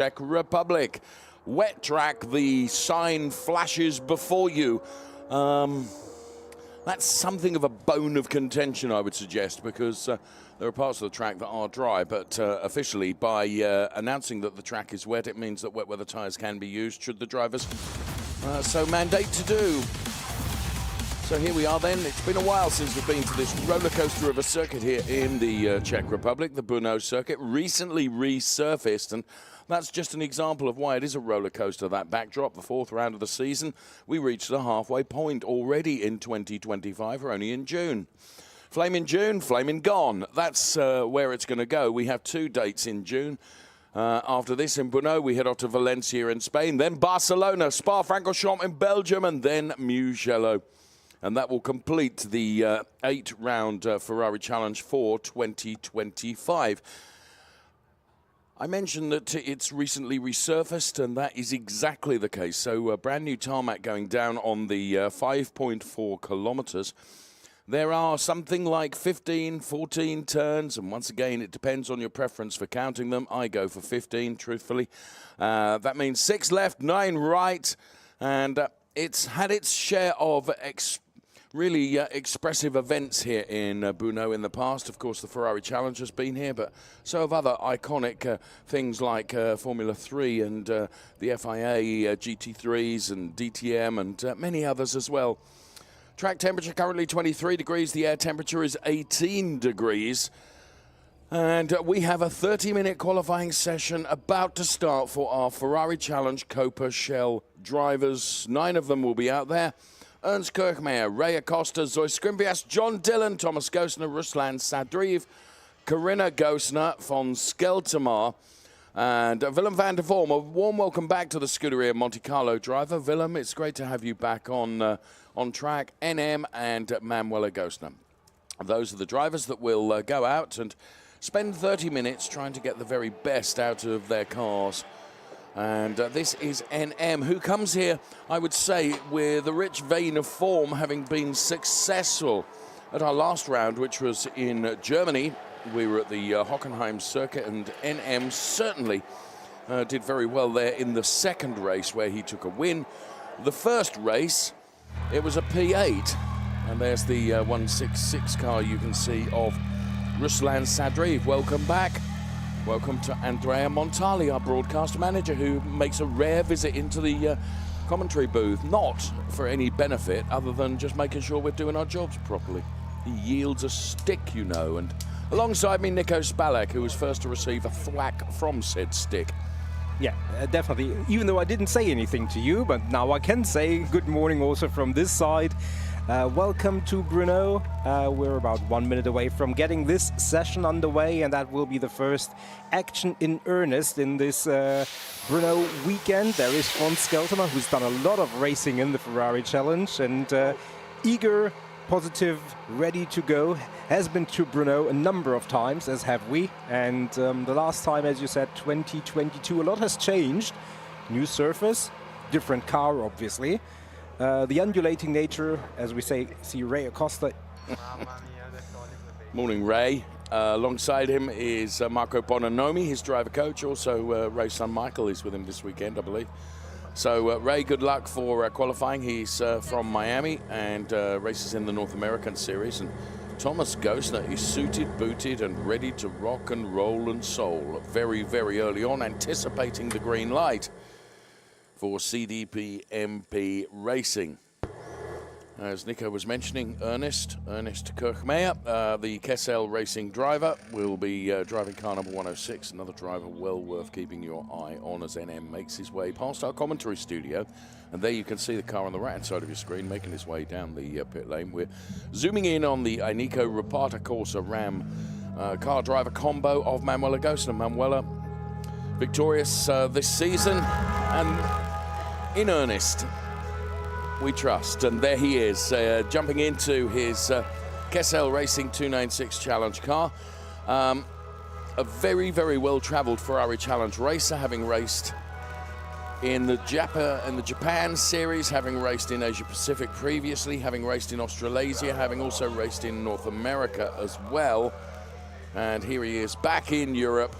Czech Republic. Wet track, the sign flashes before you. That's something of a bone of contention, I would suggest, because there are parts of the track that are dry, but officially, by announcing that the track is wet, it means that wet weather tyres can be used should the drivers so mandate to do. So here we are then. It's been a while since we've been to this roller coaster of a circuit here in the Czech Republic, the Brno circuit, recently resurfaced, and that's just an example of why it is a roller coaster. That backdrop, the fourth round of the season, we reached the halfway point already in 2025. We're only in June. Flaming June, flaming gone. That's where it's going to go. We have 2 dates in June. After this in Brno, we head off to Valencia in Spain, then Barcelona, Spa-Francorchamps in Belgium, and then Mugello. And that will complete the 8-round Ferrari Challenge for 2025. I mentioned that it's recently resurfaced, and that is exactly the case. So brand new tarmac going down on the 5.4 kilometers. There are something like 15, 14 turns, and once again, it depends on your preference for counting them. I go for 15, truthfully. That means 6 left, 9 right, and it's had its share of really expressive events here in Brno in the past. Of course, the Ferrari Challenge has been here, but so have other iconic things like Formula 3 and the FIA GT3s and DTM and many others as well. Track temperature currently 23 degrees. The air temperature is 18 degrees. And we have a 30-minute qualifying session about to start for our Ferrari Challenge Copa Shell drivers. 9 of them will be out there. Ernst Kirchmeier, Ray Acosta, Zoe Skrimbias, John Dillon, Thomas Gosner, Ruslan Sadriv, Corinna Gosner, von Skeltermar, and Willem van der Vorm. A warm welcome back to the Scuderia Monte Carlo driver. Willem, it's great to have you back on track. NM and Manuela Gosner. Those are the drivers that will go out and spend 30 minutes trying to get the very best out of their cars. And this is NM, who comes here, I would say, with a rich vein of form, having been successful at our last round, which was in Germany. We were at the Hockenheim circuit, and NM certainly did very well there in the second race, where he took a win. The first race, it was a P8, and there's the 166 car you can see of Ruslan Sadriv. Welcome back. Welcome to Andrea Montali, our broadcast manager, who makes a rare visit into the commentary booth, not for any benefit other than just making sure we're doing our jobs properly. He yields a stick, you know, and alongside me, Nico Spalek, who was first to receive a thwack from said stick. Yeah, definitely. Even though I didn't say anything to you, but now I can say good morning also from this side. Welcome to Brno. We're about 1 minute away from getting this session underway, and that will be the first action in earnest in this Brno weekend. There is von Skeltermar, who's done a lot of racing in the Ferrari Challenge, and eager, positive, ready to go. Has been to Brno a number of times, as have we. And the last time, as you said, 2022, a lot has changed. New surface, different car, obviously. The undulating nature, as we say, see Ray Acosta. Morning, Ray. Alongside him is Marco Bononomi, his driver coach. Also, Ray's son Michael is with him this weekend, I believe. So, Ray, good luck for qualifying. He's from Miami and races in the North American Series. And Thomas Gosner is suited, booted, and ready to rock and roll and soul very, very early on, anticipating the green light for CDP MP Racing. As Nico was mentioning, Ernst Kirchmeier, the Kessel Racing driver, will be driving car number 106, another driver well worth keeping your eye on as NM makes his way past our commentary studio. And there you can see the car on the right-hand side of your screen making its way down the pit lane. We're zooming in on the Ineco Rapata Corsa Ram car driver combo of Manuela Gosner. Manuela victorious this season, and in earnest, we trust. And there he is, jumping into his Kessel Racing 296 Challenge car. A very, very well-traveled Ferrari Challenge racer, having raced in the Japan Series, having raced in Asia Pacific previously, having raced in Australasia, having also raced in North America as well. And here he is back in Europe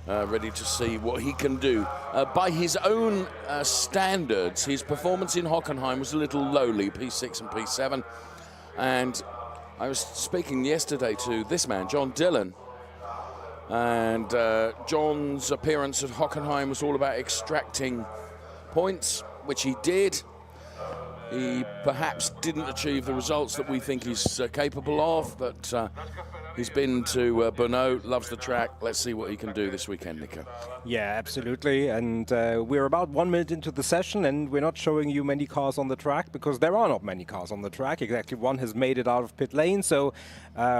ready to see what he can do. By his own standards, his performance in Hockenheim was a little lowly, P6 and P7. And I was speaking yesterday to this man, John Dillon, and John's appearance at Hockenheim was all about extracting points, which he did. He perhaps didn't achieve the results that we think he's capable of, but he's been to Brno, loves the track. Let's see what he can do this weekend, Nico. Yeah, absolutely. And we're about 1 minute into the session, and we're not showing you many cars on the track because there are not many cars on the track. Exactly one has made it out of pit lane. So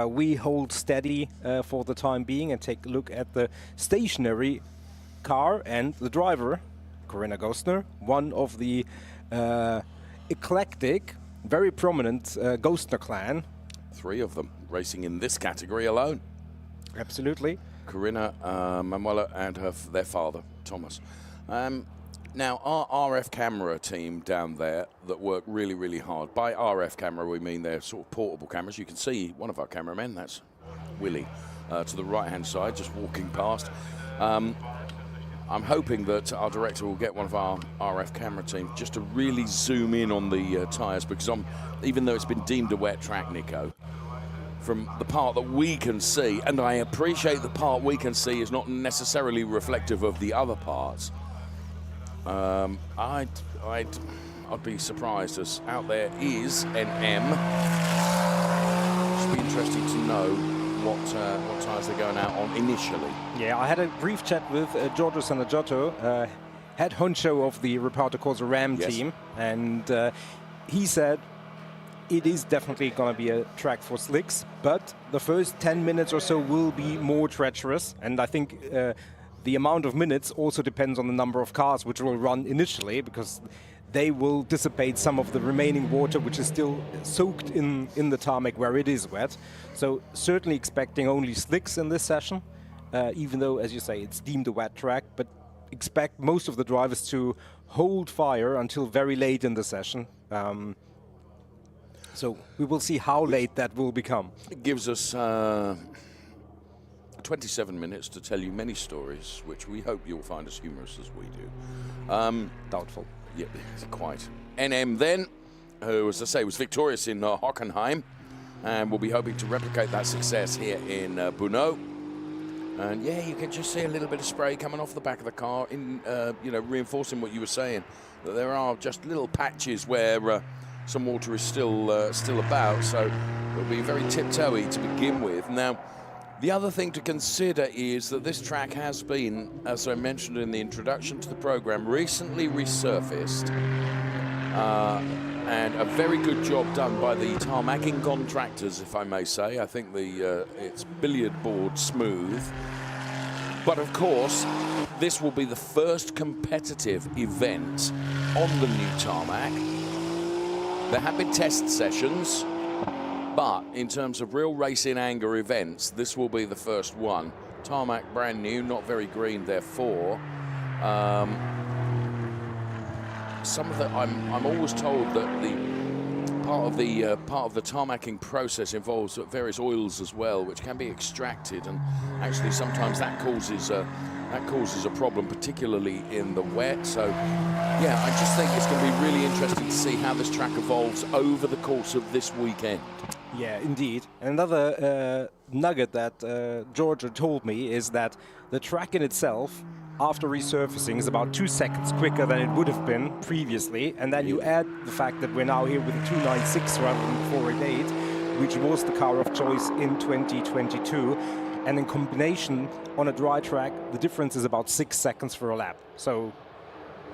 we hold steady for the time being and take a look at the stationary car and the driver, Corinna Gostner, one of the eclectic, very prominent Gostner clan. 3 of them racing in this category alone. Absolutely. Corinna, Manuela, and their father, Thomas. Now, our RF camera team down there that work really, really hard. By RF camera, we mean they're sort of portable cameras. You can see one of our cameramen, that's Willie, to the right-hand side, just walking past. I'm hoping that our director will get one of our RF camera team just to really zoom in on the tyres, because even though it's been deemed a wet track, Nico, from the part that we can see, and I appreciate the part we can see is not necessarily reflective of the other parts, I'd be surprised as out there is an M. It'd be interesting to know what tyres they're going out on initially. Yeah, I had a brief chat with Giorgio Sanaggiotto, head honcho of the Reparto Corsa Ram team, and he said it is definitely going to be a track for slicks, but the first 10 minutes or so will be more treacherous, and I think the amount of minutes also depends on the number of cars which will run initially, because they will dissipate some of the remaining water which is still soaked in the tarmac where it is wet. So certainly expecting only slicks in this session, even though, as you say, it's deemed a wet track, but expect most of the drivers to hold fire until very late in the session. So we will see how late that will become. It gives us 27 minutes to tell you many stories, which we hope you'll find as humorous as we do. Doubtful. Yeah, quite. NM then, who, as I say, was victorious in Hockenheim, and will be hoping to replicate that success here in Brno. And yeah, you can just see a little bit of spray coming off the back of the car, in reinforcing what you were saying, that there are just little patches where some water is still about, so it'll be very tiptoey to begin with. Now, the other thing to consider is that this track has been, as I mentioned in the introduction to the program, recently resurfaced, and a very good job done by the tarmacking contractors, if I may say. I think it's billiard board smooth. But of course, this will be the first competitive event on the new tarmac. There have been test sessions, but in terms of real racing anger events, this will be the first one. Tarmac brand new, not very green, therefore. Some of the, I'm always told that the part of the tarmacking process involves various oils as well, which can be extracted, and actually sometimes that causes a problem, particularly in the wet. So yeah, I just think it's going to be really interesting to see how this track evolves over the course of this weekend. Yeah, indeed. Another nugget that Giorgio told me is that the track in itself, after resurfacing, is about 2 seconds quicker than it would have been previously. And then you add the fact that we're now here with a 296 rather than 488, which was the car of choice in 2022. And in combination on a dry track, the difference is about 6 seconds for a lap. So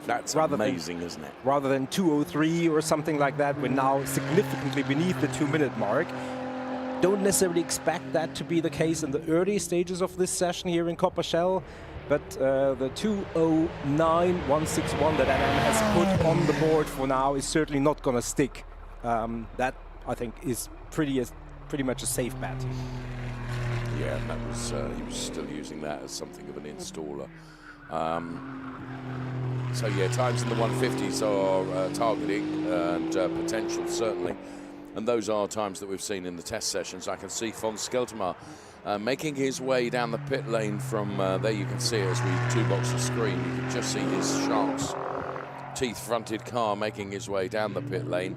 that's amazing, isn't it? Rather than 2:03 or something like that, we're now significantly beneath the 2-minute mark. Don't necessarily expect that to be the case in the early stages of this session here in Coppershell, but the 2:09.161 that NM has put on the board for now is certainly not going to stick. That, I think, is pretty much a safe bet. Yeah, that was he was still using that as something of an installer. So yeah, times in the 150s are targeting and potential certainly, and those are times that we've seen in the test sessions. I can see von Skeltermar making his way down the pit lane from there. You can see it as we two-box the screen. You can just see his shark's teeth-fronted car making his way down the pit lane.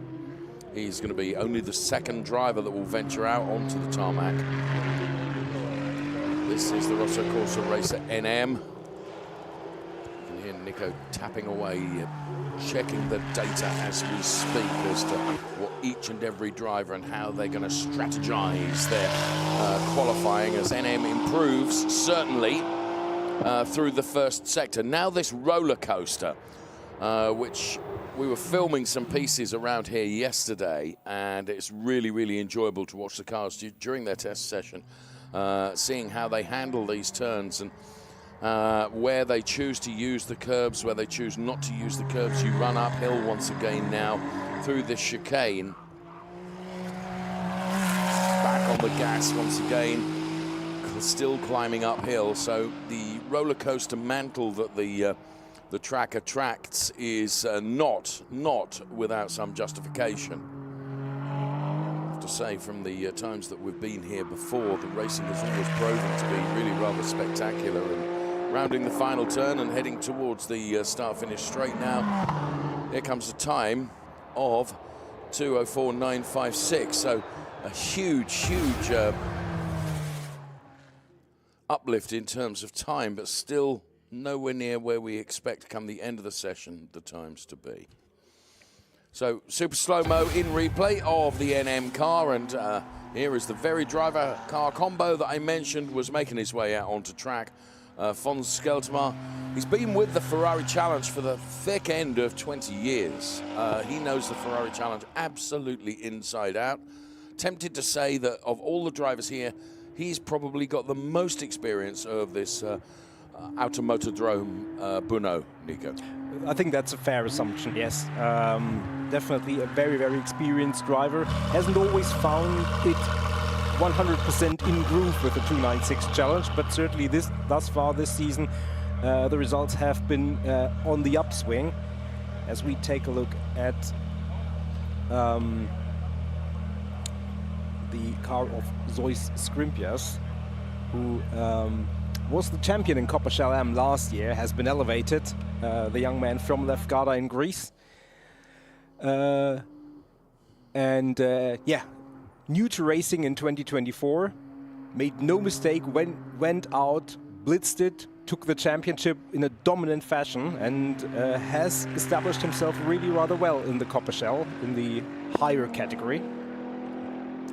He's going to be only the second driver that will venture out onto the tarmac. This is the Rosso Corsa Racer NM. You can hear Nico tapping away, checking the data as we speak as to what each and every driver and how they're going to strategize their qualifying as NM improves, certainly, through the first sector. Now this roller coaster, which we were filming some pieces around here yesterday, and it's really, really enjoyable to watch the cars during their test session, seeing how they handle these turns and where they choose to use the curbs, where they choose not to use the curbs. You run uphill once again now through this chicane. Back on the gas once again, still climbing uphill. So the roller coaster mantle that the track attracts is not without some justification. I have to say, from the times that we've been here before, the racing has always proven to be really rather spectacular. And rounding the final turn and heading towards the start-finish straight now, here comes the time of 2:04.956. So a huge uplift in terms of time, but still nowhere near where we expect come the end of the session the times to be. So super slow-mo in replay of the NM car, and here is the very driver car combo that I mentioned was making his way out onto track. Fons Skeltema, he's been with the Ferrari Challenge for the thick end of 20 years. He knows the Ferrari Challenge absolutely inside out. Tempted to say that of all the drivers here, he's probably got the most experience of this Automotodrome Brno, Nico. I think that's a fair assumption, yes. Definitely a very, very experienced driver. Hasn't always found it 100% in groove with the 296 Challenge, but certainly thus far this season, the results have been on the upswing. As we take a look at the car of Zeus Scrimpias, who was the champion in Coppa Shell Am last year, has been elevated, the young man from Lefkada in Greece. Yeah, new to racing in 2024, made no mistake, went out, blitzed it, took the championship in a dominant fashion, and has established himself really rather well in the Coppa Shell, in the higher category.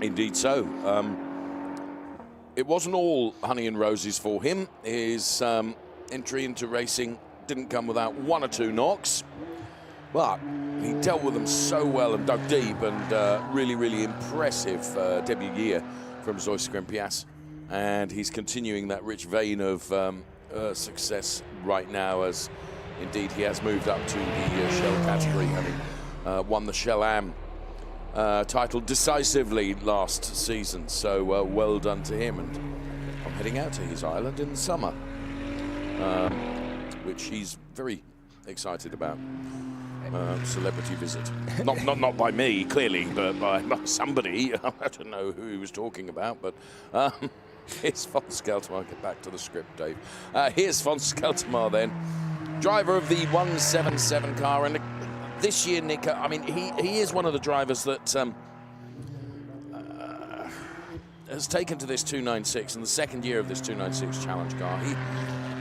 Indeed so. It wasn't all honey and roses for him. His entry into racing didn't come without one or two knocks, but he dealt with them so well and dug deep, and really, really impressive debut year from Zeus Scrimpias. And he's continuing that rich vein of success right now, as indeed he has moved up to the Shell category, having won the Shell Am title decisively last season. So well done to him, and I'm heading out to his island in the summer, which he's very excited about. Celebrity visit, not by me clearly, but by somebody. I don't know who he was talking about, but here's Fons Skeltema. I'll get back to the script, Dave. Here's Fons Skeltema then, driver of the 177 car, and this year, Nico, I mean, he is one of the drivers that has taken to this 296 in the second year of this 296 Challenge car. I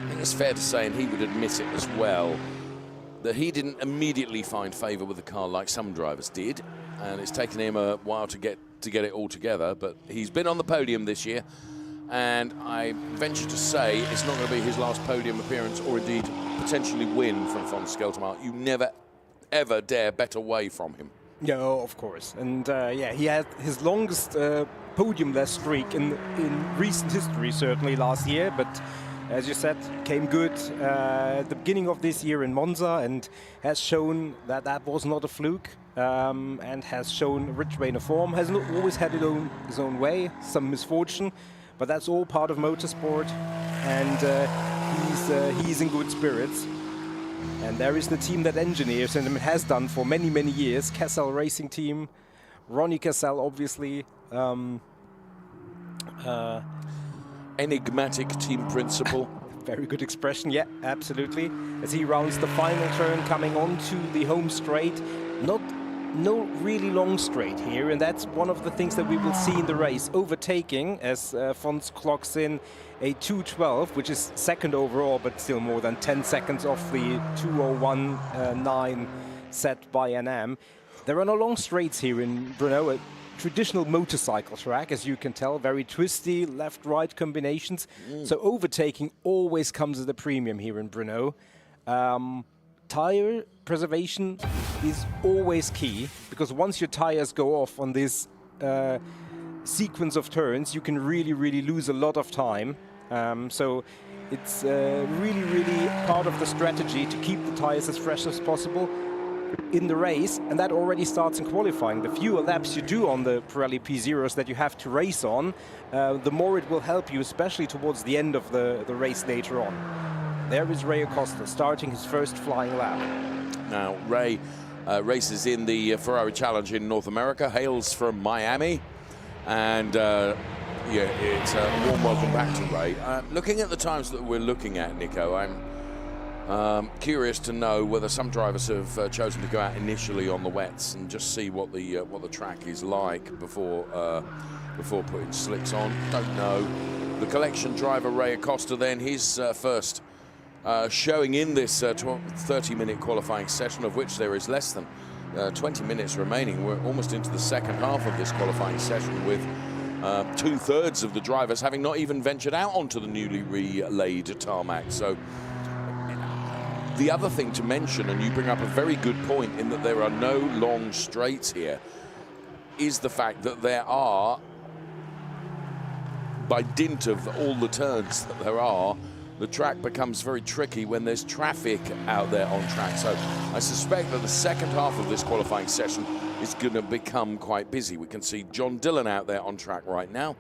think it's fair to say, and he would admit it as well, that he didn't immediately find favour with the car like some drivers did, and it's taken him a while to get it all together. But he's been on the podium this year, and I venture to say it's not going to be his last podium appearance, or indeed potentially win from Fons Skeltema. You never ever dare bet away from him. Yeah, of course. And yeah, he had his longest podium-less streak in recent history, certainly last year, but as you said, came good at the beginning of this year in Monza, and has shown that that was not a fluke, and has shown a rich vein of form. Has not always had his own way, some misfortune, but that's all part of motorsport, and he's in good spirits. And there is the team that engineers him, and has done for many, many years. Kessel Racing Team, Ronnie Kessel, obviously. enigmatic team principal. Very good expression, yeah, absolutely. As he rounds the final turn, coming onto the home straight. No really long straight here, and that's one of the things that we will see in the race. Overtaking, as Fons clocks in a 2:12, which is second overall, but still more than 10 seconds off the 2:01.9 set by NM. There are no long straights here in Brno, a traditional motorcycle track, as you can tell, very twisty, left-right combinations. So overtaking always comes at a premium here in Brno. Tire preservation is always key, because once your tires go off on this sequence of turns, you can really lose a lot of time. So it's really part of the strategy to keep the tires as fresh as possible in the race, and that already starts in qualifying. The fewer laps you do on the Pirelli P0s that you have to race on, the more it will help you, especially towards the end of the race later on. There is Ray Acosta starting his first flying lap. Now, Ray races in the Ferrari Challenge in North America, hails from Miami, and yeah, it's a warm welcome back to Ray. Looking at the times that we're looking at, Nico, I'm curious to know whether some drivers have chosen to go out initially on the wets and just see what the track is like before putting slicks on. Don't know. The collection driver Ray Acosta, then his first showing in this 30-minute qualifying session, of which there is less than 20 minutes remaining. We're almost into the second half of this qualifying session, with 2/3 of the drivers having not even ventured out onto the newly relaid tarmac. So the other thing to mention, and you bring up a very good point in that there are no long straights here, is the fact that there are, by dint of all the turns that there are, the track becomes very tricky when there's traffic out there on track. So I suspect that the second half of this qualifying session is going to become quite busy. We can see John Dillon out there on track right now,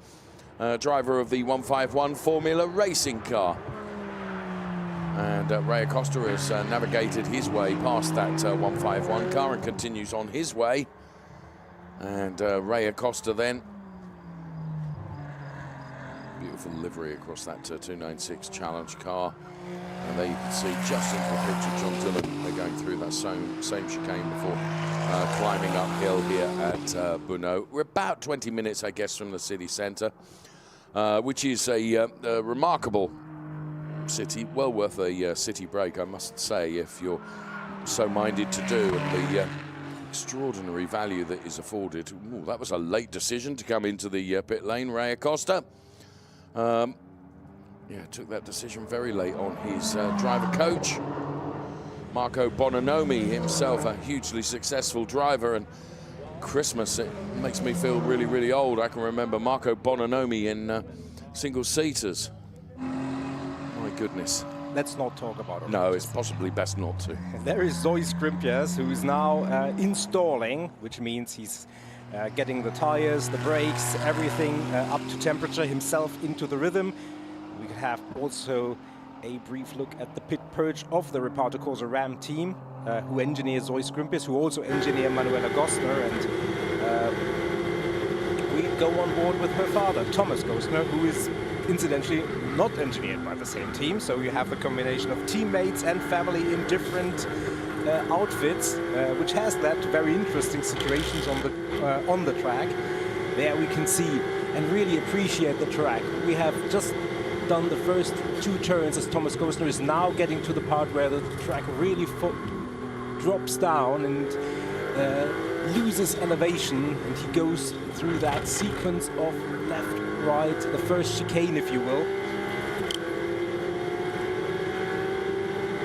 driver of the 151 Formula Racing car. And Ray Acosta has navigated his way past that 151 car and continues on his way. And Ray Acosta then, beautiful livery across that 296 Challenge car. And there you can see, just into the picture, John Dillon. They're going through that same chicane before climbing uphill here at Brno. We're about 20 minutes, I guess, from the city centre, which is a remarkable city, well worth a city break, I must say, if you're so minded to do, and the extraordinary value that is afforded. Ooh, that was a late decision to come into the pit lane, Ray Acosta. Yeah, took that decision very late on. His driver coach, Marco Bononomi, himself a hugely successful driver, and Christmas, it makes me feel really old. I can remember Marco Bononomi in single-seaters. My goodness. Let's not talk about it. No, it's possibly best not to. There is Zoe Skrimpias, who is now installing, which means he's getting the tires, the brakes, everything up to temperature, himself into the rhythm. We could have also a brief look at the pit purge of the Reparto Corsa Ram team, who engineer Zoe Skrimpias, who also engineer Manuela Gostner, and we go on board with her father, Thomas Gostner, who is incidentally not engineered by the same team. So you have a combination of teammates and family in different outfits, which has that very interesting situations on the track. There we can see and really appreciate the track. We have just done the first 2 turns, as Thomas Gostner is now getting to the part where the track really drops down and loses elevation, and he goes through that sequence of left, right, the first chicane, if you will.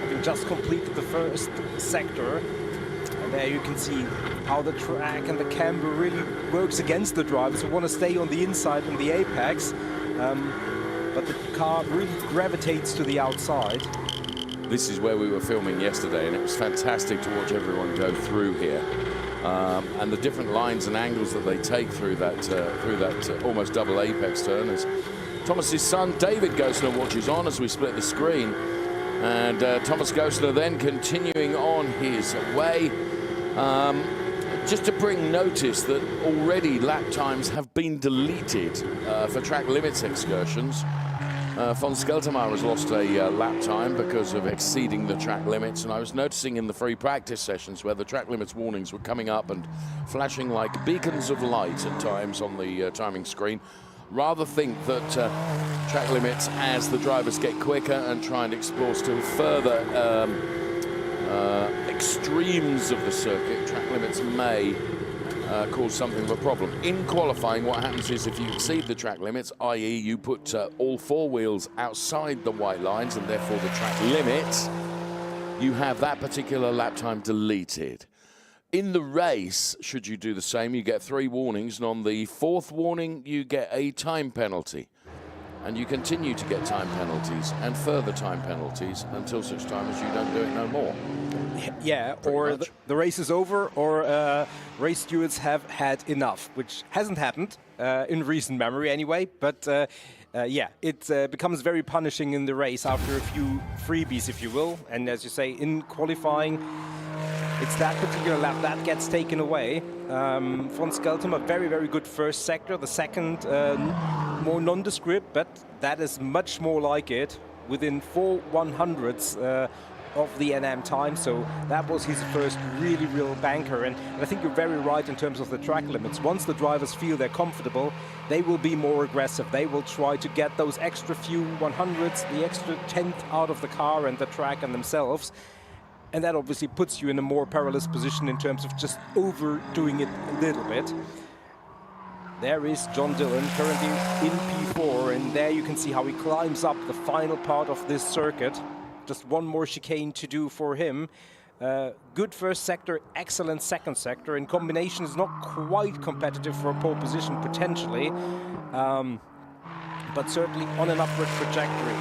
Having just completed the first sector, and there you can see how the track and the camber really works against the drivers who want to stay on the inside in the apex, but the car really gravitates to the outside. This is where we were filming yesterday, and it was fantastic to watch everyone go through here. And the different lines and angles that they take through that almost double apex turn. As Thomas's son David Gostner watches on as we split the screen, and Thomas Gostner then continuing on his way. Just to bring notice that already lap times have been deleted for track limits excursions. Von Skeltermaier has lost a lap time because of exceeding the track limits, and I was noticing in the free practice sessions where the track limits warnings were coming up and flashing like beacons of light at times on the timing screen. Rather think that track limits, as the drivers get quicker and try and explore still further extremes of the circuit, track limits may cause something of a problem. In qualifying, what happens is if you exceed the track limits, i.e. you put all four wheels outside the white lines and therefore the track limits, you have that particular lap time deleted. In the race, should you do the same, you get 3 warnings, and on the 4th warning, you get a time penalty. And you continue to get time penalties and further time penalties until such time as you don't do it no more. Yeah, or the race is over, or race stewards have had enough, which hasn't happened in recent memory anyway. But yeah, it becomes very punishing in the race after a few freebies, if you will. And as you say, in qualifying, it's that particular lap that gets taken away. Von Skeltermaier, a very, very good first sector. The second, more nondescript, but that is much more like it, within 4 100ths of the NM time. So that was his first really real banker. And I think you're very right in terms of the track limits. Once the drivers feel they're comfortable, they will be more aggressive. They will try to get those extra few 100ths, the extra 10th out of the car and the track and themselves. And that obviously puts you in a more perilous position in terms of just overdoing it a little bit. There is John Dillon, currently in P4, and there you can see how he climbs up the final part of this circuit. Just one more chicane to do for him. Good first sector, excellent second sector. In combination is not quite competitive for a pole position potentially, but certainly on an upward trajectory.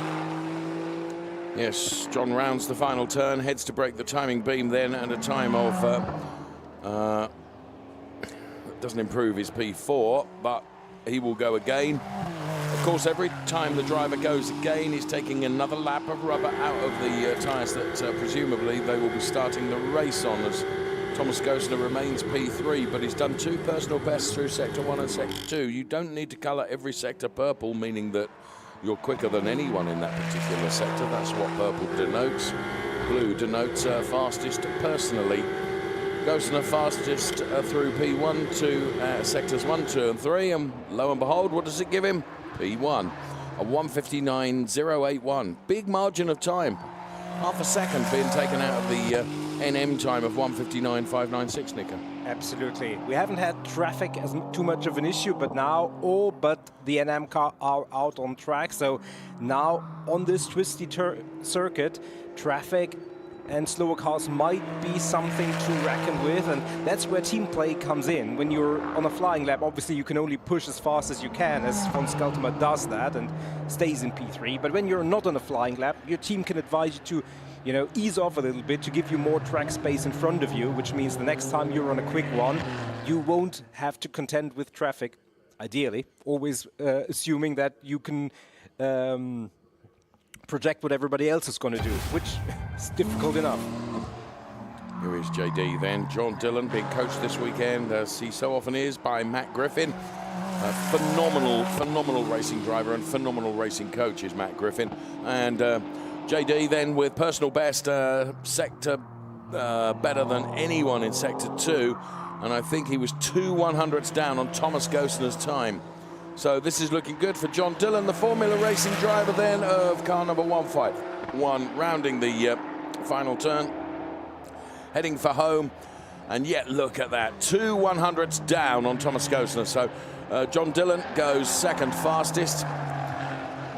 Yes, John rounds the final turn, heads to break the timing beam then, and a time of doesn't improve his P4, but he will go again. Of course, every time the driver goes again, he's taking another lap of rubber out of the tyres that presumably they will be starting the race on, as Thomas Gosner remains P3, but he's done 2 personal bests through Sector 1 and Sector 2. You don't need to colour every sector purple, meaning that you're quicker than anyone in that particular sector. That's what purple denotes. Blue denotes fastest personally. Gosner fastest through P1 to sectors 1, 2 and 3, and lo and behold, what does it give him? P1, a 1:59.081. Big margin of time. Half a second being taken out of the NM time of 1:59.596, Nico. Absolutely. We haven't had traffic as too much of an issue, but now all but the NM car are out on track. So now on this twisty circuit, traffic and slower cars might be something to reckon with, and that's where team play comes in. When you're on a flying lap, obviously you can only push as fast as you can, as Von Skeltermaier does that and stays in P3. But when you're not on a flying lap, your team can advise you to, you know, ease off a little bit to give you more track space in front of you, which means the next time you're on a quick one, you won't have to contend with traffic, ideally, always assuming that you can project what everybody else is going to do, which is difficult enough. Here is JD then. John Dillon being coached this weekend, as he so often is, by Matt Griffin. A phenomenal racing driver and phenomenal racing coach is Matt Griffin. And JD then with personal best sector better than anyone in Sector 2. And I think he was 2 100ths down on Thomas Gosner's time. So this is looking good for John Dillon, the Formula Racing driver then of car number 151, rounding the final turn, heading for home. And yet, look at that, 2 100ths down on Thomas Gosner. So John Dillon goes second fastest.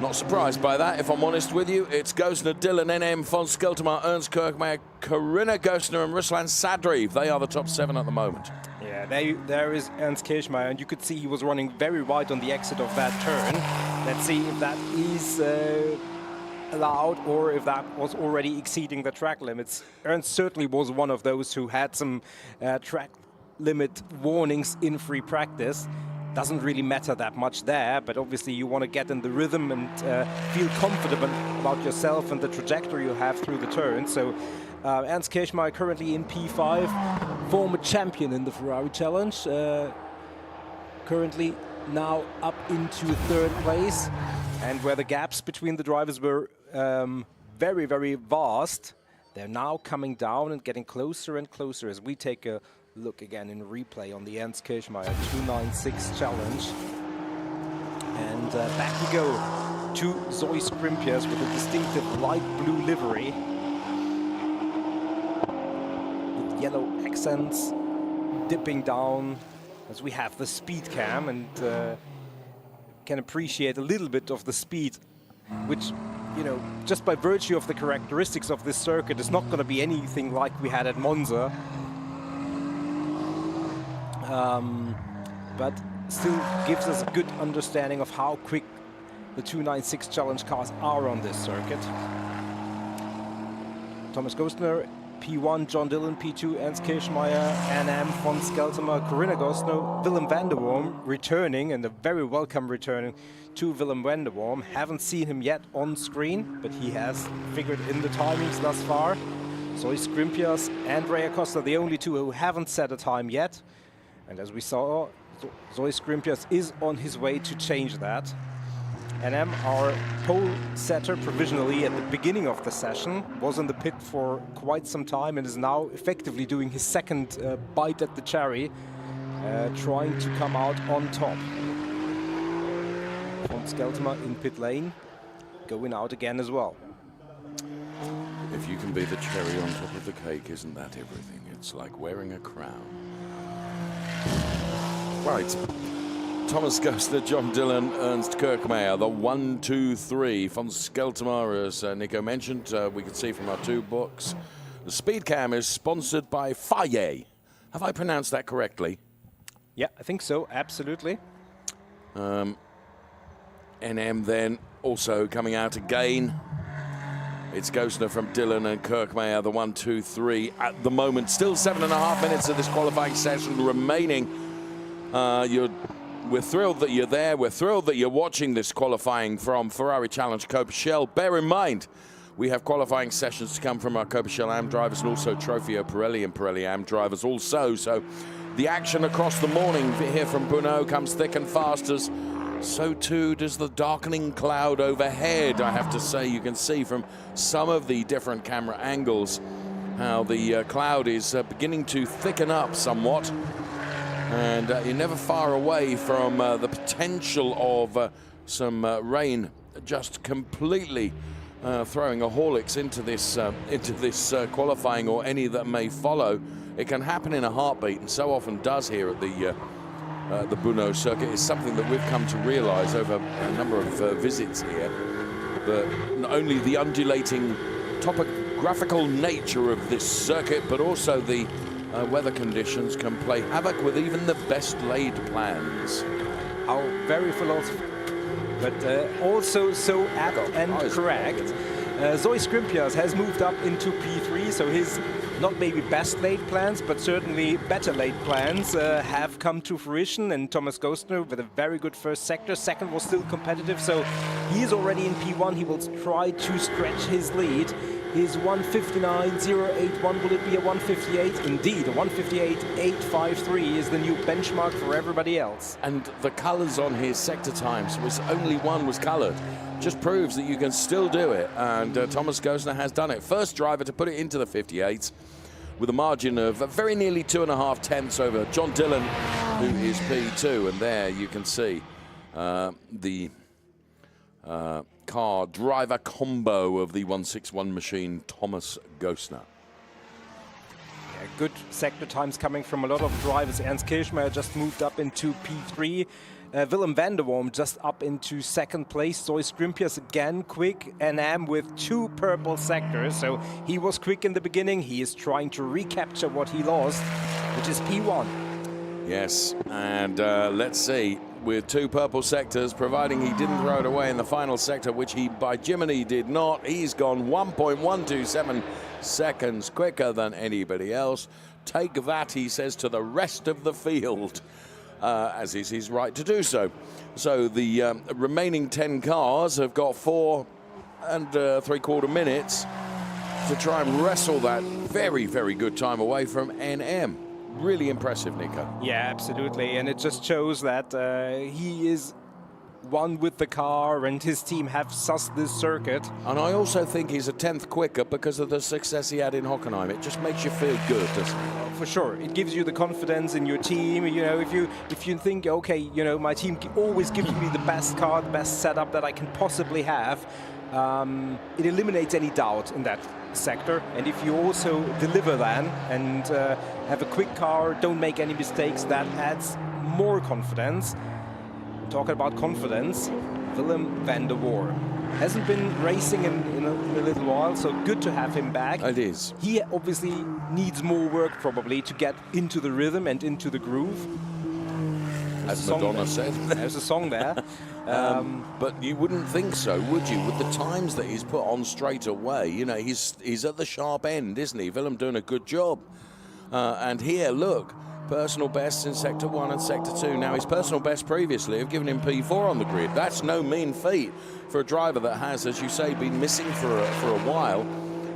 Not surprised by that, if I'm honest with you. It's Gosner, Dillon, NM, Von Skeltermaier, Ernst Kirchmeier, Corinna Gosner and Ruslan Sadri. They are the top 7 at the moment. Yeah, there is Ernst Kirchmeier, and you could see he was running very wide on the exit of that turn. Let's see if that is allowed or if that was already exceeding the track limits. Ernst certainly was one of those who had some track limit warnings in free practice. Doesn't really matter that much there, but obviously you want to get in the rhythm and feel confident about yourself and the trajectory you have through the turn. So Ernst Kirchmeier currently in P5, former champion in the Ferrari Challenge, currently now up into 3rd place. And where the gaps between the drivers were very, very vast, they're now coming down and getting closer and closer as we take a look again in replay on the Ernst Kirchmeier 296 challenge. And back we go to Zoe Scrimpius with a distinctive light blue livery with yellow accents dipping down as we have the speed cam and can appreciate a little bit of the speed, which, you know, just by virtue of the characteristics of this circuit is not going to be anything like we had at Monza. But still gives us a good understanding of how quick the 296 challenge cars are on this circuit. Thomas Gostner, P1, John Dillon, P2, Ernst Kirchmeier, NM, von Skeltemer, Corinna Gostner, Willem van der Worm returning, and a very welcome returning to Willem van der Worm. Haven't seen him yet on screen, but he has figured in the timings thus far. Zoe Scrimpius and Ray Acosta, the only two who haven't set a time yet. And as we saw, Zoe Scrimpius is on his way to change that. NM, our pole setter provisionally at the beginning of the session, was in the pit for quite some time and is now effectively doing his second bite at the cherry, trying to come out on top. Von Skeltemer in pit lane, going out again as well. If you can be the cherry on top of the cake, isn't that everything? It's like wearing a crown. Right. Thomas Gostner, John Dillon, Ernst Kirchmeier, the 1, 2, 3. Von Skeltemer, as Nico mentioned, we can see from our two books. The speed cam is sponsored by Faye. Have I pronounced that correctly? Yeah, I think so, absolutely. NM then also coming out again. It's Gostner from Dillon and Kirchmeier, the 1, 2, 3. At the moment, still 7.5 minutes of this qualifying session remaining. We're thrilled that you're there. We're thrilled that you're watching this qualifying from Ferrari Challenge Copichelle. Bear in mind, we have qualifying sessions to come from our Copichelle AM drivers and also Trofeo Pirelli and Pirelli AM drivers also. So the action across the morning here from Brno comes thick and fast, as so too does the darkening cloud overhead. I have to say, you can see from some of the different camera angles how the cloud is beginning to thicken up somewhat. And you're never far away from the potential of some rain just completely throwing a Horlicks into this qualifying or any that may follow. It can happen in a heartbeat, and so often does here at the Brno circuit. It's something that we've come to realize over a number of visits here, that not only the undulating topographical nature of this circuit, but also the weather conditions can play havoc with even the best laid plans. How very philosophical, but also so apt and correct. Zoe Scrimpius has moved up into P3, so his not maybe best laid plans, but certainly better laid plans have come to fruition. And Thomas Gostner with a very good first sector. Second was still competitive, so he is already in P1. He will try to stretch his lead. His 1:59.081, will it be a 1:58? Indeed, a 1:58.853 is the new benchmark for everybody else. And the colors on his sector times was only one was colored. Just proves that you can still do it, and Thomas Gostner has done it. First driver to put it into the 58s with a margin of very nearly 2.5 tenths over John Dillon, who is P2, and there you can see the car driver combo of the 161 machine, Thomas Gostner. Yeah, good sector times coming from a lot of drivers. Ernst Kirchmeier just moved up into P3. Willem van der Worm just up into second place. Zoe Scrimpius again quick. NM with 2 purple sectors. So he was quick in the beginning. He is trying to recapture what he lost, which is P1. Yes, and let's see. With 2 purple sectors, providing he didn't throw it away in the final sector, which he by Jiminy did not. He's gone 1.127 seconds quicker than anybody else. Take that, he says to the rest of the field, as is his right to do so. So the remaining 10 cars have got 4 and 3/4 minutes to try and wrestle that very, very good time away from NM. Really impressive, Nico. Yeah, absolutely. And it just shows that he is won with the car and his team have sussed this circuit. And I also think he's a 10th quicker because of the success he had in Hockenheim. It just makes you feel good, doesn't it? For sure, it gives you the confidence in your team. You know, if you think, okay, you know, my team always gives me the best car, the best setup that I can possibly have, it eliminates any doubt in that sector. And if you also deliver then and have a quick car, don't make any mistakes, that adds more confidence. Talking about confidence, Willem van der Voort hasn't been racing in a little while, so good to have him back. It is. He obviously needs more work probably to get into the rhythm and into the groove. As Madonna said. There's a song there. But you wouldn't think so, would you? With the times that he's put on straight away, you know, he's at the sharp end, isn't he? Willem doing a good job. And here, look, personal bests in Sector 1 and Sector 2. Now, his personal best previously have given him P4 on the grid. That's no mean feat for a driver that has, as you say, been missing for a while.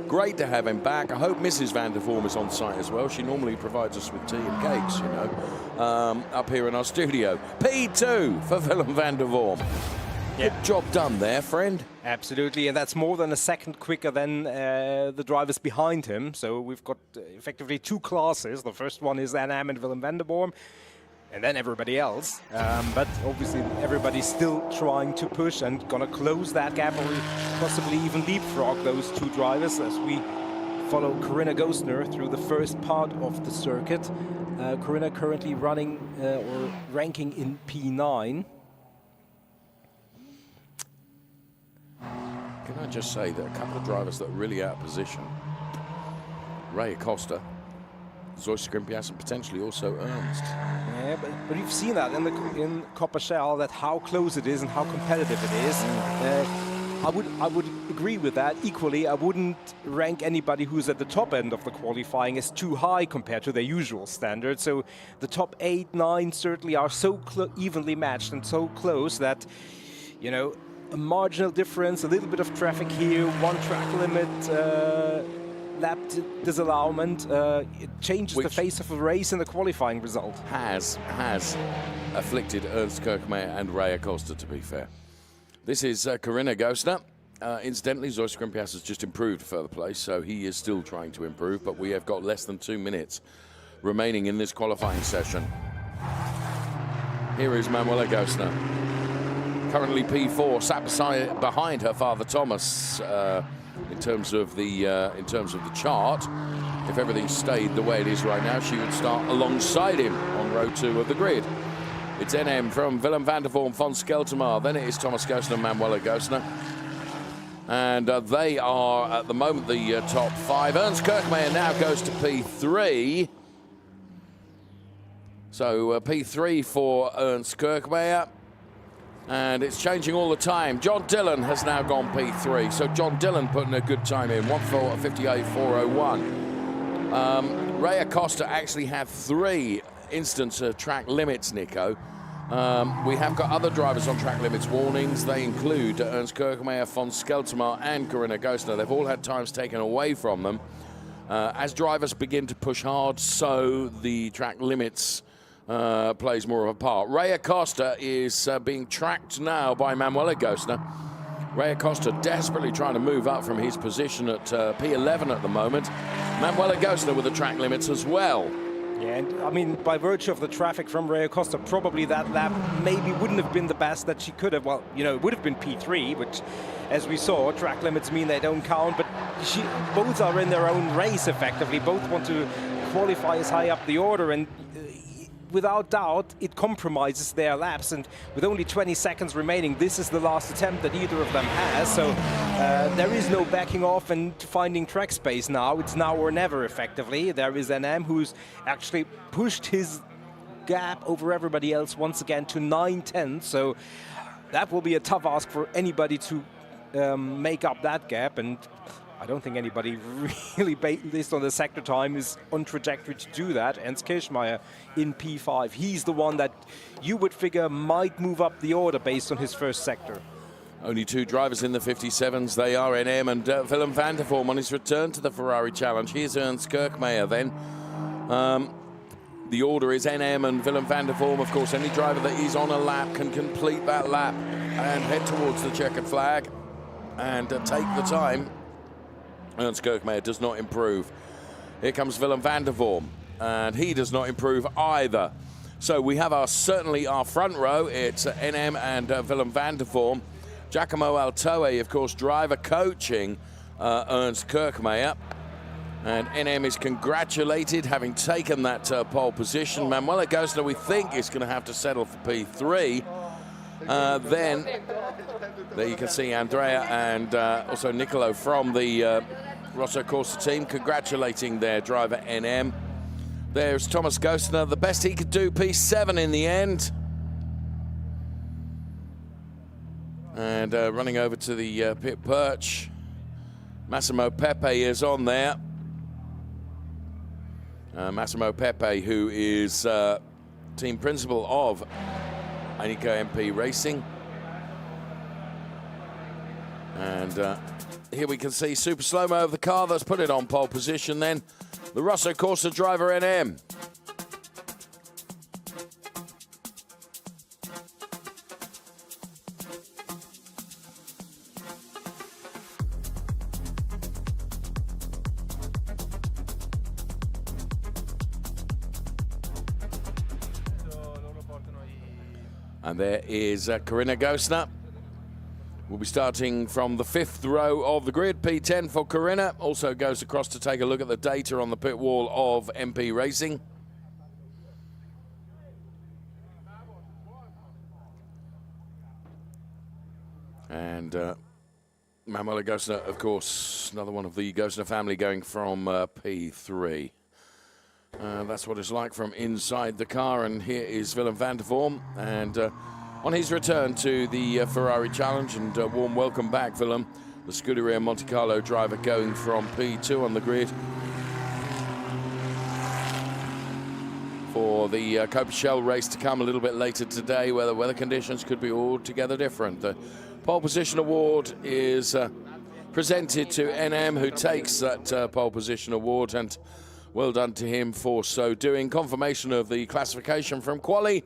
Great to have him back. I hope Mrs. van der Voort is on site as well. She normally provides us with tea and cakes, you know, up here in our studio. P2 for Willem van der Voort. Yeah. Good job done there, friend. Absolutely, and that's more than a second quicker than the drivers behind him. So we've got effectively two classes. The first one is NM and Willem van der Voort, and then everybody else. But obviously everybody's still trying to push and gonna close that gap or possibly even leapfrog those two drivers as we follow Corinna Gostner through the first part of the circuit. Corinna currently running or ranking in P9. Can I just say that a couple of drivers that are really out of position, Ray Acosta, Zoe Skrimpias, and potentially also Ernst. Yeah, but you've seen that in Coppershell, that how close it is and how competitive it is. I would agree with that. Equally, I wouldn't rank anybody who's at the top end of the qualifying as too high compared to their usual standard. So the top 8, 9 certainly are so evenly matched and so close that, you know, a marginal difference, a little bit of traffic here, one track limit, lap disallowment, it changes the face of a race in the qualifying result. Has afflicted Ernst Kirkmeyer and Ray Acosta, to be fair. This is Corinna Gostner. Incidentally, Zoe Skrimpias has just improved a further place, so he is still trying to improve, but we have got less than 2 minutes remaining in this qualifying session. Here is Manuela Gostner. Currently P4, sat behind her father Thomas in terms of the chart. If everything stayed the way it is right now, she would start alongside him on row 2 of the grid. It's NM from Willem van der Voort, von Skeltermar. Then it is Thomas Gostner and Manuela Gostner. And they are, at the moment, the top 5. Ernst Kirkmeyer now goes to P3. So P3 for Ernst Kirkmeyer. And it's changing all the time. John Dillon has now gone P3. So John Dillon putting a good time in, 1:58.401. Ray Acosta actually had 3 instances of track limits, Nico. We have got other drivers on track limits warnings. They include Ernst Kirkmeyer, von Skeltermar and Corinna Gostner. They've all had times taken away from them. As drivers begin to push hard, so the track limits plays more of a part. Ray Acosta is being tracked now by Manuela Gostner. Ray Acosta desperately trying to move up from his position at P11 at the moment. Manuela Gostner with the track limits as well. Yeah, and I mean, by virtue of the traffic from Ray Acosta, probably that lap maybe wouldn't have been the best that she could have. Well, you know, it would have been P3, which, as we saw, track limits mean they don't count, but both are in their own race, effectively. Both want to qualify as high up the order, and without doubt, it compromises their laps. And with only 20 seconds remaining, this is the last attempt that either of them has. So there is no backing off and finding track space now. It's now or never, effectively. There is NM who's actually pushed his gap over everybody else once again to 9/10. So that will be a tough ask for anybody to make up that gap. And I don't think anybody really, based on the sector time, is on trajectory to do that. Ernst Kirchmeier in P5. He's the one that you would figure might move up the order based on his first sector. Only 2 drivers in the 57s. They are NM and Willem van der Voort on his return to the Ferrari Challenge. Here's Ernst Kirchmeier then. the order is NM and Willem van der Vorm. Of course, any driver that is on a lap can complete that lap and head towards the checkered flag and take the time. Ernst Kirkmeyer does not improve. Here comes Willem van der Vorm, and he does not improve either. So we have certainly our front row. It's NM and Willem van der Vorm. Giacomo Altoe, of course, driver coaching Ernst Kirkmeyer. And NM is congratulated, having taken that pole position. Manuel Agostino, we think, is going to have to settle for P3. Then, there you can see Andrea and also Nicolo from the Rosso Corsa team congratulating their driver NM. There's Thomas Gostner, the best he could do, P7 in the end. And running over to the pit perch, Massimo Pepe is on there. Massimo Pepe, who is team principal of Anika MP Racing. And here we can see super slow-mo of the car that's put it on pole position then. The Rosso Corsa driver NM. And there is Corinna Gostner. We'll be starting from the 5th row of the grid. P10 for Corinna. Also goes across to take a look at the data on the pit wall of MP Racing. And Manuel Gostner, of course, another one of the Gostner family going from P3. That's what it's like from inside the car. And here is Willem van der Vorm. And on his return to the Ferrari Challenge, and warm welcome back, Willem, the Scuderia Monte Carlo driver going from P2 on the grid for the Copa Shell race to come a little bit later today, where the weather conditions could be altogether different. The pole position award is presented to NM, who takes that pole position award, and well done to him for so doing. Confirmation of the classification from Quali.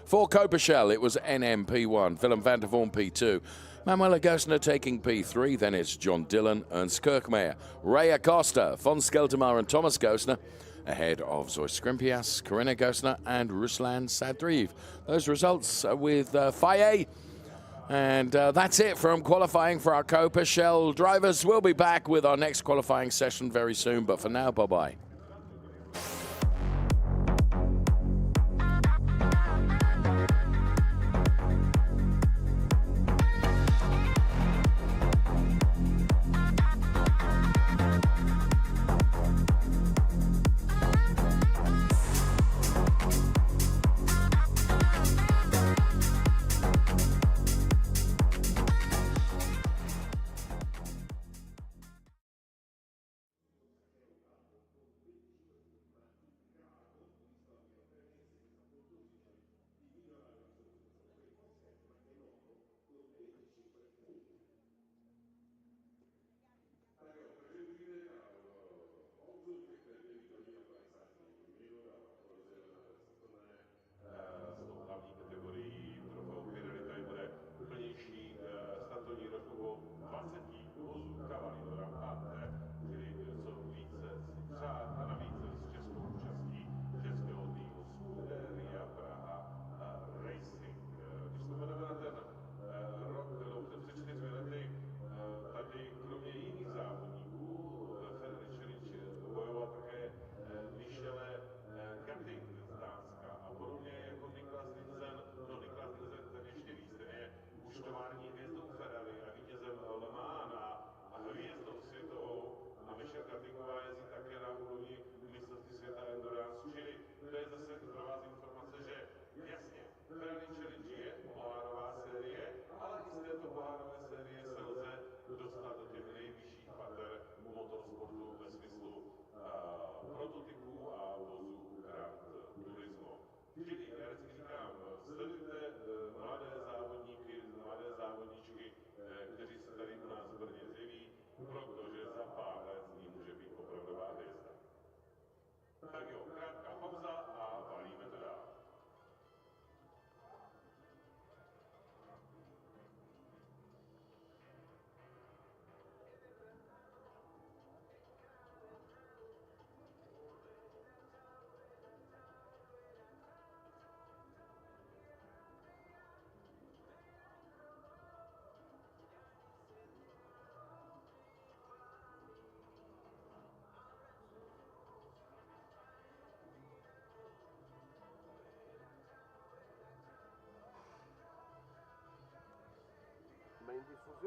For Copa Shell, it was NM P1, Willem van der Vorm P2, Manuel Gostner taking P3, then it's John Dillon, Ernst Kirkmeyer, Ray Acosta, von Skeltermar and Thomas Gostner, ahead of Zoe Scrimpias, Corinna Gostner and Ruslan Sadriv. Those results with Faye. And that's it from qualifying for our Copa Shell drivers. We'll be back with our next qualifying session very soon, but for now, bye-bye.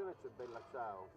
invece è bella, ciao.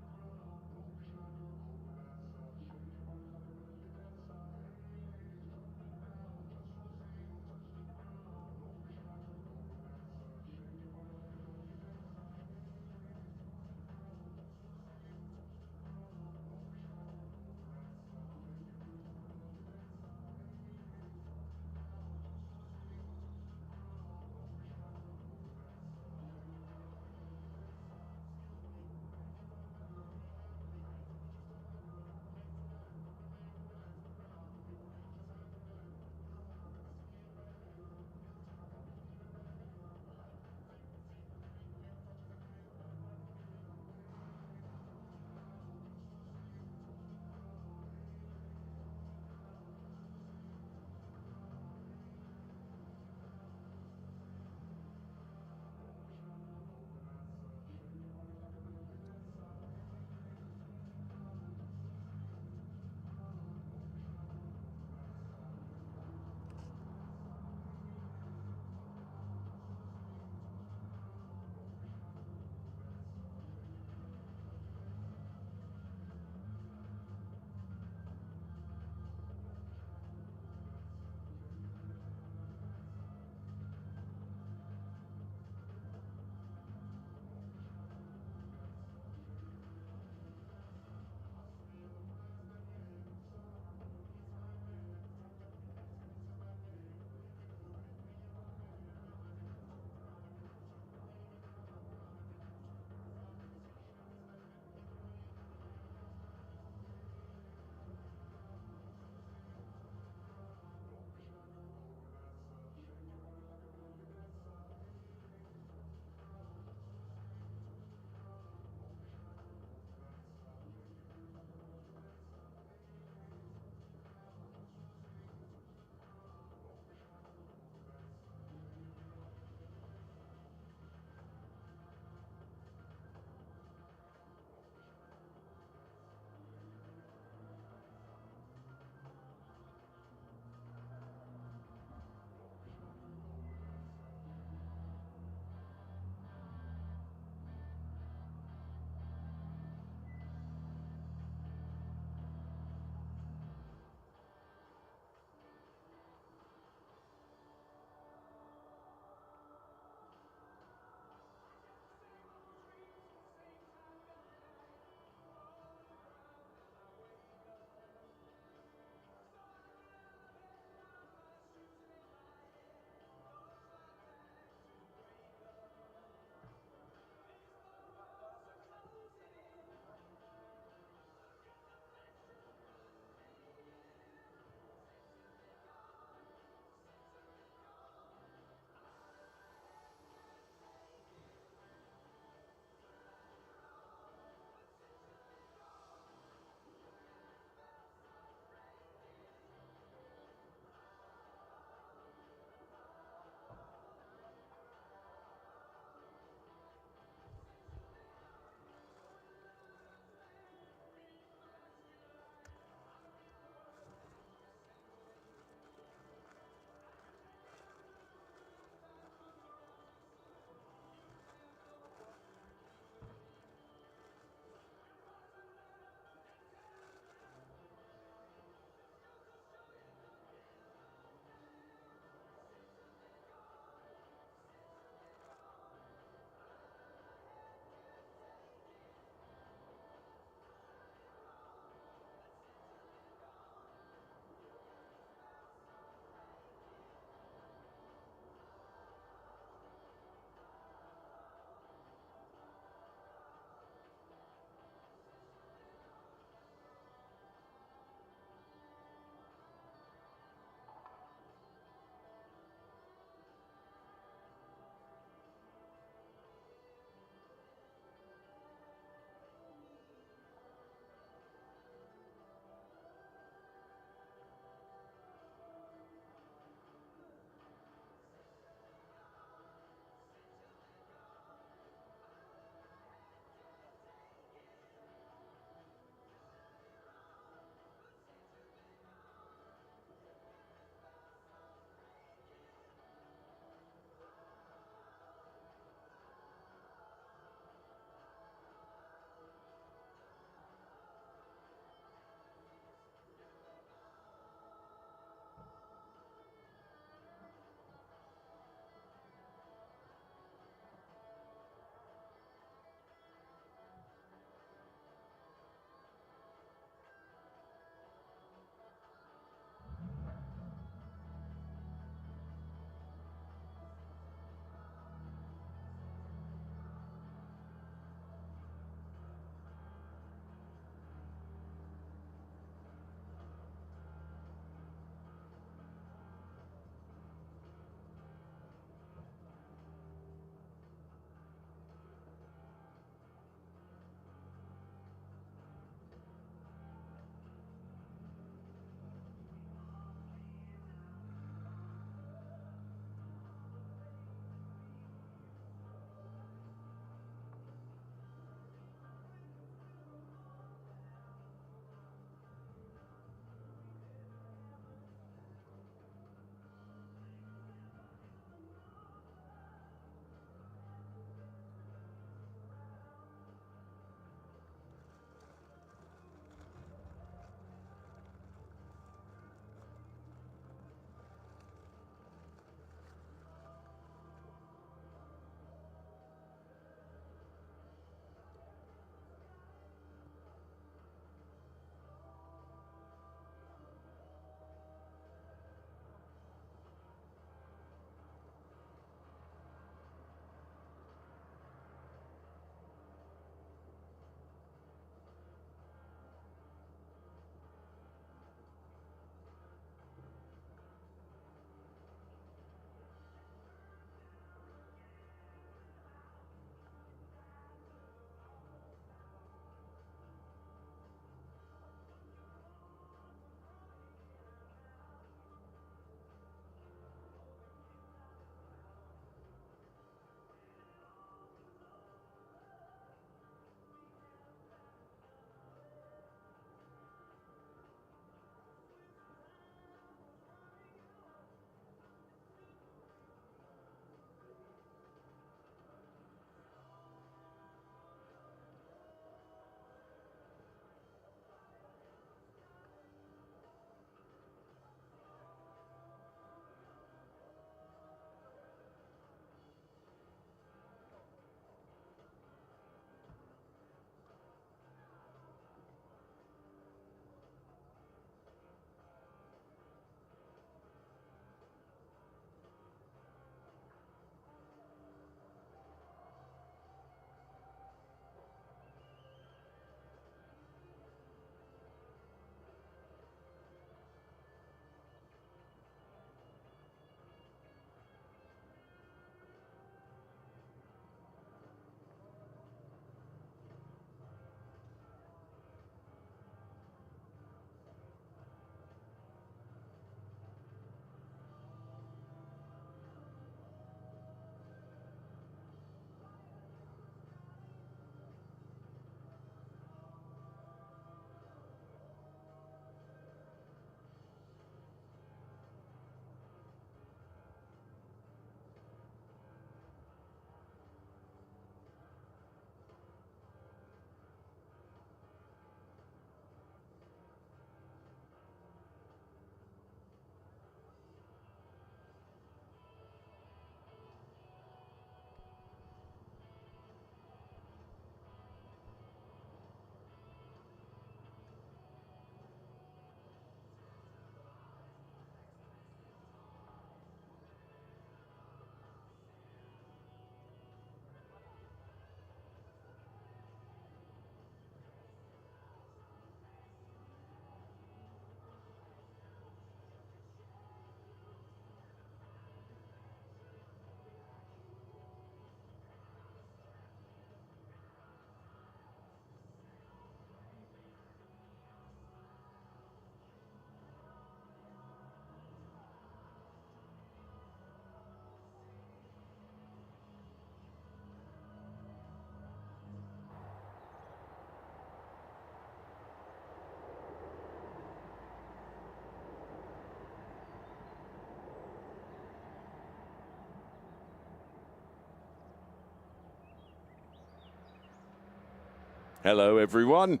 Hello, everyone.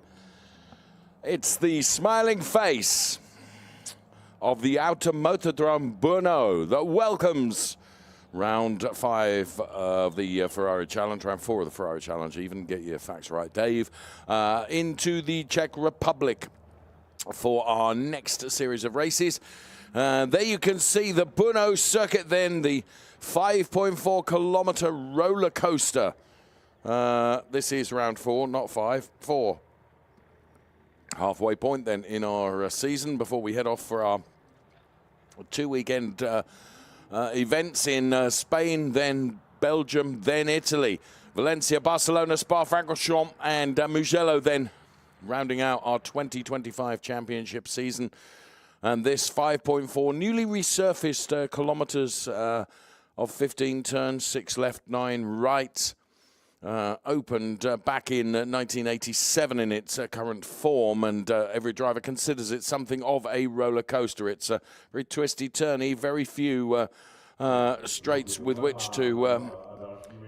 It's the smiling face of the Automotodrome Brno that welcomes round 5 of the Ferrari Challenge, round 4 of the Ferrari Challenge, even. Get your facts right, Dave. Into the Czech Republic for our next series of races. There you can see the Brno circuit then, the 5.4 kilometer roller coaster. This is round 4, not 5, 4. Halfway point then in our season before we head off for our 2 weekend events in Spain, then Belgium, then Italy. Valencia, Barcelona, Spa-Francorchamps and Mugello then rounding out our 2025 championship season. And this 5.4 newly resurfaced kilometers of 15 turns, 6 left, 9 right. Opened back in 1987 in its current form, and every driver considers it something of a roller coaster. It's a very twisty, turny, very few straights with which to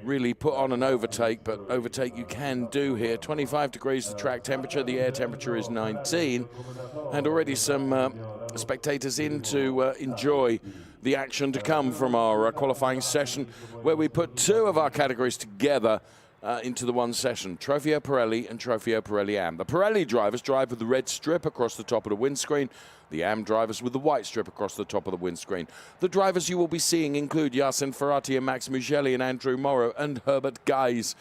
really put on an overtake, but overtake you can do here. 25 degrees the track temperature, the air temperature is 19, and already some spectators in to enjoy the action to come from our qualifying session, where we put 2 of our categories together into the one session, Trofeo Pirelli and Trofeo Pirelli Am. The Pirelli drivers drive with the red strip across the top of the windscreen, the Am drivers with the white strip across the top of the windscreen. The drivers you will be seeing include Yasin Ferrati and Max Mugelli and Andrew Morrow and Herbert Guys,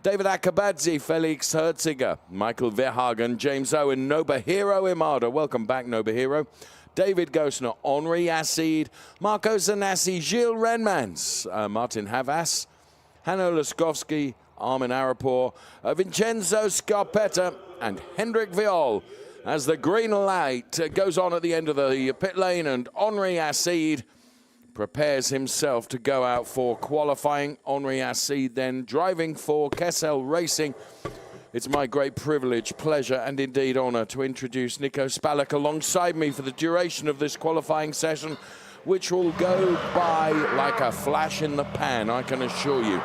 David Akabadze, Felix Herziger, Michael Verhagen, James Owen, Nobuhiro Imada, welcome back Nobuhiro, David Gosner, Henri Acide, Marco Zanassi, Gilles Renmans, Martin Havas, Hanno Laskowski, Armin Arapor, Vincenzo Scarpetta and Hendrik Viol as the green light goes on at the end of the pit lane, and Henri Acide prepares himself to go out for qualifying. Henri Acide then driving for Kessel Racing. It's my great privilege, pleasure and indeed honour to introduce Nico Spalek alongside me for the duration of this qualifying session, which will go by like a flash in the pan, I can assure you.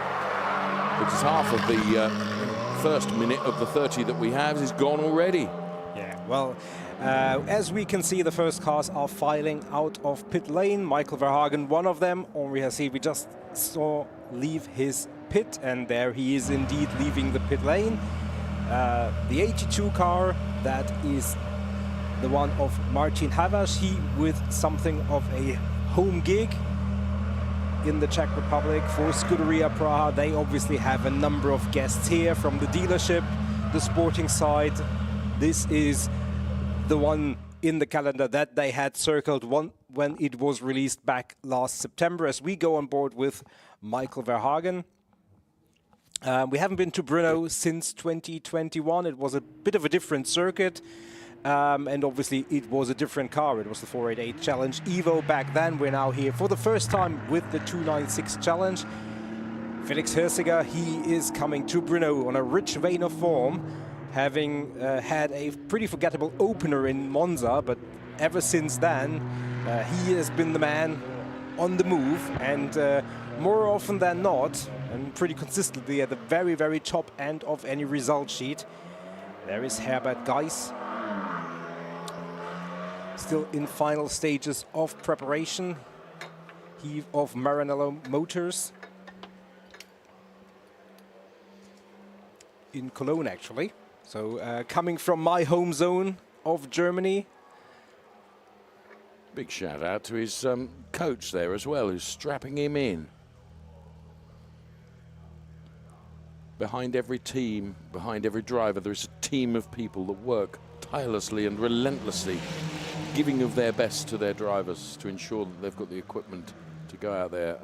Because half of the first minute of the 30 that we have is gone already. Yeah, well, as we can see, the first cars are filing out of pit lane. Michael Verhagen, one of them. Henri Acide, we just saw leave his pit, and there he is indeed leaving the pit lane. The 82 car, that is the one of Martin Havas. He with something of a home gig in the Czech Republic for Scuderia Praha. They obviously have a number of guests here from the dealership, the sporting side. This is the one in the calendar that they had circled when it was released back last September, as we go on board with Michael Verhagen. We haven't been to Brno since 2021. It was a bit of a different circuit. And obviously it was a different car. It was the 488 Challenge Evo back then. We're now here for the first time with the 296 Challenge. Felix Herziger, he is coming to Brno on a rich vein of form, having had a pretty forgettable opener in Monza, but ever since then he has been the man on the move, and more often than not, and pretty consistently at the very, very top end of any result sheet. There is Herbert Guys, still in final stages of preparation. He of Maranello Motors in Cologne, actually. So coming from my home zone of Germany. Big shout out to his coach there as well, who's strapping him in. Behind every team, behind every driver, there is a team of people that work tirelessly and relentlessly, giving of their best to their drivers to ensure that they've got the equipment to go out there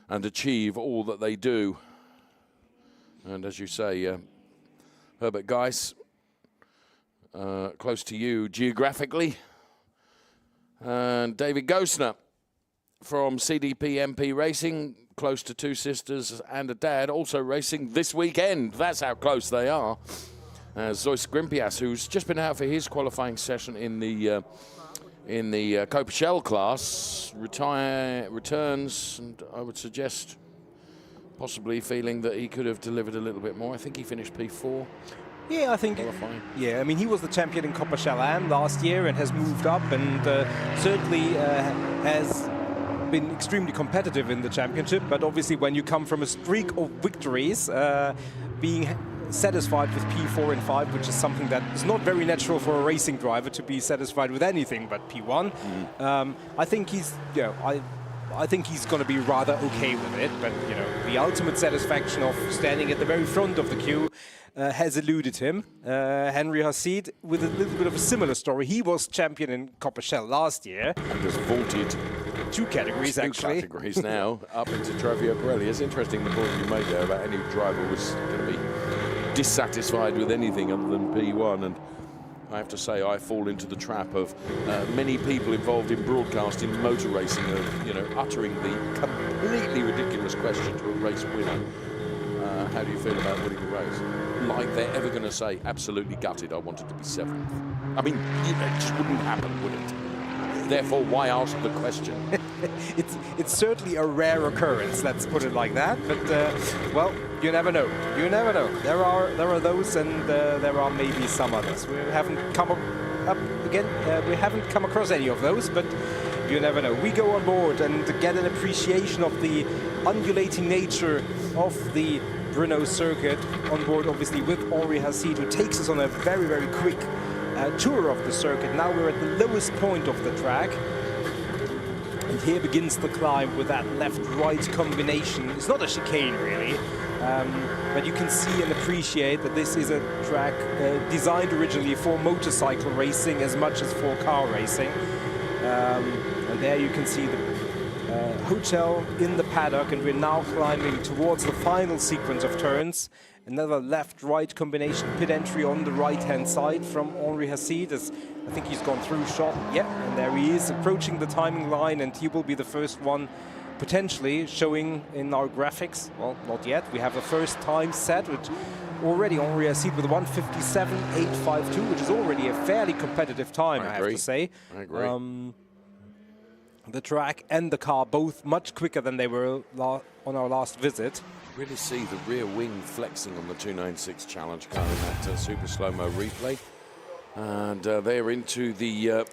and achieve all that they do. And as you say, Herbert Guys, close to you geographically, and David Gosner from CDP MP Racing, close to two sisters and a dad, also racing this weekend. That's how close they are. Zois Grimpias, who's just been out for his qualifying session in the Copa Shell class, returns, and I would suggest possibly feeling that he could have delivered a little bit more. I think he finished P4. Yeah, I think. Qualifying. Yeah, I mean, he was the champion in Coppa Am last year and has moved up, and certainly has been extremely competitive in the championship. But obviously, when you come from a streak of victories, being satisfied with P4 and 5, which is something that is not very natural for a racing driver to be satisfied with anything but P1. I think he's, I think he's going to be rather okay with it. But the ultimate satisfaction of standing at the very front of the queue has eluded him. Henry Hasid with a little bit of a similar story. He was champion in Coppa last year. And has vaulted 2 categories, actually. 2 categories now, up into Trofeo Pirelli. It's interesting the point you made there about any driver was going to be dissatisfied with anything other than P1. And I have to say, I fall into the trap of many people involved in broadcasting motor racing of, uttering the completely ridiculous question to a race winner. How do you feel about winning a race? Like they're ever going to say, absolutely gutted, I wanted to be 7th. I mean, it just wouldn't happen, would it? Therefore, why ask the question? It's certainly a rare occurrence, let's put it like that. But well, you never know. You never know. There are those, and there are maybe some others. We haven't come up again. We haven't come across any of those, but you never know. We go on board and get an appreciation of the undulating nature of the Brno circuit on board, obviously, with Henry Hasid, who takes us on a very, very quick tour of the circuit. Now we're at the lowest point of the track, and here begins the climb with that left-right combination. It's not a chicane, really, but you can see and appreciate that this is a track designed originally for motorcycle racing as much as for car racing. And there you can see the hotel in the paddock, and we're now climbing towards the final sequence of turns. Another left-right combination pit entry on the right-hand side from Henry Hasid, as I think he's gone through shot. Yeah, and there he is approaching the timing line, and he will be the first one potentially showing in our graphics. Well, not yet. We have a first time set, which already Henry Hasid with a 1:57.852, which is already a fairly competitive time, I have to say. I agree. The track and the car both much quicker than they were on our last visit. Really see the rear wing flexing on the 296 Challenge car in that super slow-mo replay. And they're into the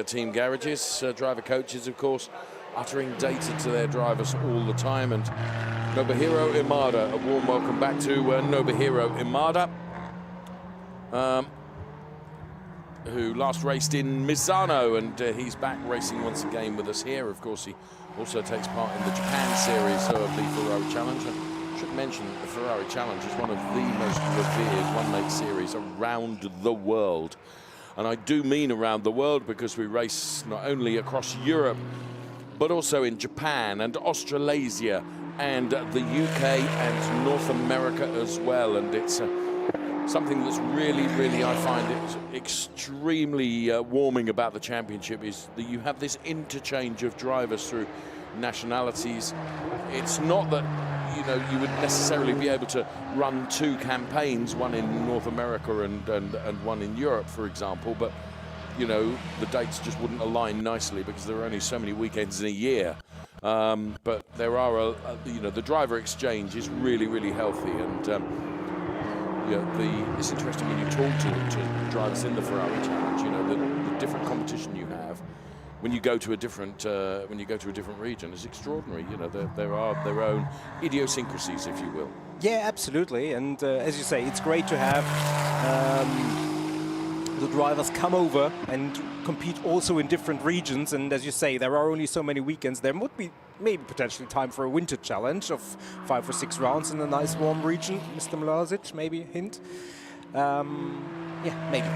team garages. Driver coaches, of course, uttering data to their drivers all the time. And Nobuhiro Imada, a warm welcome back to Nobuhiro Imada, who last raced in Misano, and he's back racing once again with us here. Of course, he also takes part in the Japan series of the Ferrari Challenge. I should mention that the Ferrari Challenge is one of the most revered one-make series around the world. And I do mean around the world, because we race not only across Europe, but also in Japan and Australasia and the UK and North America as well. And it's something that's really, really, I find it extremely warming about the championship, is that you have this interchange of drivers through nationalities. It's not that, you would necessarily be able to run 2 campaigns, one in North America and one in Europe, for example, but, the dates just wouldn't align nicely because there are only so many weekends in a year. But there are, the driver exchange is really, really healthy, and it's interesting when you talk to drivers in the Ferrari Challenge. The different competition you have when you go to a different region is extraordinary. There are their own idiosyncrasies, if you will. Yeah, absolutely. And as you say, it's great to have the drivers come over and compete also in different regions. And as you say, there are only so many weekends. There would be maybe potentially time for a winter challenge of 5 or 6 rounds in a nice warm region. Mr. Mlazic, maybe a hint. Yeah, maybe.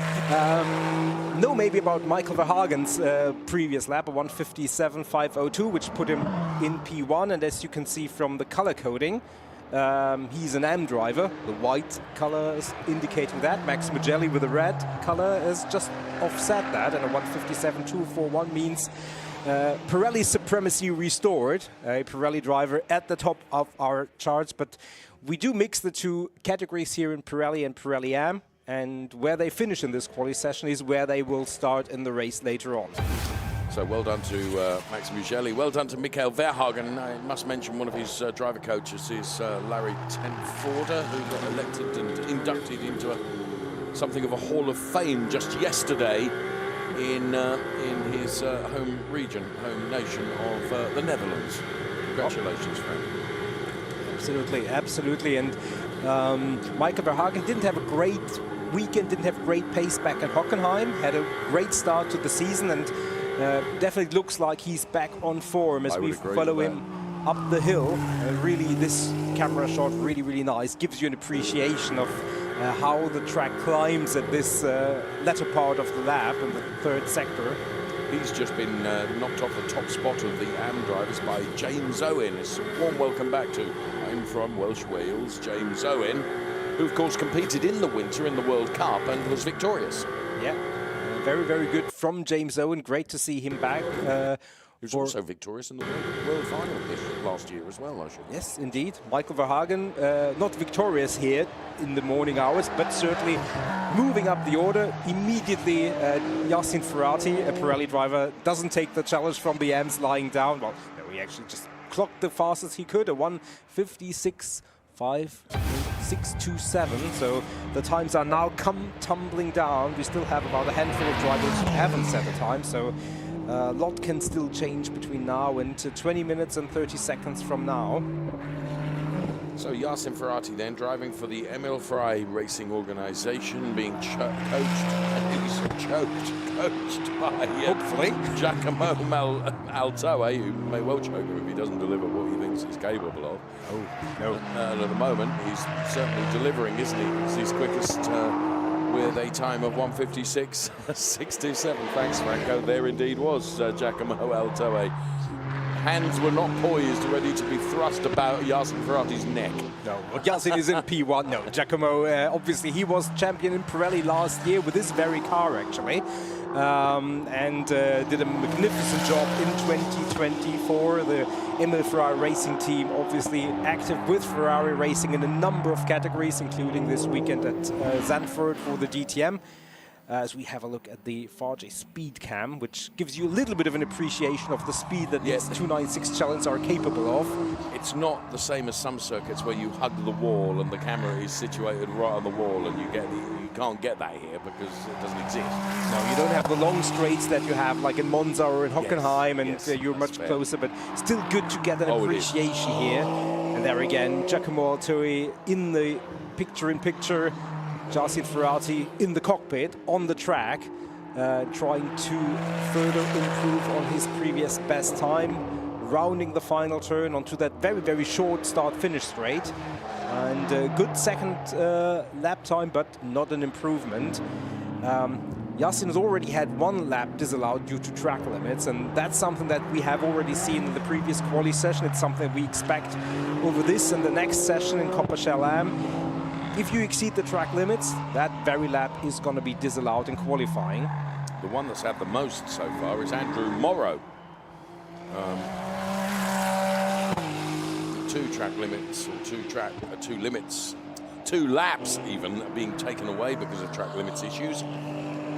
No, maybe about Michael Verhagen's previous lap, a 1:57.502, which put him in P1. And as you can see from the color coding, he's an M driver. The white color is indicating that. Max Mugelli with the red color has just offset that. And a 1:57.241 means Pirelli supremacy restored. A Pirelli driver at the top of our charts. But we do mix the 2 categories here in Pirelli and Pirelli Am. And where they finish in this quali session is where they will start in the race later on. So well done to Max Mugelli. Well done to Michael Verhagen. I must mention one of his driver coaches is Larry Tenforder, who got elected and inducted into something of a Hall of Fame just yesterday in his home region, home nation of the Netherlands. Congratulations, friend. Absolutely, absolutely. And Michael Verhagen didn't have a great weekend, didn't have great pace back at Hockenheim, had a great start to the season, and definitely looks like he's back on form as we follow him up the hill. Really, this camera shot, really, really nice. Gives you an appreciation of how the track climbs at this latter part of the lap in the third sector. He's just been knocked off the top spot of the AM drivers by James Owen. It's a warm welcome back to I'm from Welsh Wales, James Owen, who of course competed in the winter in the World Cup and was victorious. Yeah, very, very good from James Owen. Great to see him back. He was also victorious in the World Final last year as well, I should. Yes, indeed. Michael Verhagen, not victorious here in the morning hours, but certainly moving up the order. Immediately, Yassin Ferrati, a Pirelli driver, doesn't take the challenge from the Ams lying down. Well, no, he actually just clocked the fastest he could, a 1:56.5627. So the times are now come tumbling down. We still have about a handful of drivers who haven't set the time, so a lot can still change between now and 20 minutes and 30 seconds from now. So Yassin Ferrati then driving for the Emil Frey Racing Organization, being coached by hopefully Giacomo Altoe, who may well choke him if he doesn't deliver what he thinks he's capable of. Oh, no. And at the moment, he's certainly delivering, isn't he? It's his quickest with a time of 1:56.627. Thanks, Franco. There indeed was Giacomo Altoe. Hands were not poised, ready to be thrust about Yassin Ferrati's neck. No, Yassin is in P1. No, Giacomo, obviously, he was champion in Pirelli last year with this very car, actually. And did a magnificent job in 2024. The Emil Frey Racing team obviously active with Ferrari Racing in a number of categories, including this weekend at Zandvoort for the DTM. As we have a look at the Farge speed cam, which gives you a little bit of an appreciation of the speed that these 296 Challenge are capable of. It's not the same as some circuits where you hug the wall and the camera is situated right on the wall, and you can't get that here because it doesn't exist. No, you don't have the long straights that you have like in Monza or in Hockenheim, and you're much closer, but still good to get an appreciation here. And there again, Giacomo Altoe in the picture-in-picture. Yassin Ferrati in the cockpit, on the track, trying to further improve on his previous best time, rounding the final turn onto that very, very short start-finish straight. And good second lap time, but not an improvement. Yassin has already had one lap disallowed due to track limits, and that's something that we have already seen in the previous quali session. It's something we expect over this and the next session in Coppershell-Am. If you exceed the track limits, that very lap is going to be disallowed in qualifying. The one that's had the most so far is Andrew Morrow. Two track limits, or two laps even, being taken away because of track limits issues.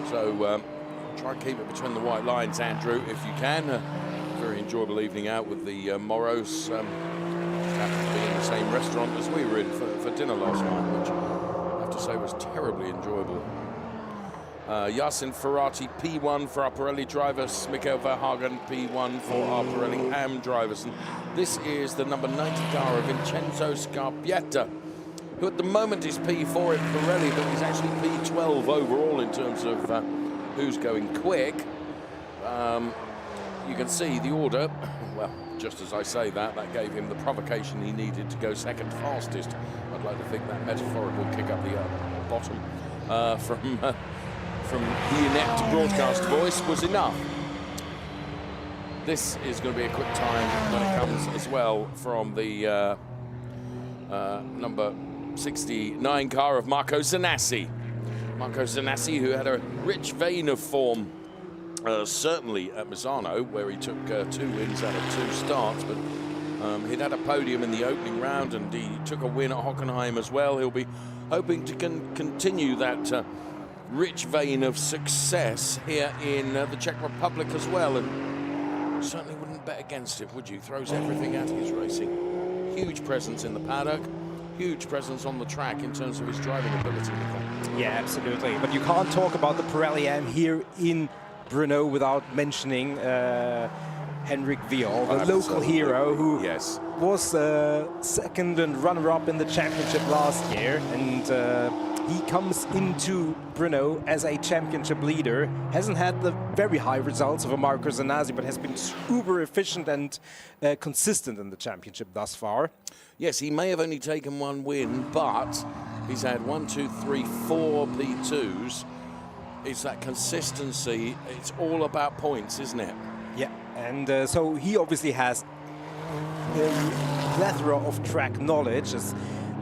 So try and keep it between the white lines, Andrew, if you can. Very enjoyable evening out with the Morrows. Happened to be in the same restaurant as we were in for dinner last night, which I have to say was terribly enjoyable. Yassin Ferrati, P1 for our Pirelli drivers. Michael Verhagen, P1 for our Pirelli AM drivers. And this is the number 90 car of Vincenzo Scarpietta, who at the moment is P4 in Pirelli, but he's actually P12 overall in terms of who's going quick. You can see the order. Well, just as I say that gave him the provocation he needed to go second fastest. I'd like to think that metaphorical kick up the bottom from the inept broadcast voice was enough. This is going to be a quick time when it comes as well from the number 69 car of Marco Zanassi. Marco Zanassi, who had a rich vein of form, certainly at Misano, where he took 2 wins out of 2 starts, but he'd had a podium in the opening round, and he took a win at Hockenheim as well. He'll be hoping to continue that rich vein of success here in the Czech Republic as well, and certainly wouldn't bet against it, would you? Throws everything at his racing. Huge presence in the paddock, huge presence on the track in terms of his driving ability, Nicole. Yeah, absolutely. But you can't talk about the Pirelli AM here in Brno without mentioning Henrik Viol, the local hero who was second and runner-up in the championship last year, and he comes into Brno as a championship leader. Hasn't had the very high results of a Marco Zanazzi, but has been uber efficient and consistent in the championship thus far. Yes, he may have only taken one win, but he's had 1, 2, 3, 4 P2s. It's that consistency. It's all about points, isn't it? Yeah, and so he obviously has a plethora of track knowledge. As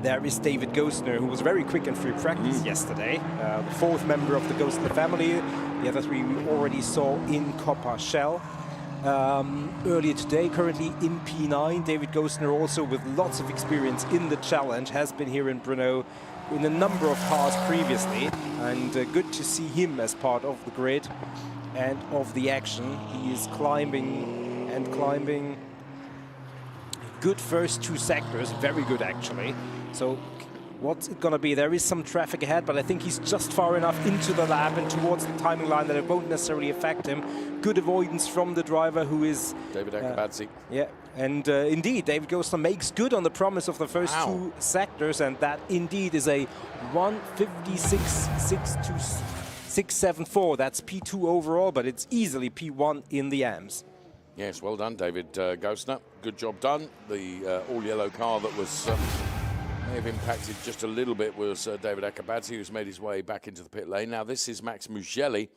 there is David Gostner, who was very quick in free practice yesterday, the fourth member of the Gostner family. The other three we already saw in Coppa Shell earlier today, currently in P9. David Gostner, also with lots of experience in the challenge, has been here in Brno in a number of cars previously, and good to see him as part of the grid and of the action. He is climbing and climbing. Good first 2 sectors, very good actually. So what's it gonna be? There is some traffic ahead, but I think he's just far enough into the lap and towards the timing line that it won't necessarily affect him. Good avoidance from the driver, who is David Akabadze. Yeah, and indeed, David Gostner makes good on the promise of the first 2 sectors, and that indeed is a 1:56.674. That's P2 overall, but it's easily P1 in the AMS. Yes, well done, David Gostner. Good job done. The all-yellow car that was may have impacted just a little bit was David Akabadze, who's made his way back into the pit lane. Now, this is Max Mugelli,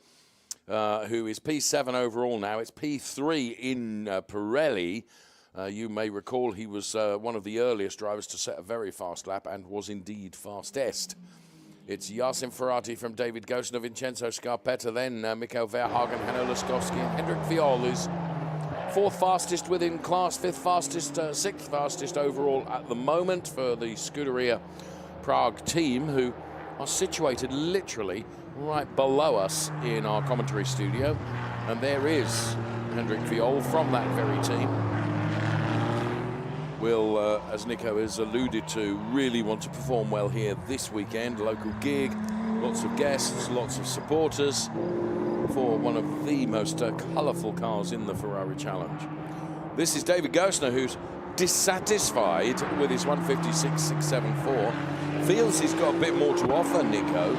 who is P7 overall now. It's P3 in Pirelli. You may recall he was one of the earliest drivers to set a very fast lap and was indeed fastest. It's Yasin Ferrari from David Gostner, Vincenzo Scarpetta, then Mikkel Verhagen, Hanno Lastowski, and Hendrik Viol is 4th fastest within class, 5th fastest, 6th fastest overall at the moment for the Scuderia Prague team, who are situated literally right below us in our commentary studio. And there is Hendrik Viol from that very team. Will, as Nico has alluded to, really want to perform well here this weekend. Local gig, lots of guests, lots of supporters for one of the most colourful cars in the Ferrari Challenge. This is David Gostner, who's dissatisfied with his 1:56.674. Feels he's got a bit more to offer, Nico,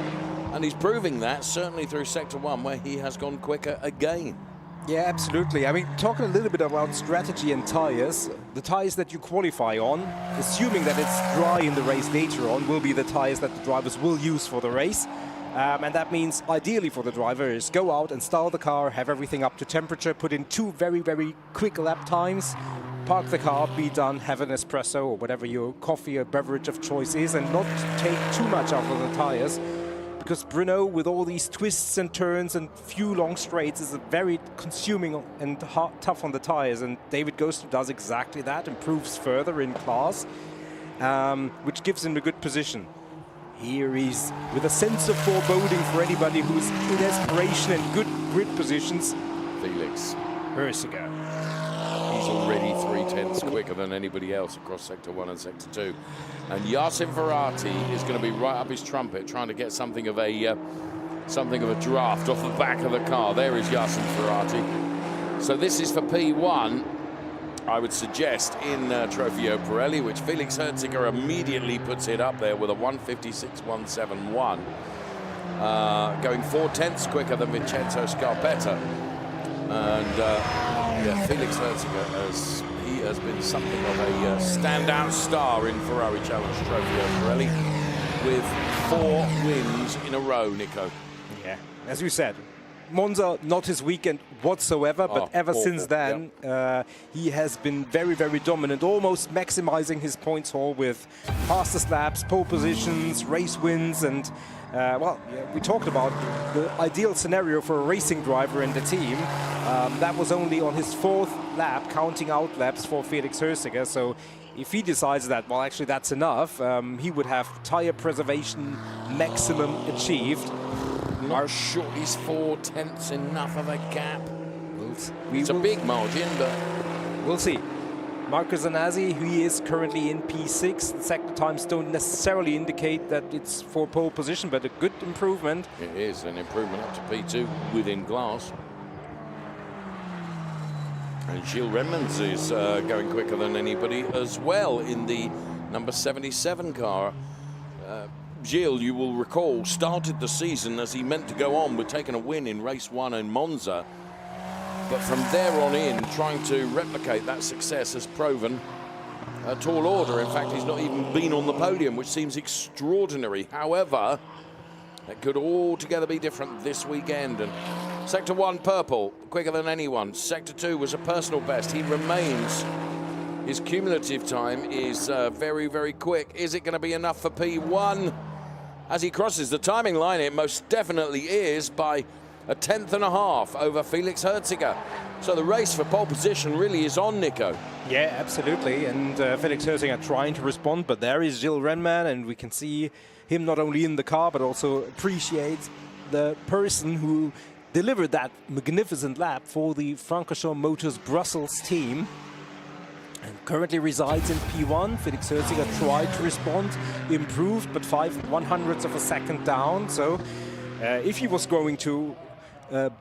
and he's proving that certainly through Sector 1, where he has gone quicker again. Yeah, absolutely. I mean, talking a little bit about strategy and tires, the tires that you qualify on, assuming that it's dry in the race later on, will be the tires that the drivers will use for the race. And that means, ideally for the driver, is go out and style the car, have everything up to temperature, put in 2 very, very quick lap times, park the car, be done, have an espresso or whatever your coffee or beverage of choice is, and not take too much out of the tires. Because Brno, with all these twists and turns and few long straights, is very consuming and tough on the tires. And David Gostner does exactly that, improves further in class, which gives him a good position. Here he's with a sense of foreboding for anybody who's in desperation and good grid positions. Felix Hörsiger. He's already 3/10 quicker than anybody else across Sector 1 and Sector 2. And Yasin Ferrari is going to be right up his trumpet, trying to get something of a draft off the back of the car. There is Yasin Ferrari. So this is for P1, I would suggest, in Trofeo Pirelli, which Felix Hörsiger immediately puts it up there with a 1:56.171. Going 4/10 quicker than Vincenzo Scarpetta. And yeah, Felix Hörsiger has been something of a standout star in Ferrari Challenge Trofeo Pirelli with 4 wins in a row, Nico. Yeah, as you said, Monza not his weekend whatsoever, but ever since then he has been very, very dominant, almost maximizing his points haul with fastest laps, pole positions, race wins, and well, yeah, we talked about the ideal scenario for a racing driver in the team. That was only on his 4th lap, counting out laps for Felix Hörsiger. So if he decides that, well, actually that's enough, he would have tire preservation maximum achieved. not sure is 4 tenths enough of a gap. It's a big margin, but we'll see. Marco Zanazzi, who is currently in P6. The sector times don't necessarily indicate that it's for pole position, but a good improvement. It is an improvement up to P2 within glass. And Gilles Redmans is going quicker than anybody as well in the number 77 car. Gilles, you will recall, started the season as he meant to go on with taking a win in race 1 in Monza. But from there on in, trying to replicate that success has proven a tall order. In fact, he's not even been on the podium, which seems extraordinary. However, it could altogether be different this weekend. And Sector 1, purple, quicker than anyone. Sector 2 was a personal best. He remains. His cumulative time is very, very quick. Is it going to be enough for P1? As he crosses the timing line, it most definitely is by 1.5 tenths over Felix Herziger. So the race for pole position really is on, Nico. Yeah, absolutely. And Felix Herziger trying to respond, but there is Gilles Redman, and we can see him not only in the car, but also appreciate the person who delivered that magnificent lap for the Francorchamps Motors Brussels team. And currently resides in P1. Felix Herziger tried to respond, improved, but 5/100ths of a second down. So if he was going to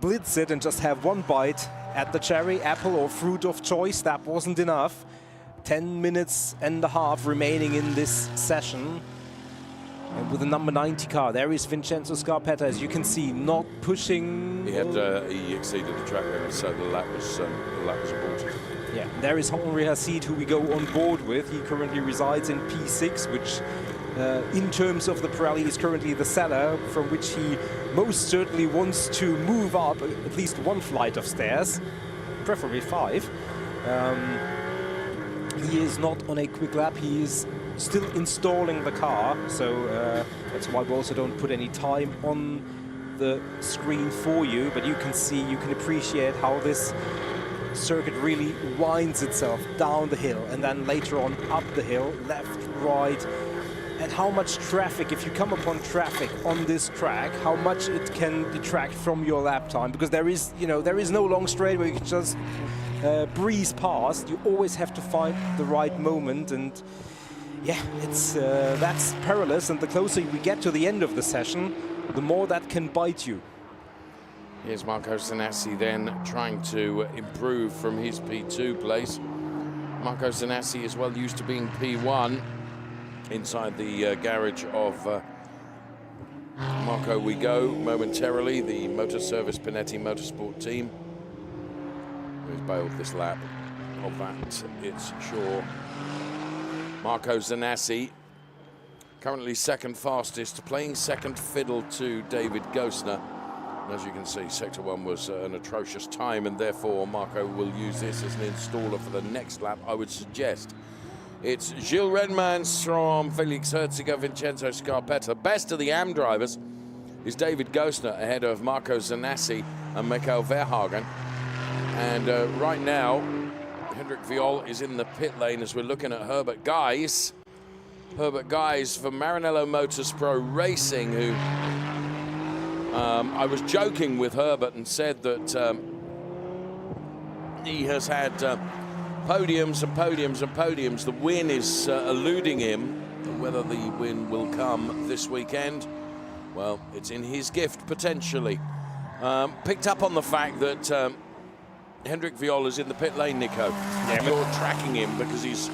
blitz it and just have one bite at the cherry, apple or fruit of choice, that wasn't enough. 10 minutes and a half remaining in this session. And with the number 90 car, there is Vincenzo Scarpetta, as you can see, not pushing. He exceeded the track limit, so the lap was aborted. Yeah, there is Henri Hassid, who we go on board with. He currently resides in P6, which in terms of the Pirelli is currently the cellar from which he most certainly wants to move up at least one flight of stairs, preferably 5. He is not on a quick lap. He is still installing the car, so that's why we also don't put any time on the screen for you, but you can see, you can appreciate how this circuit really winds itself down the hill and then later on up the hill, left, right, and how much traffic, if you come upon traffic on this track, how much it can detract from your lap time, because there is, you know, there is no long straight where you can just breeze past. You always have to find the right moment, and yeah, it's that's perilous, and the closer we get to the end of the session, the more that can bite you. Here's Marco Zanassi then trying to improve from his P2 place. Marco Zanassi is well used to being P1 inside the garage of Marco we go momentarily, the Motor Service Pinetti Motorsport team, who's bailed this lap of that, it's sure. Marco Zanassi, currently second fastest, playing second fiddle to David Gosner. As you can see, Sector 1 was an atrocious time, and therefore Marco will use this as an installer for the next lap, I would suggest. It's Gilles Redmans from Felix Herziger, Vincenzo Scarpetta. Best of the AM drivers is David Gosner ahead of Marco Zanassi and Michael Verhagen. And right now, Hendrik Viol is in the pit lane as we're looking at Herbert Guys. Herbert Guys for Maranello Motors Pro Racing, who I was joking with Herbert and said that he has had podiums and podiums and podiums. The win is eluding him. Whether the win will come this weekend, well, it's in his gift potentially. Picked up on the fact that Hendrik Viol is in the pit lane, Nico. Yeah, you're tracking him because he's,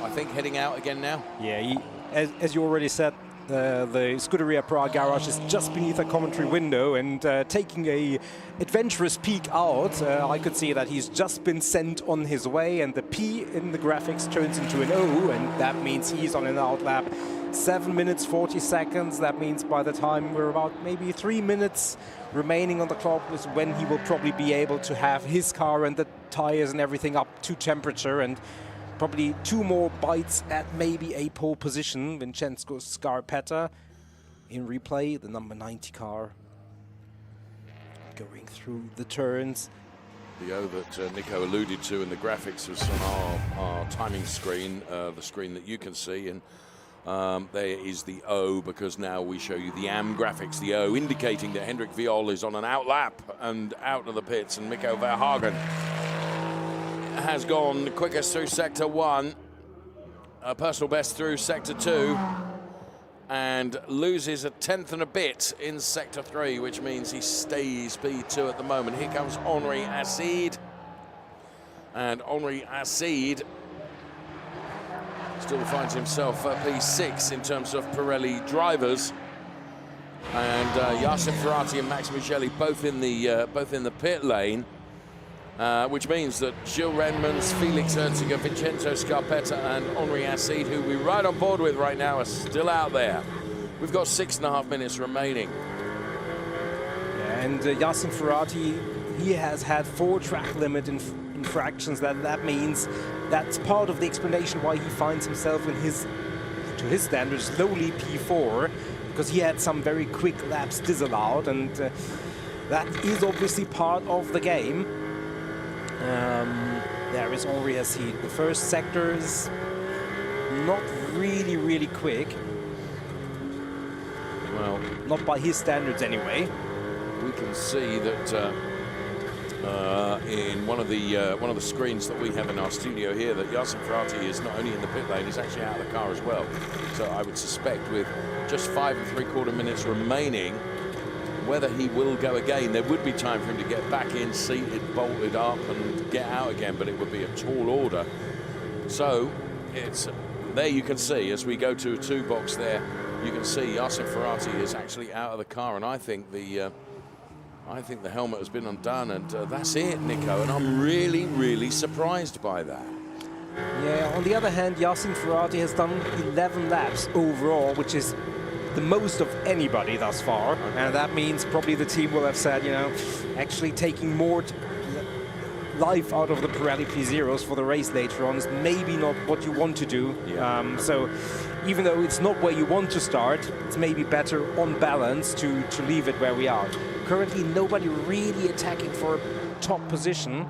I think, heading out again now. Yeah, as you already said, the Scuderia Prague garage is just beneath a commentary window, and taking a adventurous peek out, I could see that he's just been sent on his way, and the P in the graphics turns into an O, and that means he's on an out lap. 7 minutes 40 seconds. That means by the time we're about maybe 3 minutes remaining on the clock is when he will probably be able to have his car and the tires and everything up to temperature, and probably 2 more bites at maybe a pole position. Vincenzo Scarpetta in replay, the number 90 car going through the turns. The O that Nico alluded to in the graphics was on our timing screen, the screen that you can see. And There is the O, because now we show you the AM graphics, the O, indicating that Hendrik Viol is on an out lap and out of the pits, and Mikko Verhagen has gone quickest through Sector 1, a personal best through Sector 2, and loses a tenth and a bit in Sector 3, which means he stays P2 at the moment. Here comes Henri Acide, and Henri Acide still finds himself at P6 in terms of Pirelli drivers, and Yasser Ferrati and Max Mugelli both in the pit lane, which means that Gilles Renmans, Felix Herziger, Vincenzo Scarpetta, and Henri Acide, who we ride on board with right now, are still out there. We've got 6.5 minutes remaining. Yeah, and Yasser Ferrati, he has had 4 track limit infractions. That means that's part of the explanation why he finds himself in to his standards, lowly P4, because he had some very quick laps disallowed, and that is obviously part of the game. There is Henri Acide. The first sector is not really quick. Well, not by his standards anyway. We can see that in one of the screens that we have in our studio here, that Yasser Ferrati is not only in the pit lane, he's actually out of the car as well. So I would suspect, with just 5 3/4 minutes remaining, whether he will go again, there would be time for him to get back in, seated, bolted up, and get out again, but it would be a tall order. So it's there. You can see, as we go to a 2 box there, you can see Yasser Ferrati is actually out of the car, and I think the helmet has been undone, and that's it, Nico. And I'm really surprised by that. Yeah, on the other hand, Yasser Ferrati has done 11 laps overall, which is the most of anybody thus far. Okay. And that means probably the team will have said, you know, actually taking more life out of the Pirelli P0s for the race later on is maybe not what you want to do. Yeah. So even though it's not where you want to start, it's maybe better on balance to leave it where we are. Currently, nobody really attacking for a top position.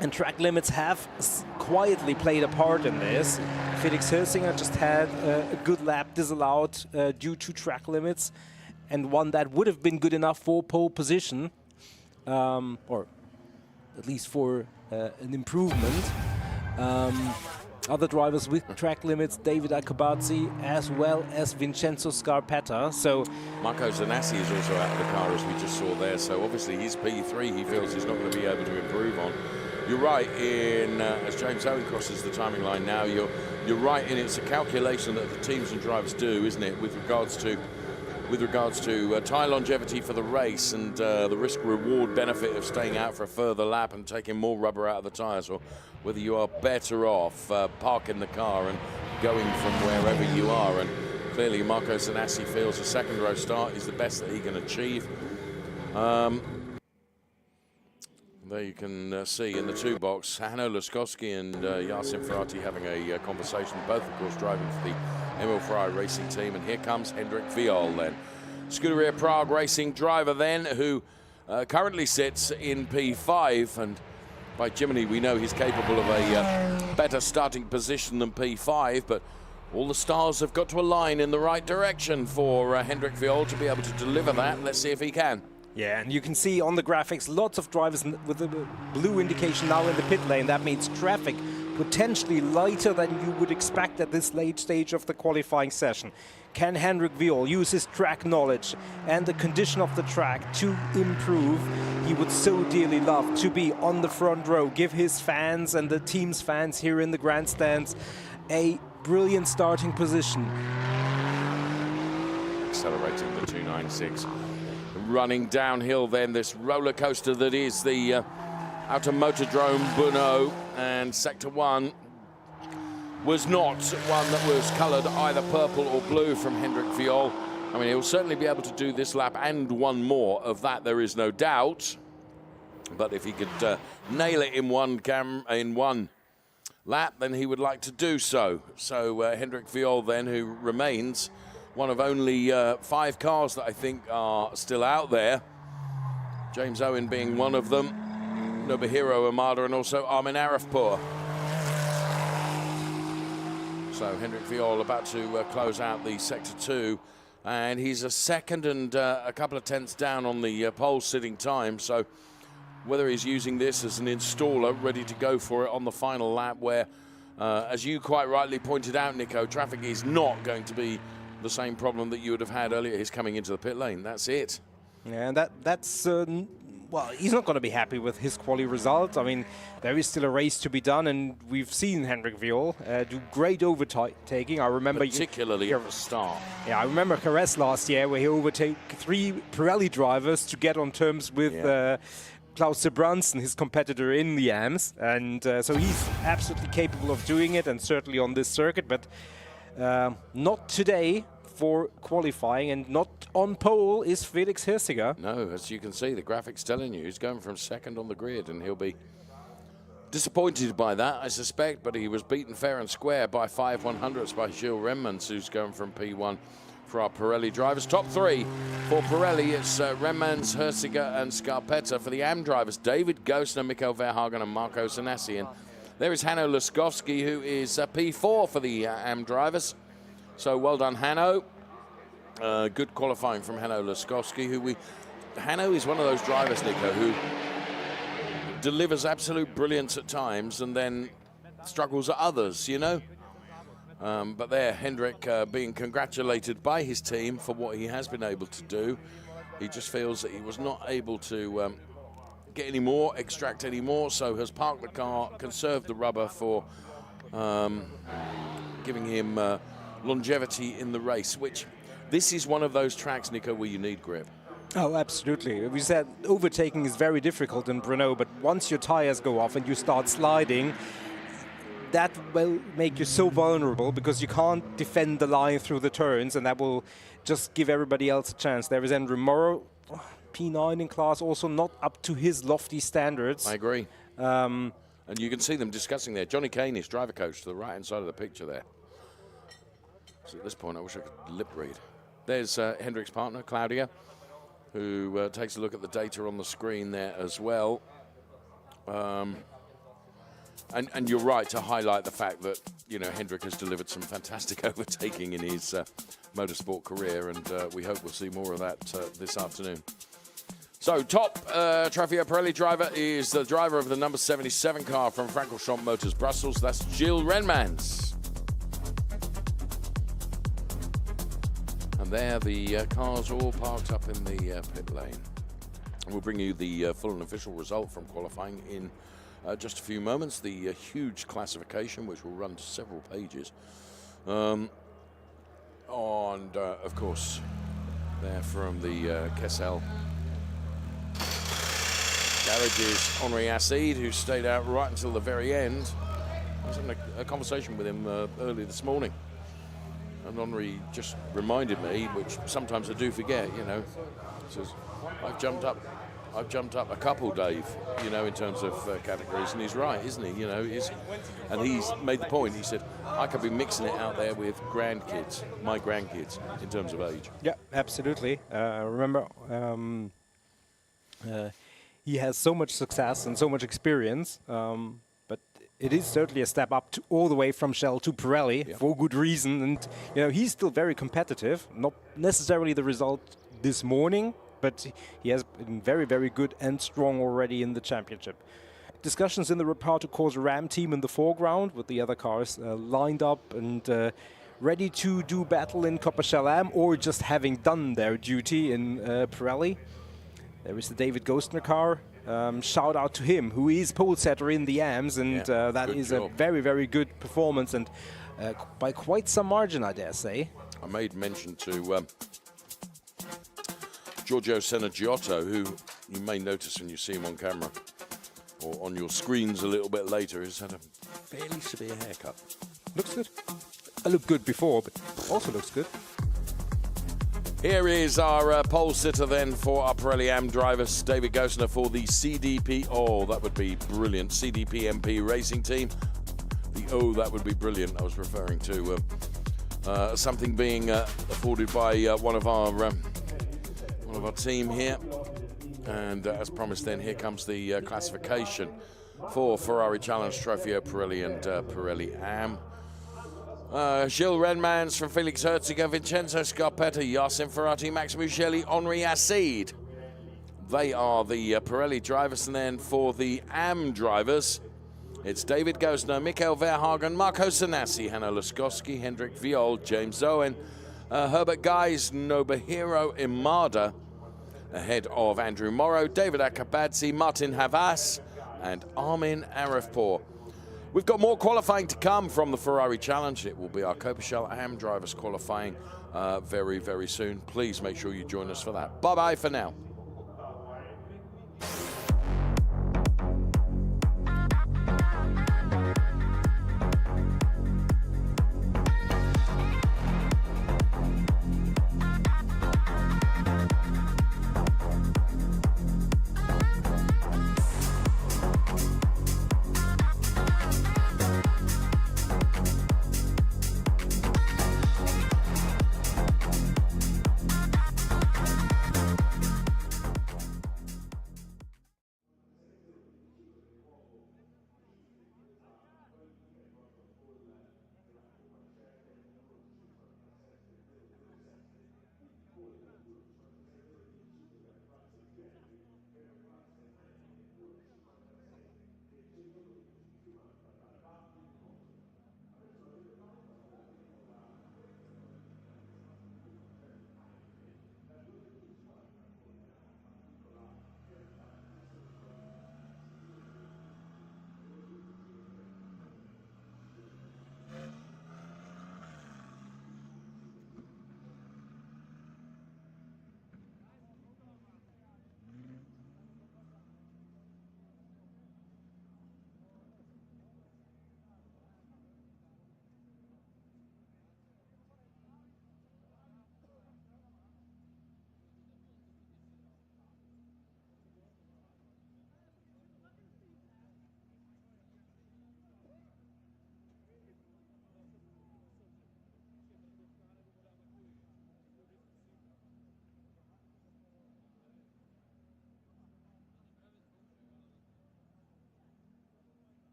And track limits have quietly played a part in this. Felix Herzinger just had a good lap disallowed due to track limits, and one that would have been good enough for pole position, or at least for an improvement. Other drivers with track limits, David Akabadzi as well as Vincenzo Scarpetta. So Marco Zanassi is also out of the car, as we just saw there. So obviously he's P3. He feels he's not going to be able to improve on. You're right in as James Owen crosses the timing line now. You're right in, it's a calculation that the teams and drivers do, isn't it, with regards to tyre longevity for the race, and the risk-reward benefit of staying out for a further lap and taking more rubber out of the tyres, or whether you are better off parking the car and going from wherever you are. And clearly Marco Zanassi feels a second row start is the best that he can achieve. There you can see in the 2 box, Hanno Laskowski and Yasser Ferrati having a conversation, both of course driving for the Emil Ferrari racing team. And here comes Hendrik Viol then. Scuderia Prague racing driver then, who currently sits in P5, and by Jiminy we know he's capable of a better starting position than P5, but all the stars have got to align in the right direction for Hendrik Viol to be able to deliver that. Let's see if he can. yeah, and you can see on the graphics lots of drivers with the blue indication now in the pit lane. That means traffic potentially lighter than you would expect at this late stage of the qualifying session. Can Hendrik Viol use his track knowledge and the condition of the track to improve? He would so dearly love to be on the front row, give his fans and the team's fans here in the grandstands a brilliant starting position. Accelerating the 296. Running downhill then, this roller coaster that is the Outer Motordrome Brno, and Sector 1 was not one that was coloured either purple or blue from Hendrik Viol. I mean, he'll certainly be able to do this lap and one more, of that there is no doubt. But if he could nail it in one lap, then he would like to do so. So Hendrik Viol then, who remains one of only 5 cars that I think are still out there. James Owen being one of them, Nobuhiro Amada, and also Armin Arifpour. So Hendrik Viol about to close out the Sector 2. And he's a second and a couple of tenths down on the pole sitting time. So whether he's using this as an installer, ready to go for it on the final lap, where, as you quite rightly pointed out, Nico, traffic is not going to be the same problem that you would have had earlier. He's coming into the pit lane. That's it. Yeah, and that's well, he's not going to be happy with his quali result. I mean, there is still a race to be done, and we've seen Hendrik Viol do great overtaking. I remember particularly at the start. Yeah, I remember Jerez last year where he overtook 3 Pirelli drivers to get on terms with Klaus Brunson, his competitor in the AMS, and so he's absolutely capable of doing it, and certainly on this circuit, but not today for qualifying, and not on pole is Felix Hirziger. No, as you can see, the graphic's telling you he's going from second on the grid, and he'll be disappointed by that, I suspect, but he was beaten fair and square by 5/100ths by Gilles Remmans, who's going from P1 for our Pirelli drivers. Top 3 for Pirelli, it's Remmans, Hirziger and Scarpetta. For the AM drivers, David Gosner, Mikkel Verhagen and Marco Sanasi. And there is Hanno Laskowski, who is P4 for the AM drivers. So well done, Hanno. Good qualifying from Hanno Laskowski, Hanno is one of those drivers, Nico, who delivers absolute brilliance at times and then struggles at others, you know. But there, Hendrik being congratulated by his team for what he has been able to do. He just feels that he was not able to get any more, extract any more, so has parked the car, conserved the rubber for giving him longevity in the race, which this is one of those tracks, Nico, where you need grip. Oh, absolutely. We said overtaking is very difficult in Brno, but once your tires go off and you start sliding, that will make you so vulnerable because you can't defend the line through the turns, and that will just give everybody else a chance. There is Andrew Morrow, P9 in class, also not up to his lofty standards. I agree. And you can see them discussing there. Johnny Kane is driver coach to the right-hand side of the picture there. So at this point, I wish I could lip read. There's Hendrik's partner, Claudia, who takes a look at the data on the screen there as well. And you're right to highlight the fact that, you know, Hendrik has delivered some fantastic overtaking in his motorsport career, and we hope we'll see more of that this afternoon. So top Trofeo Pirelli driver is the driver of the number 77 car from Francorchamps Motors Brussels. That's Gilles Remmans. And there the cars all parked up in the pit lane. And we'll bring you the full and official result from qualifying in just a few moments. The huge classification, which will run to several pages. And of course, there from the Kessel garage is Henri Acide, who stayed out right until the very end. I was having a conversation with him early this morning. And Henri just reminded me, which sometimes I do forget, you know, says, I've jumped up a couple, Dave, you know, in terms of categories, and he's right, isn't he? You know, and he's made the point. He said, I could be mixing it out there with grandkids, my grandkids, in terms of age. Yeah, absolutely. Remember, he has so much success and so much experience, but it is certainly a step up to all the way from Shell to Pirelli for good reason. And you know, he's still very competitive. Not necessarily the result this morning, but he has been very, very good and strong already in the championship. Discussions in the Reparto Corse Ram team in the foreground, with the other cars lined up and ready to do battle in Coppa Chalam, or just having done their duty in Pirelli. There is the David Gostner car. Shout out to him, who is pole setter in the AMS, and that is a very, very good performance, and by quite some margin, I dare say. I made mention to Giorgio Senagiotto, who you may notice when you see him on camera or on your screens a little bit later, has had a fairly severe haircut. Looks good. I looked good before, but also looks good. Here is our pole sitter then for our Pirelli AM drivers, David Gosner for the CDP. Oh, that would be brilliant. CDP MP racing team. That would be brilliant. I was referring to something being afforded by one of our team here. And as promised, then here comes the classification for Ferrari Challenge, Trofeo Pirelli, and Pirelli AM. Gilles Renmans from Felix Herziger, Vincenzo Scarpetta, Yassin Ferrati, Max Mugelli, Henri Acide. They are the Pirelli drivers. And then for the AM drivers, it's David Gosner, Mikael Verhagen, Marco Sanassi, Hanno Laskowski, Hendrik Viol, James Owen, Herbert Guys, Nobuhiro Imada, ahead of Andrew Morrow, David Akabadze, Martin Havas, and Armin Arifpour. We've got more qualifying to come from the Ferrari Challenge. It will be our Copashell AM drivers qualifying very, very soon. Please make sure you join us for that. Bye-bye for now.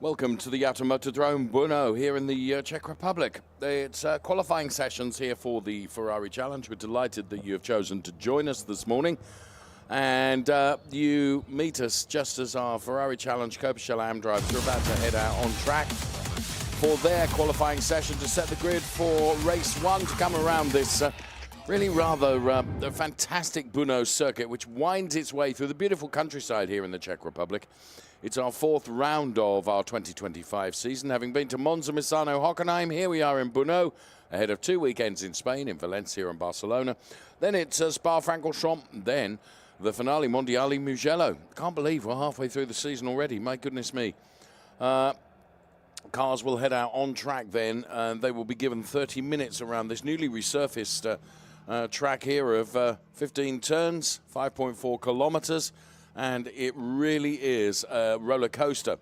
Welcome to the Automotodrome Brno here in the Czech Republic. It's qualifying sessions here for the Ferrari Challenge. We're delighted that you have chosen to join us this morning. And you meet us just as our Ferrari Challenge Copa drivers are about to head out on track for their qualifying session to set the grid for race one to come around this really rather fantastic Brno circuit, which winds its way through the beautiful countryside here in the Czech Republic. It's our fourth round of our 2025 season. Having been to Monza, Misano, Hockenheim, here we are in Brno, ahead of 2 weekends in Spain, in Valencia and Barcelona. Then it's Spa-Francorchamps, then the finale, Mondiale Mugello. Can't believe we're halfway through the season already, my goodness me. Cars will head out on track then, and they will be given 30 minutes around this newly resurfaced track here of 15 turns, 5.4 kilometers. And it really is a roller coaster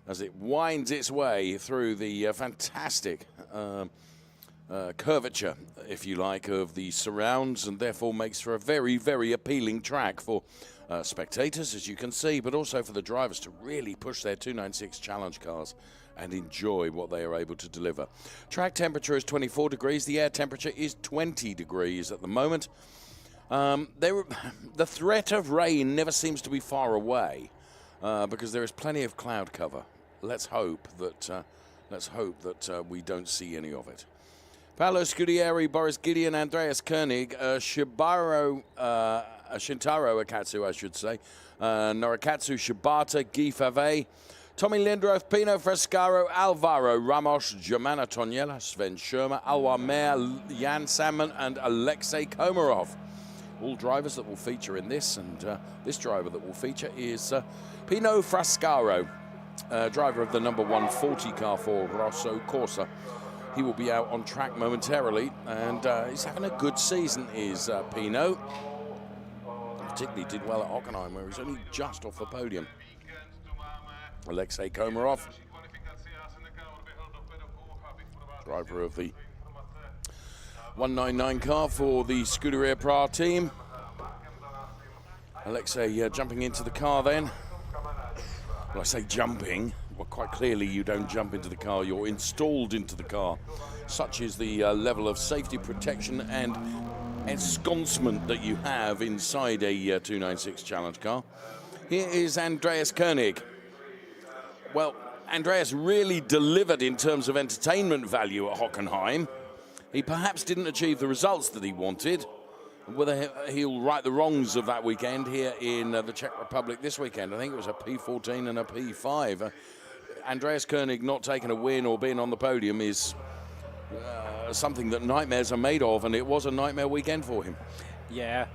as it winds its way through the fantastic curvature, if you like, of the surrounds, and therefore makes for a very, very appealing track for spectators, as you can see, but also for the drivers to really push their 296 Challenge cars and enjoy what they are able to deliver. Track temperature is 24 degrees. The air temperature is 20 degrees at the moment. The threat of rain never seems to be far away because there is plenty of cloud cover. Let's hope that we don't see any of it. Paolo Scudieri, Boris Gideon, Andreas Koenig, Shintaro Akatsu, I should say, Norikatsu Shibata, Guy Fave, Tommy Lindroth, Pino Frescaro, Alvaro Ramos, Germana Toniela, Sven Schirmer, Alwa Mer, Jan Salmon, and Alexei Komarov. All drivers that will feature in this, and this driver that will feature is Pino Frescaro, driver of the number 140 car for Rosso Corsa. He will be out on track momentarily, and he's having a good season, is Pino. Particularly did well at Hockenheim, where he's only just off the podium. Alexei Komarov, driver of the 199 car for the Scuderia Prague team. Alexei jumping into the car then. Well, I say jumping. Well, quite clearly you don't jump into the car, you're installed into the car. Such is the level of safety protection and ensconcement that you have inside a 296 Challenge car. Here is Andreas Koenig. Well, Andreas really delivered in terms of entertainment value at Hockenheim. He perhaps didn't achieve the results that he wanted. Whether he'll right the wrongs of that weekend here in the Czech Republic this weekend. I think it was a P14 and a P5. Andreas Koenig not taking a win or being on the podium is something that nightmares are made of, and it was a nightmare weekend for him. Yeah,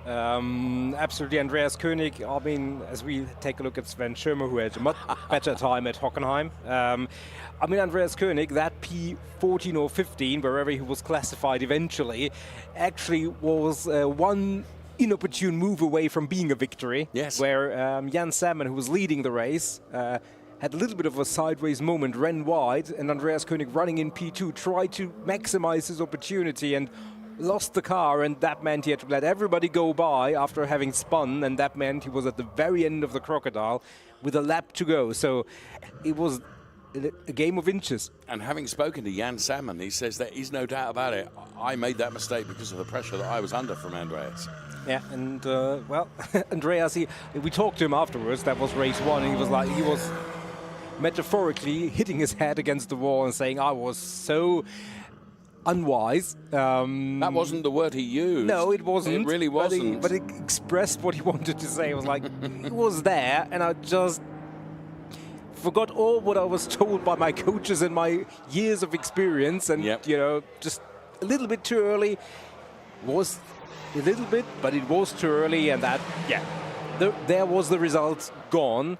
absolutely. Andreas Koenig, I mean, as we take a look at Sven Schirmer, who had a much better time at Hockenheim. I mean, Andreas Koenig, that P14 or 15, wherever he was classified eventually, actually was one inopportune move away from being a victory. Yes. Where Jan Salmon, who was leading the race, had a little bit of a sideways moment, ran wide, and Andreas Koenig running in P2 tried to maximize his opportunity and lost the car, and that meant he had to let everybody go by after having spun, and that meant he was at the very end of the crocodile with a lap to go. So it was a game of inches. And having spoken to Jan Salmon, he says there is no doubt about it. I made that mistake because of the pressure that I was under from Andreas. Yeah, and well, Andreas, we talked to him afterwards. That was race one, and he was metaphorically hitting his head against the wall and saying, I was so unwise. That wasn't the word he used. No, it wasn't. It really wasn't. But it expressed what he wanted to say. It was like, it was there, and I just forgot all what I was told by my coaches and my years of experience, and you know, just a little bit too early. Was a little bit, but it was too early, and that, there was the result gone.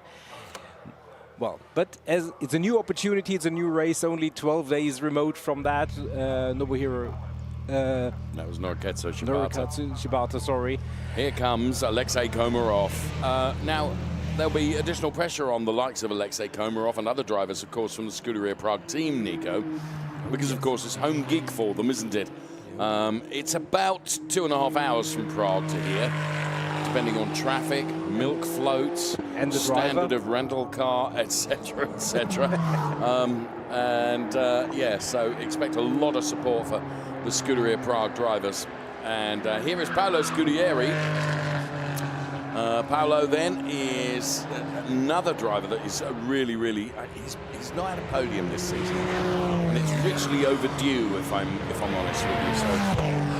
Well, but as it's a new opportunity, it's a new race, only 12 days remote from that. Nobuhiro. That was Norikatsu Shibata. Norikatsu Shibata, sorry. Here comes Alexei Komarov. Now, there'll be additional pressure on the likes of Alexei Komarov and other drivers, of course, from the Scuderia Prague team, Nico, because, of course, it's home gig for them, isn't it? It's about 2.5 hours from Prague to here. depending on traffic, milk floats, and the standard driver. of rental car, etc., etc. Yeah, so expect a lot of support for the Scuderia Prague drivers. And here is Paolo Scudieri. Paolo then is another driver that is really, he's not had a podium this season, and it's richly overdue, if I'm honest with you. So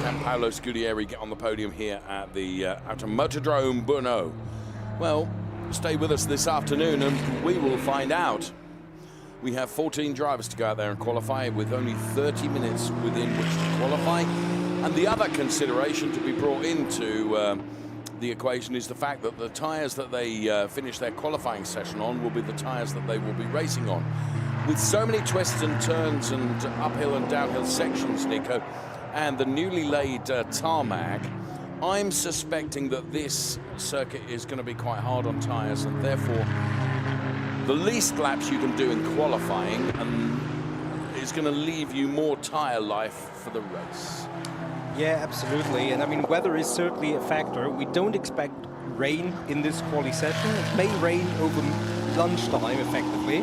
can Paolo Scudieri get on the podium here at the Automotodrome Brno? Well, stay with us this afternoon and we will find out. We have 14 drivers to go out there and qualify, with only 30 minutes within which to qualify. And the other consideration to be brought into the equation is the fact that the tyres that they finish their qualifying session on will be the tyres that they will be racing on. With so many twists and turns and uphill and downhill sections, Nico, and the newly laid tarmac, I'm suspecting that this circuit is going to be quite hard on tyres, and therefore the least laps you can do in qualifying is going to leave you more tyre life for the race. Yeah, absolutely. And I mean, weather is certainly a factor. We don't expect rain in this quali session. It may rain over lunchtime, effectively,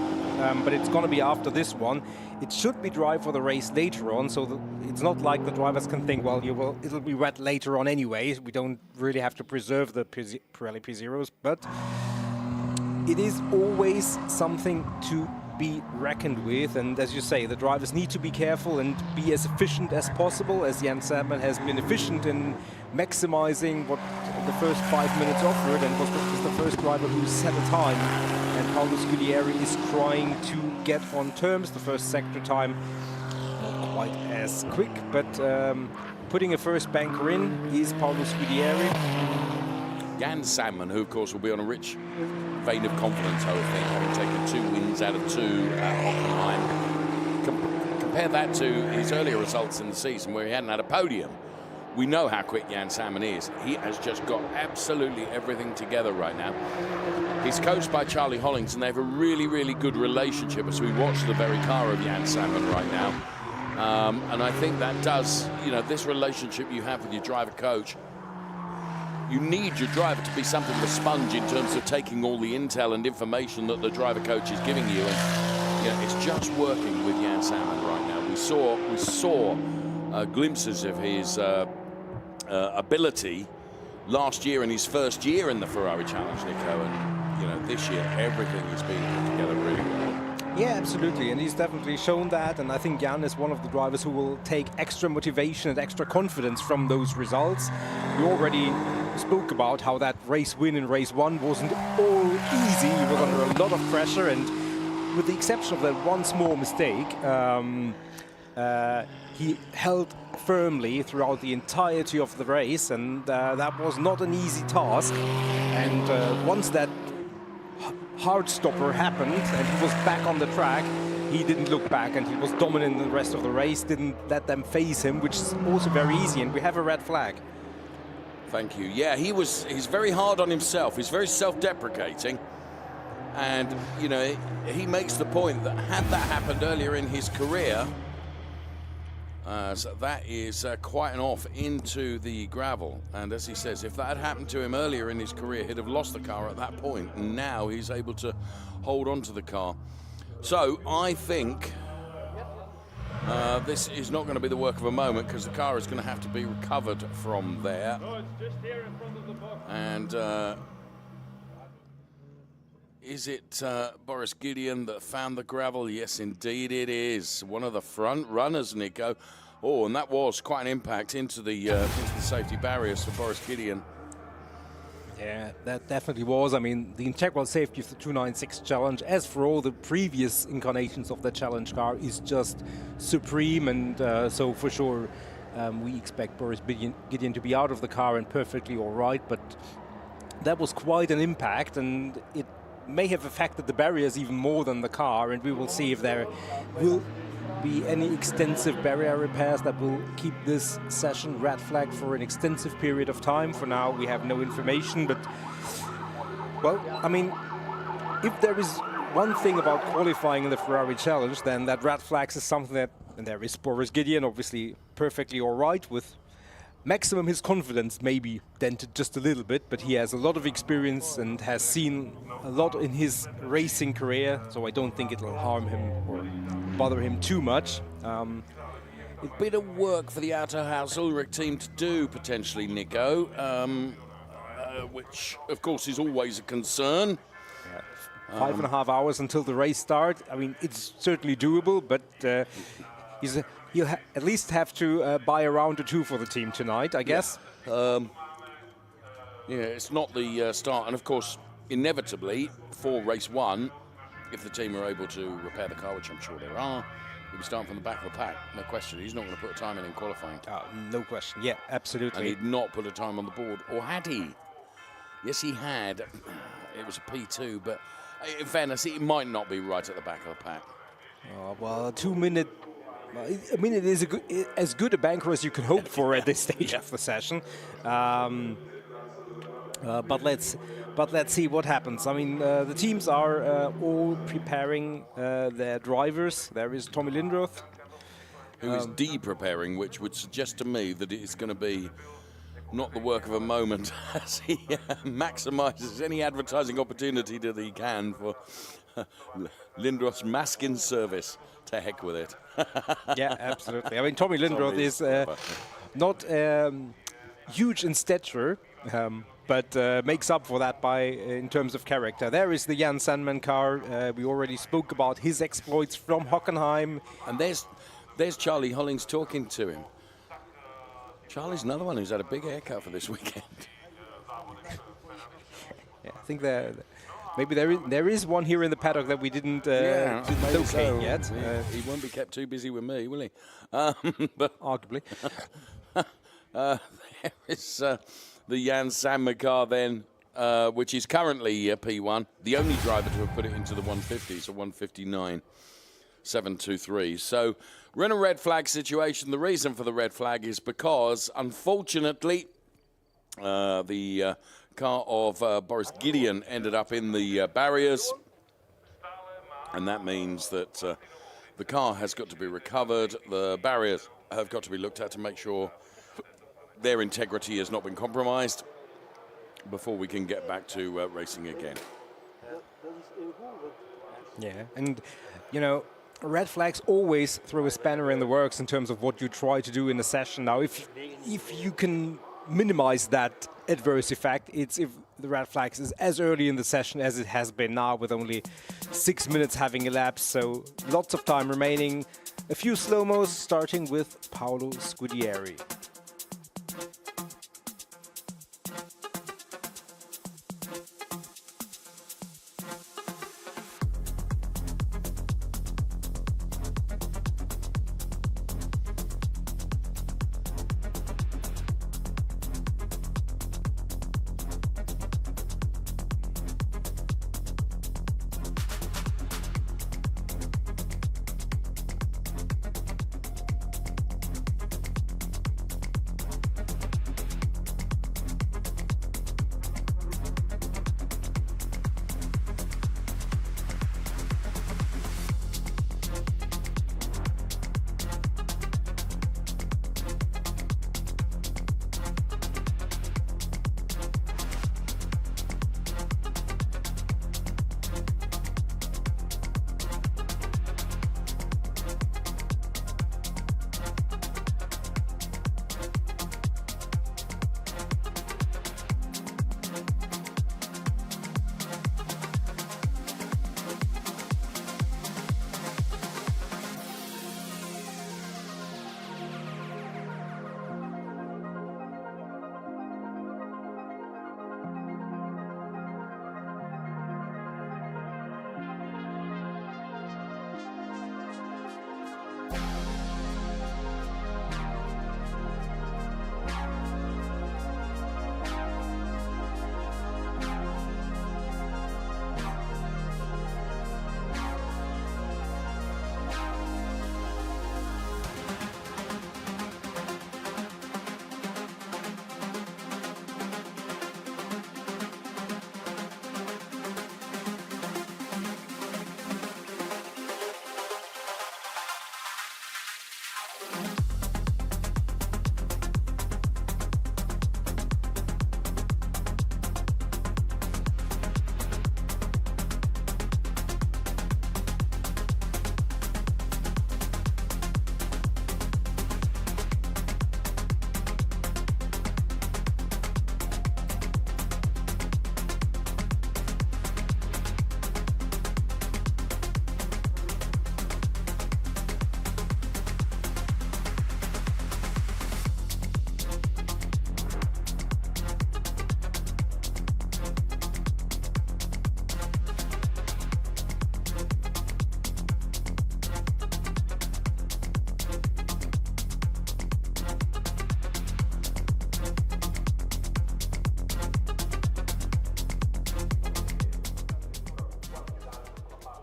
but it's going to be after this one. It should be dry for the race later on, so it's not like the drivers can think, well, it'll be wet later on anyway. We don't really have to preserve the Pirelli P0s, but it is always something to be reckoned with, and as you say, the drivers need to be careful and be as efficient as possible, as Jan Sadman has been efficient in maximizing what the first 5 minutes offered, and was the first driver who set a time. And Paolo Scudieri is trying to get on terms. The first sector time not quite as quick, but putting a first banker in is Paolo Scudieri. Jan Sadman, who of course will be on a rich vein of confidence, I would think, having taken 2 wins out of 2 at Hockenheim. Compare that to his earlier results in the season where he hadn't had a podium. We know how quick Jan Sadman is. He has just got absolutely everything together right now. He's coached by Charlie Hollings, and they have a really good relationship as we watch the very car of Jan Sadman right now. And I think that does, this relationship you have with your driver coach, you need your driver to be something of a sponge in terms of taking all the intel and information that the driver coach is giving you. And it's just working with Jan Sadman right now. We saw glimpses of his ability last year in his first year in the Ferrari Challenge, Nico. And this year everything is being put together really well. Yeah, absolutely, and he's definitely shown that, and I think Jan is one of the drivers who will take extra motivation and extra confidence from those results. We already spoke about how that race win in race 1 wasn't all easy. He was under a lot of pressure, and with the exception of that one small mistake, he held firmly throughout the entirety of the race, and that was not an easy task. And once that hard stopper happened and he was back on the track, he didn't look back, and he was dominant in the rest of the race, didn't let them phase him, which is also very easy, and we have a red flag. Thank you. Yeah, he's very hard on himself. He's very self-deprecating. And, he makes the point that had that happened earlier in his career, so that is quite an off into the gravel. And as he says, if that had happened to him earlier in his career, he'd have lost the car at that point. And now he's able to hold on to the car. So I think this is not going to be the work of a moment, because the car is going to have to be recovered from there. And is it Boris Gideon that found the gravel? Yes, indeed it is. One of the front runners, Nico. Oh, and that was quite an impact into the safety barriers for Boris Gideon. Yeah, that definitely was. I mean, the integral safety of the 296 Challenge, as for all the previous incarnations of the Challenge car, is just supreme. And so for sure, we expect Boris Gideon to be out of the car and perfectly all right. But that was quite an impact, and it may have affected the barriers even more than the car. And we will see if there will be any extensive barrier repairs that will keep this session red flag for an extensive period of time. For now, we have no information, but, well, I mean, if there is one thing about qualifying in the Ferrari Challenge, then that red flags is something that, and there is Boris Gideon, obviously perfectly all right with maximum his confidence maybe dented just a little bit, but he has a lot of experience and has seen a lot in his racing career, so I don't think it'll harm him or bother him too much. A bit of work for the Autohaus Ulrich team to do, potentially, Nico, which, of course, is always a concern. 5.5 hours until the race start. I mean, it's certainly doable, but he'll at least have to buy a round or two for the team tonight, I guess. Yeah, it's not the start. And, of course, inevitably, for race 1, if the team are able to repair the car, which I'm sure they are, he'll be starting from the back of the pack. No question. He's not going to put a time in qualifying. No question. Yeah, absolutely. And he'd not put a time on the board. Or had he? Yes, he had. It was a P2, but in fairness, it might not be right at the back of the pack. Well, a 2-minute... I mean, it is as good a banker as you can hope for at this stage of the session. But let's see what happens. I mean, the teams are all preparing their drivers. There is Tommy Lindroth, who is de-preparing, which would suggest to me that it's going to be not the work of a moment as he maximises any advertising opportunity that he can for Lindroth's Maskin service. To heck with it. Yeah, absolutely. I mean, Tommy Lindroth is not huge in stature, but makes up for that in terms of character. There is the Jan Sandman car. We already spoke about his exploits from Hockenheim. And there's Charlie Hollings talking to him. Charlie's another one who's had a big haircut for this weekend. Yeah, I think maybe there is one here in the paddock that we didn't locate yet. He won't be kept too busy with me, will he? But arguably. There is the Jan Sandman car then, which is currently P1, the only driver to have put it into the 150, so 159.723. So we're in a red flag situation. The reason for the red flag is because, unfortunately, the car of Boris Gideon ended up in the barriers, and that means that the car has got to be recovered. The barriers have got to be looked at to make sure their integrity has not been compromised before we can get back to racing again. Yeah, and you know, red flags always throw a spanner in the works in terms of what you try to do in a session. Now, if you can minimize that adverse effect, it's if the red flags is as early in the session as it has been now, with only 6 minutes having elapsed, so lots of time remaining. A few slow-mos, starting with Paolo Scudieri.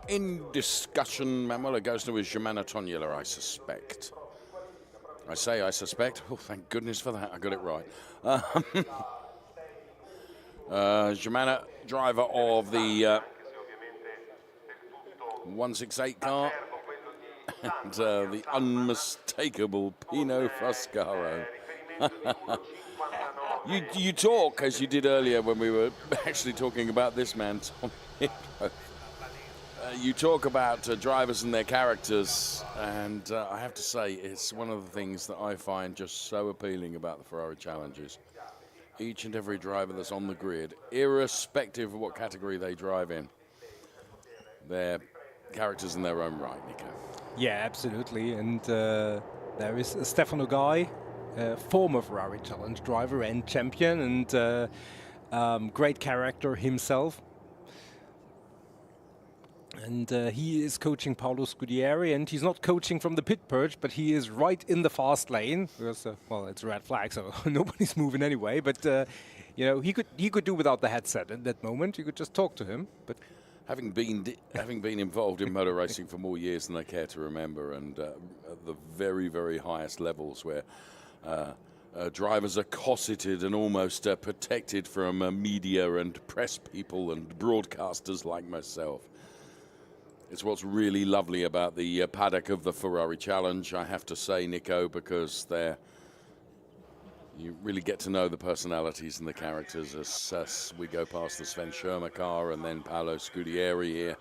in discussion, Manuel Agosto is Germana Tonjela, I suspect. I say I suspect. Oh, thank goodness for that. I got it right. Germana, driver of the 168 car, and the unmistakable Pino Foscaro. You talk, as you did earlier when we were actually talking about this man, Tom. You talk about drivers and their characters, and I have to say, it's one of the things that I find just so appealing about the Ferrari challenges. Each and every driver that's on the grid, irrespective of what category they drive in, they're characters in their own right, Nico. Yeah, absolutely. And there is Stefano Guy, former Ferrari Challenge driver and champion, and great character himself. And he is coaching Paolo Scudieri, and he's not coaching from the pit perch, but he is right in the fast lane because, well, it's a red flag, so nobody's moving anyway. But you know, he could do without the headset at that moment. You could just talk to him. But having been involved in motor racing for more years than I care to remember, and at the very, very highest levels where drivers are cosseted and almost protected from media and press people and broadcasters like myself. It's what's really lovely about the paddock of the Ferrari Challenge, I have to say, Nico, because you really get to know the personalities and the characters as we go past the Sven Schirmer car and then Paolo Scudieri here.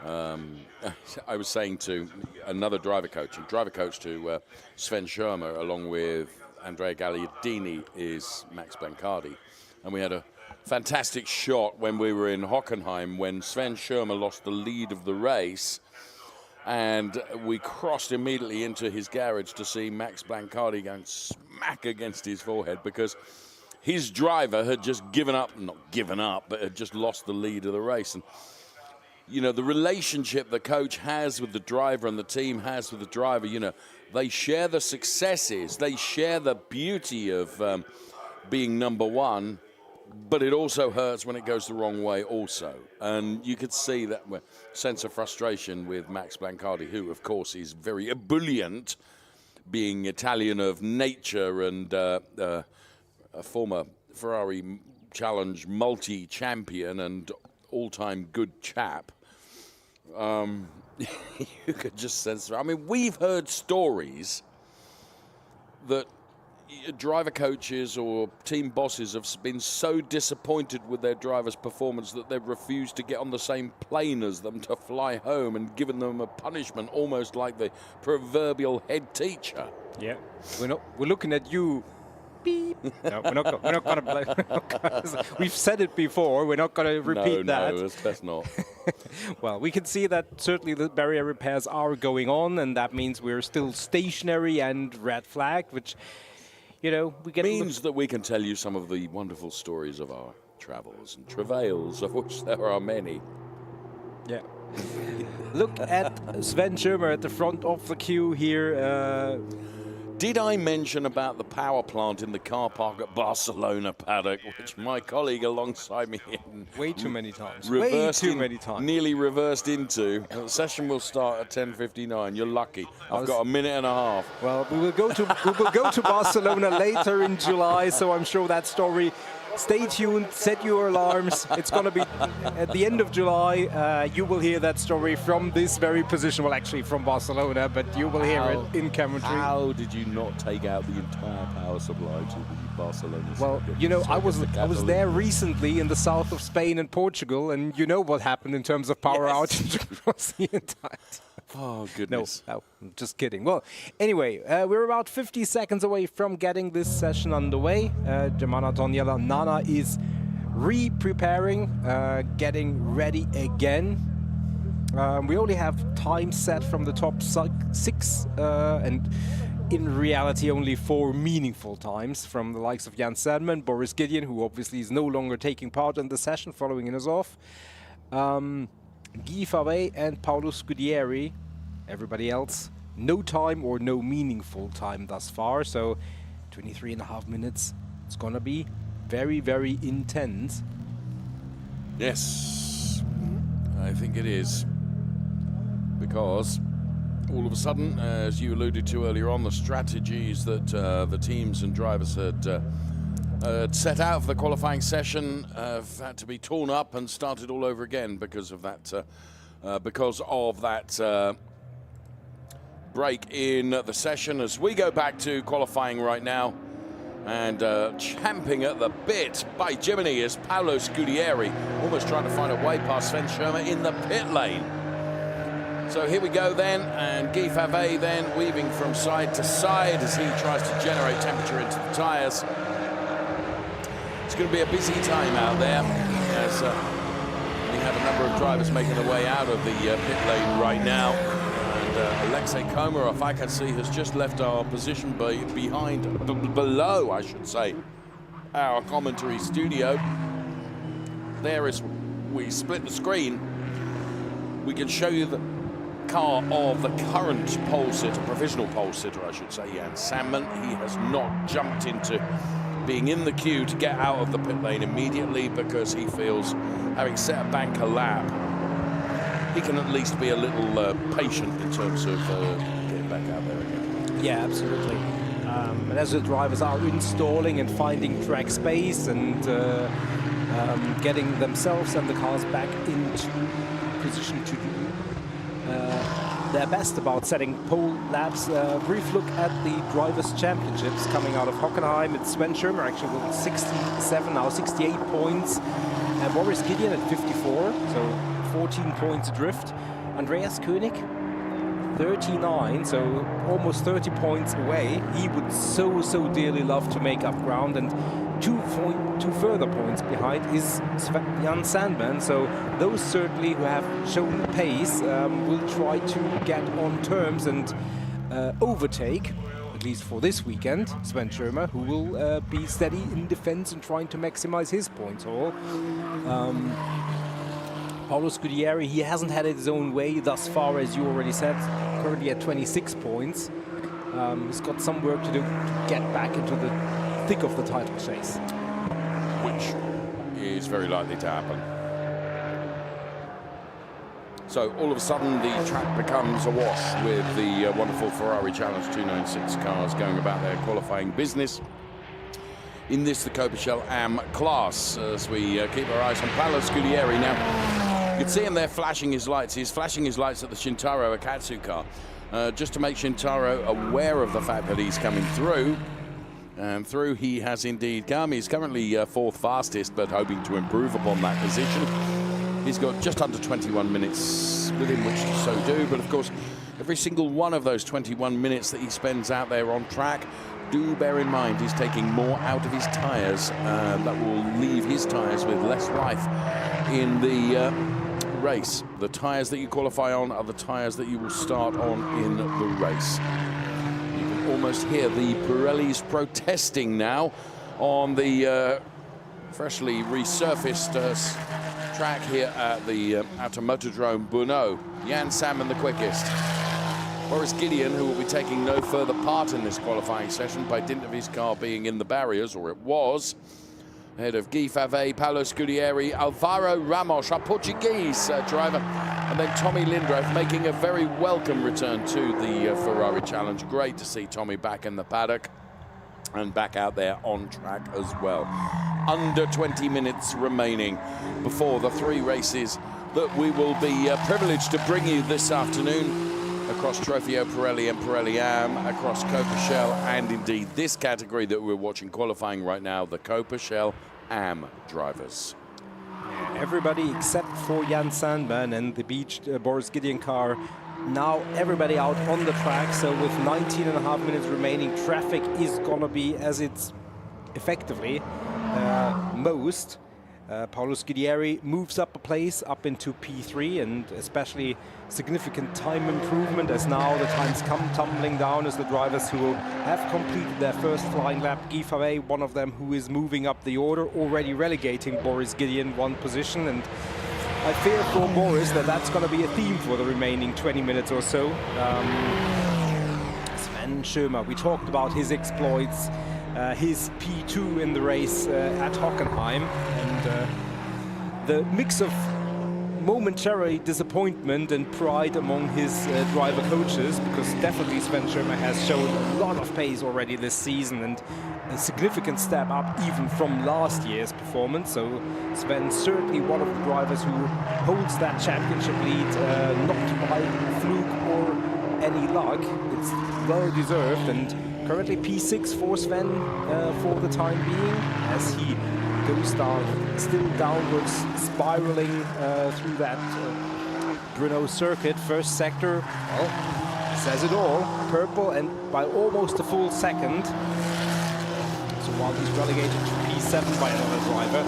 I was saying to another driver coach to Sven Schirmer, along with Andrea Gagliardini, is Max Blancardi. And we had a fantastic shot when we were in Hockenheim when Sven Schirmer lost the lead of the race, and we crossed immediately into his garage to see Max Blancardi going smack against his forehead because his driver had just not given up, but had just lost the lead of the race. And you know, the relationship the coach has with the driver and the team has with the driver, you know, they share the successes, they share the beauty of being number one, but it also hurts when it goes the wrong way also. And you could see that sense of frustration with Max Blancardi, who, of course, is very ebullient, being Italian of nature and a former Ferrari Challenge multi-champion and all-time good chap. You could just sense, I mean, we've heard stories that driver coaches or team bosses have been so disappointed with their driver's performance that they've refused to get on the same plane as them to fly home and given them a punishment, almost like the proverbial head teacher. yeah, we're looking at you. Beep. No, we're not going to. We've said it before. We're not going to repeat that. No, that's not. Well, we can see that certainly the barrier repairs are going on, and that means we're still stationary and red flag, which, you know, we get means that we can tell you some of the wonderful stories of our travels and travails, of which there are many. Yeah. Look at Sven Schirmer at the front of the queue here. Did I mention about the power plant in the car park at Barcelona paddock, which my colleague alongside me Way too many times. Nearly reversed into. The session will start at 10:59. You're lucky. I've got a minute and a half. Well, we will go to Barcelona later in July, so I'm sure that story. Stay tuned, set your alarms. It's going to be at the end of July. You will hear that story from this very position. Well, actually from Barcelona, but you will hear it in commentary. How did you not take out the entire power supply to the Barcelona? Well, you know, I was there recently in the south of Spain and Portugal, and you know what happened in terms of power outage across the entire time. Oh, goodness. No, just kidding. Well, anyway, we're about 50 seconds away from getting this session underway. Germana Tonjela Nana is re-preparing, getting ready again. We only have time set from the top 6, and in reality only 4 meaningful times from the likes of Jan Sedman, Boris Gideon, who obviously is no longer taking part in the session following us off. Guy Favre and Paolo Scudieri. Everybody else, no time or no meaningful time thus far. So 23.5 minutes. It's going to be very, very intense. Yes, I think it is. because all of a sudden, as you alluded to earlier on, the strategies that the teams and drivers had set out for the qualifying session have had to be torn up and started all over again because of that break in the session. As we go back to qualifying right now, and champing at the bit by Jiminy is Paolo Scudieri, almost trying to find a way past Sven Schirmer in the pit lane. So here we go then, and Guy Favre then weaving from side to side as he tries to generate temperature into the tyres. It's going to be a busy time out there as we have a number of drivers making their way out of the pit lane right now. Alexei Komarov, I can see, has just left our position below, I should say, our commentary studio. There, as we split the screen, we can show you the car of the current pole sitter, provisional pole sitter, I should say, Jan Sandman. He has not jumped into being in the queue to get out of the pit lane immediately because he feels, having set a bank a lap, he can at least be a little patient in terms of getting back out there again. Yeah, absolutely. And as the drivers are installing and finding track space and getting themselves and the cars back into position to do their best about setting pole laps. Brief look at the Drivers' Championships coming out of Hockenheim. It's Sven Schirmer actually with 67, now 68 points. Boris Gideon at 54, so 14 points adrift. Andreas Koenig, 39, so almost 30 points away. He would so dearly love to make up ground, and two further points behind is Jan Sandman. So those certainly who have shown pace will try to get on terms and overtake, at least for this weekend, Sven Schirmer, who will be steady in defense and trying to maximize his points haul. Paolo Scudieri, he hasn't had it his own way thus far, as you already said, currently at 26 points. He's got some work to do to get back into the thick of the title chase. Which is very likely to happen. So all of a sudden the track becomes awash with the wonderful Ferrari Challenge 296 cars going about their qualifying business. In this, the Copachel AM class, as we keep our eyes on Paolo Scudieri. Now, you can see him there flashing his lights. He's flashing his lights at the Shintaro Akatsu car, just to make Shintaro aware of the fact that he's coming through. And through he has indeed come. He's currently fourth fastest, but hoping to improve upon that position. He's got just under 21 minutes within which to so do. But of course, every single one of those 21 minutes that he spends out there on track, do bear in mind he's taking more out of his tyres. That will leave his tyres with less life in the race. The tyres that you qualify on are the tyres that you will start on in the race. You can almost hear the Pirellis protesting now on the freshly resurfaced track here at the Automotodrome Brno. Jan Sandman the quickest. Boris Gideon, who will be taking no further part in this qualifying session by dint of his car being in the barriers, or it was, ahead of Guy Favre, Paolo Scudieri, Alvaro Ramos, a Portuguese driver, and then Tommy Lindroth making a very welcome return to the Ferrari Challenge. Great to see Tommy back in the paddock and back out there on track as well. Under 20 minutes remaining before the three races that we will be privileged to bring you this afternoon across Trofeo Pirelli and Pirelli AM, across Copachel, and indeed this category that we're watching qualifying right now, the Copachel AM drivers. Everybody except for Jan Sandman and the beached Boris Gideon car. Now everybody out on the track, so with 19.5 minutes remaining, traffic is gonna be as it's effectively most. Paolo Scudieri moves up a place, up into P3, and especially significant time improvement as now the times come tumbling down as the drivers who have completed their first flying lap. Guy Favre, one of them who is moving up the order, already relegating Boris Gideon one position, and I fear for Boris that that's going to be a theme for the remaining 20 minutes or so. Sven Schirmer, we talked about his exploits, his P2 in the race at Hockenheim, and the mix of momentary disappointment and pride among his driver coaches, because definitely Sven Schirmer has shown a lot of pace already this season and a significant step up even from last year's performance. So Sven's certainly one of the drivers who holds that championship lead, not by fluke or any luck. It's well deserved, and currently P6 for Sven for the time being, as he goes down, still downwards, spiraling through that Brno circuit. First sector, well, says it all, purple, and by almost a full second. So while he's relegated to P7 by another driver,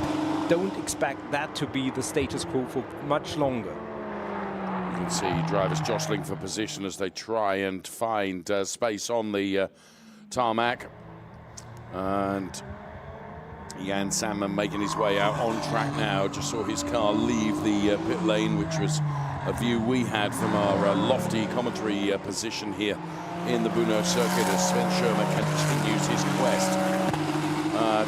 don't expect that to be the status quo for much longer. You can see drivers jostling for position as they try and find space on the tarmac. And Jan Sandman making his way out on track now. Just saw his car leave the pit lane, which was a view we had from our lofty commentary position here in the Brno circuit, as Sven Schirmer continues his quest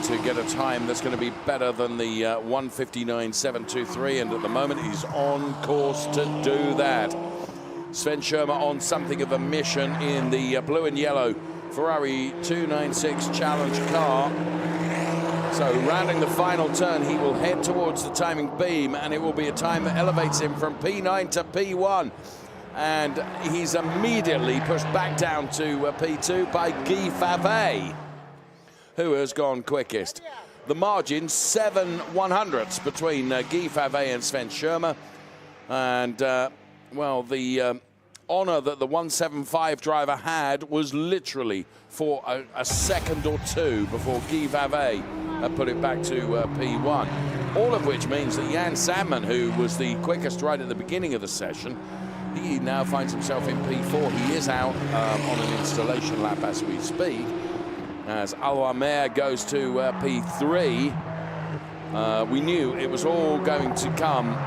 to get a time that's going to be better than the 1:59.723, and at the moment he's on course to do that. Sven Schirmer on something of a mission in the blue and yellow Ferrari 296 Challenge car. So rounding the final turn, he will head towards the timing beam, and it will be a time that elevates him from P9 to P1. And he's immediately pushed back down to P2 by Guy Favet, who has gone quickest. The margin 7/100ths between Guy Favet and Sven Schirmer. And, well, the honor that the 175 driver had was literally for a second or two before Guy Favet put it back to P1. All of which means that Jan Sandman, who was the quickest right at the beginning of the session, he now finds himself in P4. He is out on an installation lap as we speak, as Alwamer goes to P3. We knew it was all going to come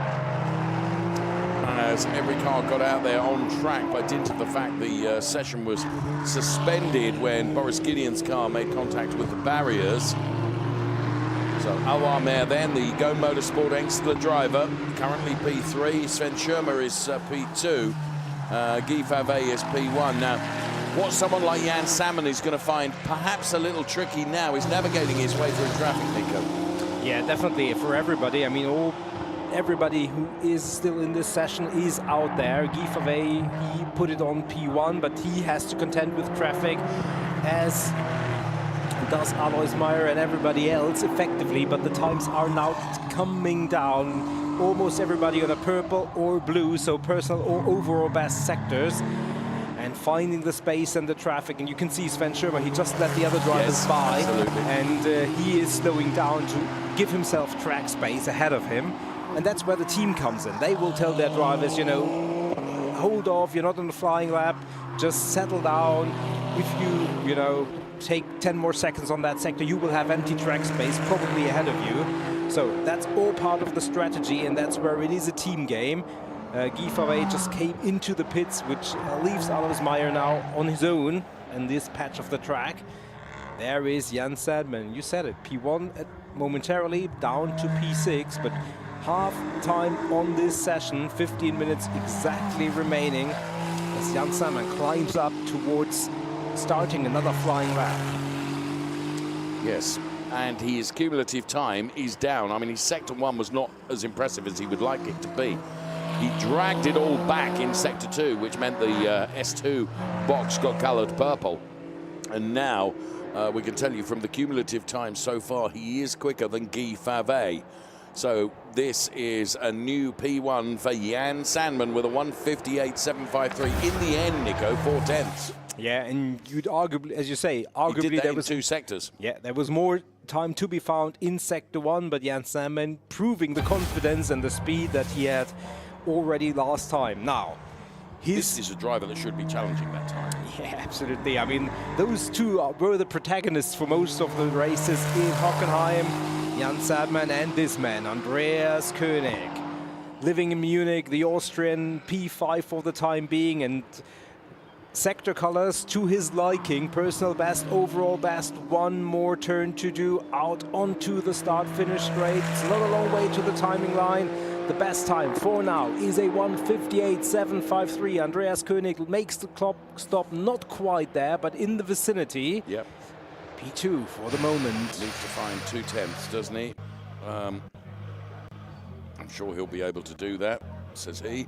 as every car got out there on track by dint of the fact the session was suspended when Boris Gideon's car made contact with the barriers. So Alwamer then, the Go Motorsport Engstler driver, currently P3. Sven Schirmer is P2. Guy Favet is P1. Now, what someone like Jan Sandman is going to find perhaps a little tricky now is navigating his way through traffic, Nico. Yeah, definitely for everybody. I mean, everybody who is still in this session is out there. Guy Favet, he put it on P1, but he has to contend with traffic, as does Alois Meyer and everybody else effectively, but the times are now coming down. Almost everybody on a purple or blue, so personal or overall best sectors, and finding the space and the traffic. And you can see Sven Schirmer, he just let the other drivers by, absolutely. And he is slowing down to give himself track space ahead of him. And that's where the team comes in. They will tell their drivers, you know, hold off, you're not on the flying lap, just settle down. If you know, take 10 more seconds on that sector, you will have empty track space probably ahead of you. So that's all part of the strategy, and that's where it is a team game. Guy Favet just came into the pits, which leaves Alois Meyer now on his own in this patch of the track. There is Jan Sandman, you said it, P1 momentarily down to P6, but half time on this session, 15 minutes exactly remaining, as Jan Sandman climbs up towards starting another flying lap. Yes, and his cumulative time is down. I mean, his sector 1 was not as impressive as he would like it to be. He dragged it all back in sector 2, which meant the S2 box got colored purple. And now we can tell you from the cumulative time so far, he is quicker than Guy Favet. So this is a new P1 for Jan Sandman with a 1:58.753. In the end, Nico, 4/10. Yeah, and you'd arguably, as you say, arguably there was 2 sectors. Yeah, there was more time to be found in sector 1, but Jan Sandman proving the confidence and the speed that he had already last time. Now, this is a driver that should be challenging that time. Yeah, absolutely. I mean, those two were the protagonists for most of the races in Hockenheim. Jan Sandman and this man, Andreas Koenig. Living in Munich, the Austrian P5 for the time being, and sector colors to his liking. Personal best, overall best. One more turn to do, out onto the start-finish straight. It's not a long way to the timing line. The best time for now is a 1:58.753. Andreas König makes the clock stop not quite there, but in the vicinity. Yep. P2 for the moment. Needs to find 2/10, doesn't he? I'm sure he'll be able to do that, says he.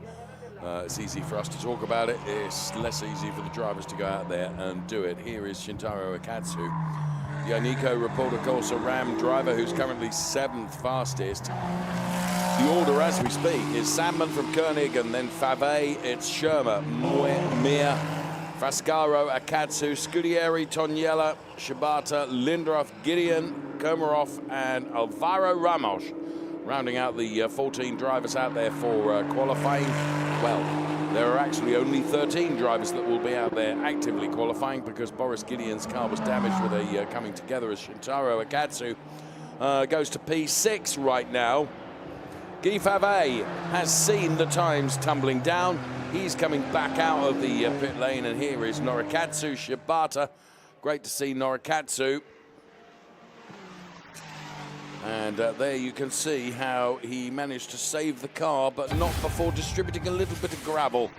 It's easy for us to talk about it. It's less easy for the drivers to go out there and do it. Here is Shintaro Akatsu, the Onico Reporter Corsa Ram driver, who's currently 7th fastest. The order as we speak is Sandman from Koenig, and then Fave, it's Schirmer, Mir, Frascaro, Akatsu, Scudieri, Toniella, Shibata, Lindroff, Gideon, Komarov, and Alvaro Ramos, rounding out the 14 drivers out there for qualifying. Well, there are actually only 13 drivers that will be out there actively qualifying, because Boris Gideon's car was damaged with a coming together as Shintaro Akatsu goes to P6 right now. Guy Fave has seen the times tumbling down. He's coming back out of the pit lane, and here is Norikatsu Shibata. Great to see Norikatsu. And there you can see how he managed to save the car, but not before distributing a little bit of gravel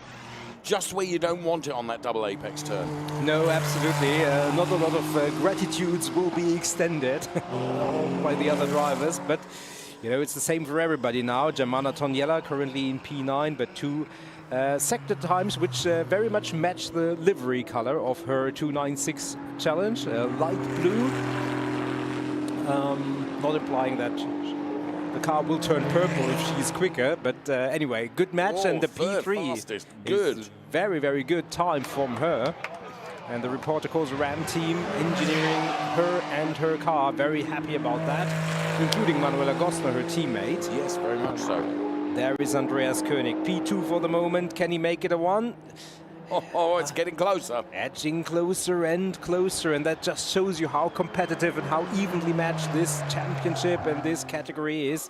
just where you don't want it on that double apex turn. No, absolutely. Not a lot of gratitudes will be extended by the other drivers, but you know, it's the same for everybody now. Germana Toniella currently in P9, but 2 sector times which very much match the livery color of her 296 challenge, light blue. Not implying that the car will turn purple if she's quicker, but anyway, good match. And the P3 fastest. Good. is very, very good time from her. And the Reporter Corsa Ram team engineering her and her car, very happy about that, including Manuela Gostner, her teammate. Yes, very much so. There is Andreas König, P2 for the moment. Can he make it a 1? Oh, it's getting closer. Edging closer and closer, and that just shows you how competitive and how evenly matched this championship and this category is.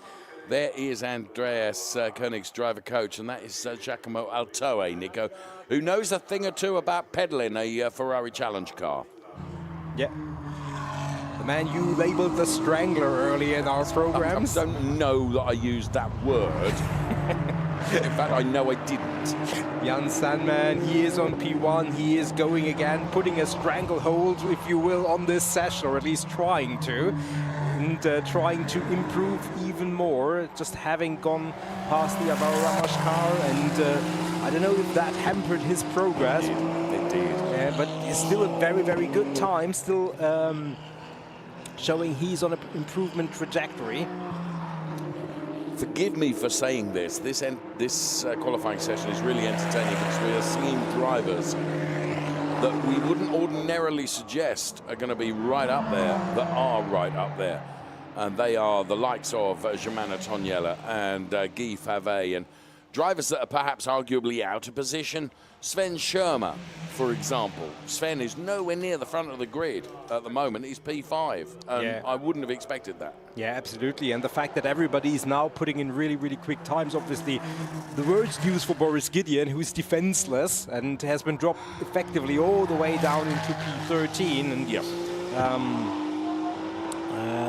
There is Andreas Koenig's driver coach, and that is Giacomo Altoe, Nico, who knows a thing or two about pedaling a Ferrari challenge car. Yeah. The man you labeled the strangler earlier in our programs. I don't know that I used that word. In fact, I know I didn't. Jan Sandman, he is on P1. He is going again, putting a stranglehold, if you will, on this session, or at least trying to. And trying to improve even more, just having gone past the Alvaro Ramos car. And I don't know if that hampered his progress. It did. But it's still a very, very good time. Still showing he's on an improvement trajectory. Forgive me for saying this. This qualifying session is really entertaining, because we are seeing drivers that we wouldn't ordinarily suggest are going to be right up there, that are right up there. And they are the likes of Germana Toniella and Guy Fave, and drivers that are perhaps arguably out of position. Sven Schirmer, for example. Sven is nowhere near the front of the grid at the moment. He's P5, and Yeah. I wouldn't have expected that. Yeah, absolutely. And the fact that everybody is now putting in really, really quick times, obviously the worst news for Boris Gideon, who is defenseless and has been dropped effectively all the way down into P13. And Yep.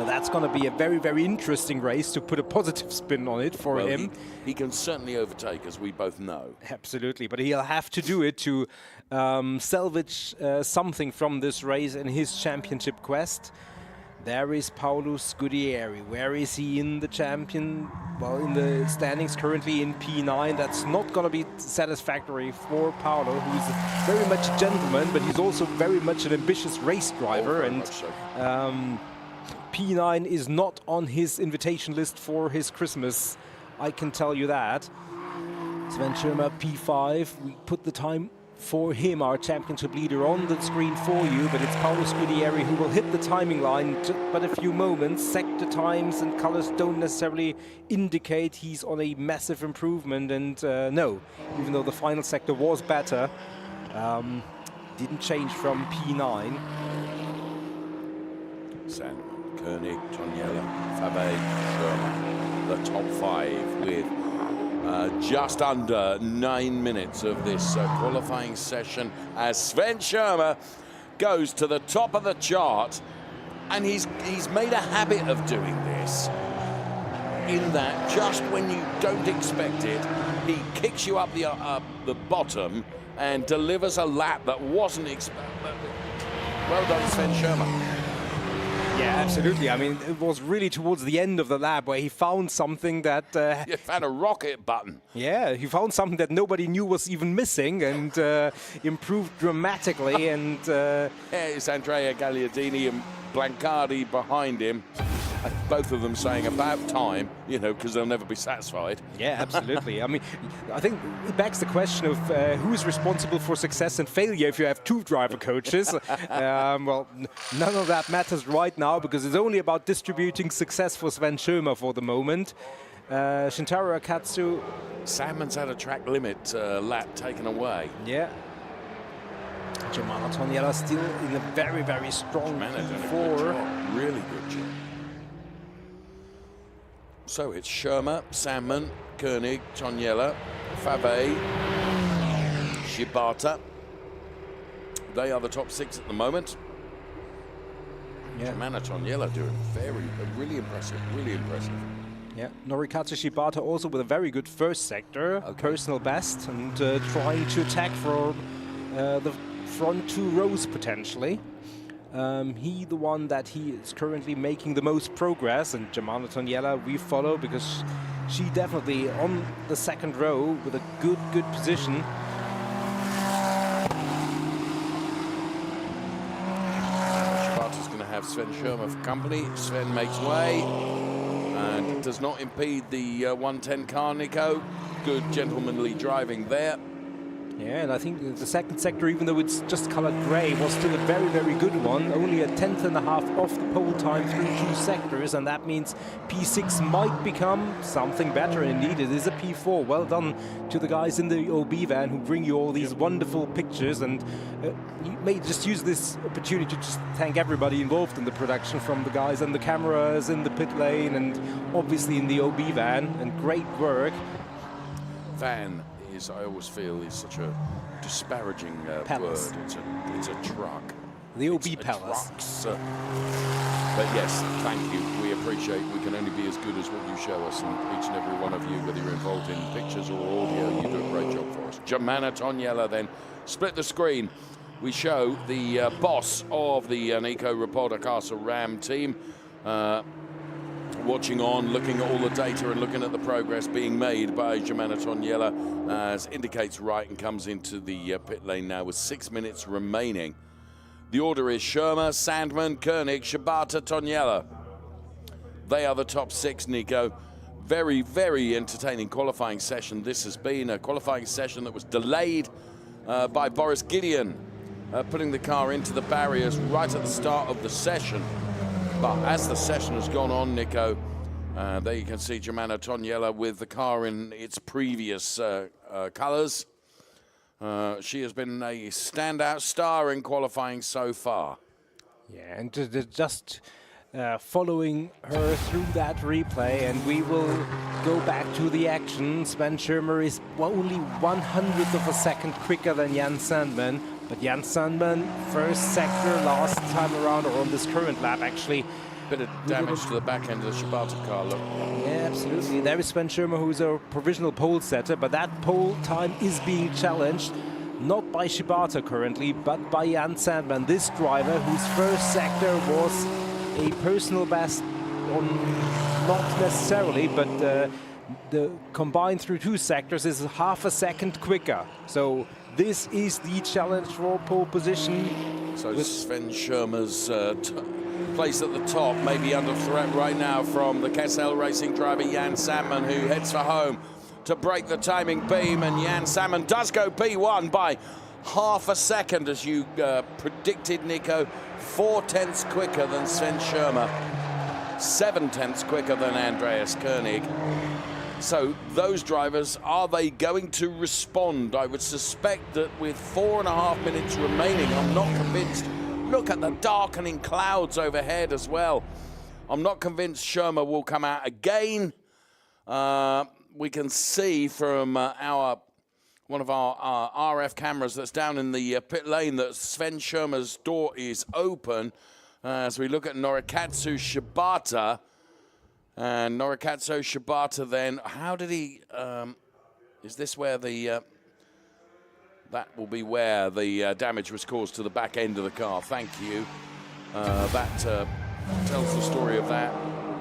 that's going to be a very, very interesting race, to put a positive spin on it for Well, him. he can certainly overtake, as we both know. Absolutely, but he'll have to do it to salvage something from this race in his championship quest. There is Paolo Scudieri. Where is he in the champion? Well, in the standings, currently in P9. That's not going to be satisfactory for Paolo, who's very much a gentleman, but he's also very much an ambitious race driver. Very And much so. P9 is not on his invitation list for his Christmas. I can tell you that. Sven Schirmer, P5. We put the time for him, our championship leader, on the screen for you, but it's Paolo Scudieri who will hit the timing line but a few moments. Sector times and colors don't necessarily indicate he's on a massive improvement, and no, even though the final sector was better, didn't change from P9. Sandman, Koenig, Toniella, Fave, Schirmer, the top 5 with just under 9 minutes of this qualifying session, as Sven Schirmer goes to the top of the chart, and he's made a habit of doing this. in that just when you don't expect it, he kicks you up the bottom and delivers a lap that wasn't expected. Well done, Sven Schirmer. Yeah, absolutely. I mean, it was really towards the end of the lap where he found something that... You found a rocket button. Yeah, he found something that nobody knew was even missing and improved dramatically. And It's Andrea Gagliardini and Blancardi behind him. Both of them saying about time, you know, because they'll never be satisfied. yeah, absolutely. I mean, I think it begs the question of who's responsible for success and failure if you have two driver coaches. Well, none of that matters right now because it's only about distributing success for Sven Schirmer for the moment. Shintaro Akatsu. Salmon's had a track limit lap taken away. Yeah. Germano Toniella still in a very, very strong P4. Really good job. So it's Schirmer, Salmon, Koenig, Toniella, Fave, Shibata. They are the top 6 at the moment. Yeah. Germano Toniella doing really impressive, really impressive. Yeah, Norikatsu Shibata also with a very good first sector, personal best, and trying to attack for the front 2 rows potentially. He the one that he is currently making the most progress, and Germano Toniella we follow because she definitely on the second row with a good position. Shibata's going to have Sven Schirmer for company. Sven makes way and does not impede the 110 car, Nico. Good gentlemanly driving there. Yeah, and I think the second sector, even though it's just colored gray, was still a very, very good one. Only a 1/10.5 off the pole time through 2 sectors, and that means P6 might become something better. Indeed, it is a P4. Well done to the guys in the OB van who bring you all these wonderful pictures, and you may just use this opportunity to just thank everybody involved in the production, from the guys on the cameras, in the pit lane, and obviously in the OB van, and great work. Van is, I always feel, is such a disparaging word. It's a truck. The OB It's a Palace. trucks. But yes, thank you. We appreciate. We can only be as good as what you show us, and each and every one of you, whether you're involved in pictures or audio, you do a great job for us. Germano Toniella then split the screen. We show the boss of the Nico Reporter Castle Ram team. Watching on, looking at all the data and looking at the progress being made by Germano Toniella, as indicates right, and comes into the pit lane now with 6 minutes remaining. The order is Schirmer, Sandman, Koenig, Shibata, Toniella. They are the top 6, Nico. Very, very entertaining qualifying session this has been. A qualifying session that was delayed by Boris Gideon, putting the car into the barriers right at the start of the session. But as the session has gone on, Nico, there you can see Germano Toniella with the car in its previous colours. She has been a standout star in qualifying so far. Yeah, and just following her through that replay, and we will go back to the action. Sven Schirmer is only 1/100th of a second quicker than Jan Sandman. But Jan Sandman, first sector last time around, or on this current lap actually. Bit of damage to the back end of the Shibata car, look. Yeah, absolutely. There is Sven Schirmer, who's a provisional pole setter, but that pole time is being challenged, not by Shibata currently, but by Jan Sandman, this driver whose first sector was a personal best on, not necessarily, but the combined through 2 sectors is half a second quicker. So this is the challenge for pole position. So Sven Schirmer's place at the top may be under threat right now from the Kessel Racing driver Jan Sandman, who heads for home to break the timing beam, and Jan Sandman does go P1 by half a second, as you predicted, Nico. 4/10 quicker than Sven Schirmer, 7/10 quicker than Andreas Koenig. So those drivers, are they going to respond? I would suspect that with 4.5 minutes remaining, I'm not convinced. Look at the darkening clouds overhead as well. I'm not convinced Schirmer will come out again. We can see from one of our RF cameras that's down in the pit lane that Sven Schirmer's door is open. As we look at Norikatsu Shibata, And Norikatsu Shibata then, how did he, is this where the, that will be where the damage was caused to the back end of the car. Thank you. That tells the story of that.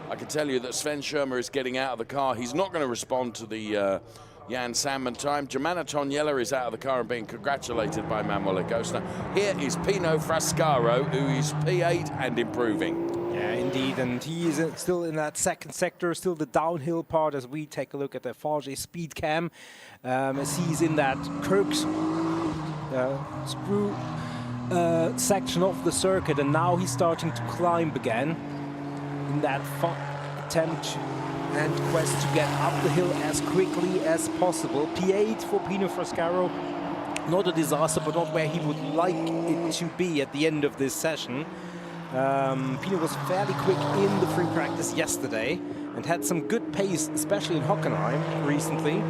I can tell you that Sven Schirmer is getting out of the car. He's not going to respond to the Jan Sandman time. Germana Toniella is out of the car and being congratulated by Manuel Agosta. Here is Pino Frascaro, who is P8 and improving. Yeah, indeed, and he is still in that second sector, still the downhill part as we take a look at the Farge speed cam. As he's in that screw section of the circuit, and now he's starting to climb again in that attempt and quest to get up the hill as quickly as possible. P8 for Pino Frascaro, not a disaster, but not where he would like it to be at the end of this session. Pino was fairly quick in the free practice yesterday and had some good pace, especially in Hockenheim recently.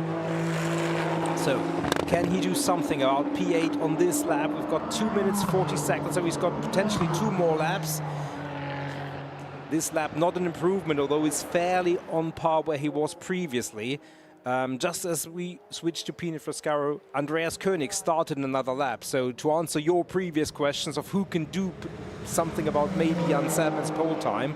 So, can he do something about P8 on this lap? We've got 2 minutes 40 seconds, so he's got potentially 2 more laps. This lap not an improvement, although it's fairly on par where he was previously. Just as we switched to Pino Frascaro, Andreas Koenig started another lap. So to answer your previous questions of who can do something about maybe Jan Sandman's pole time,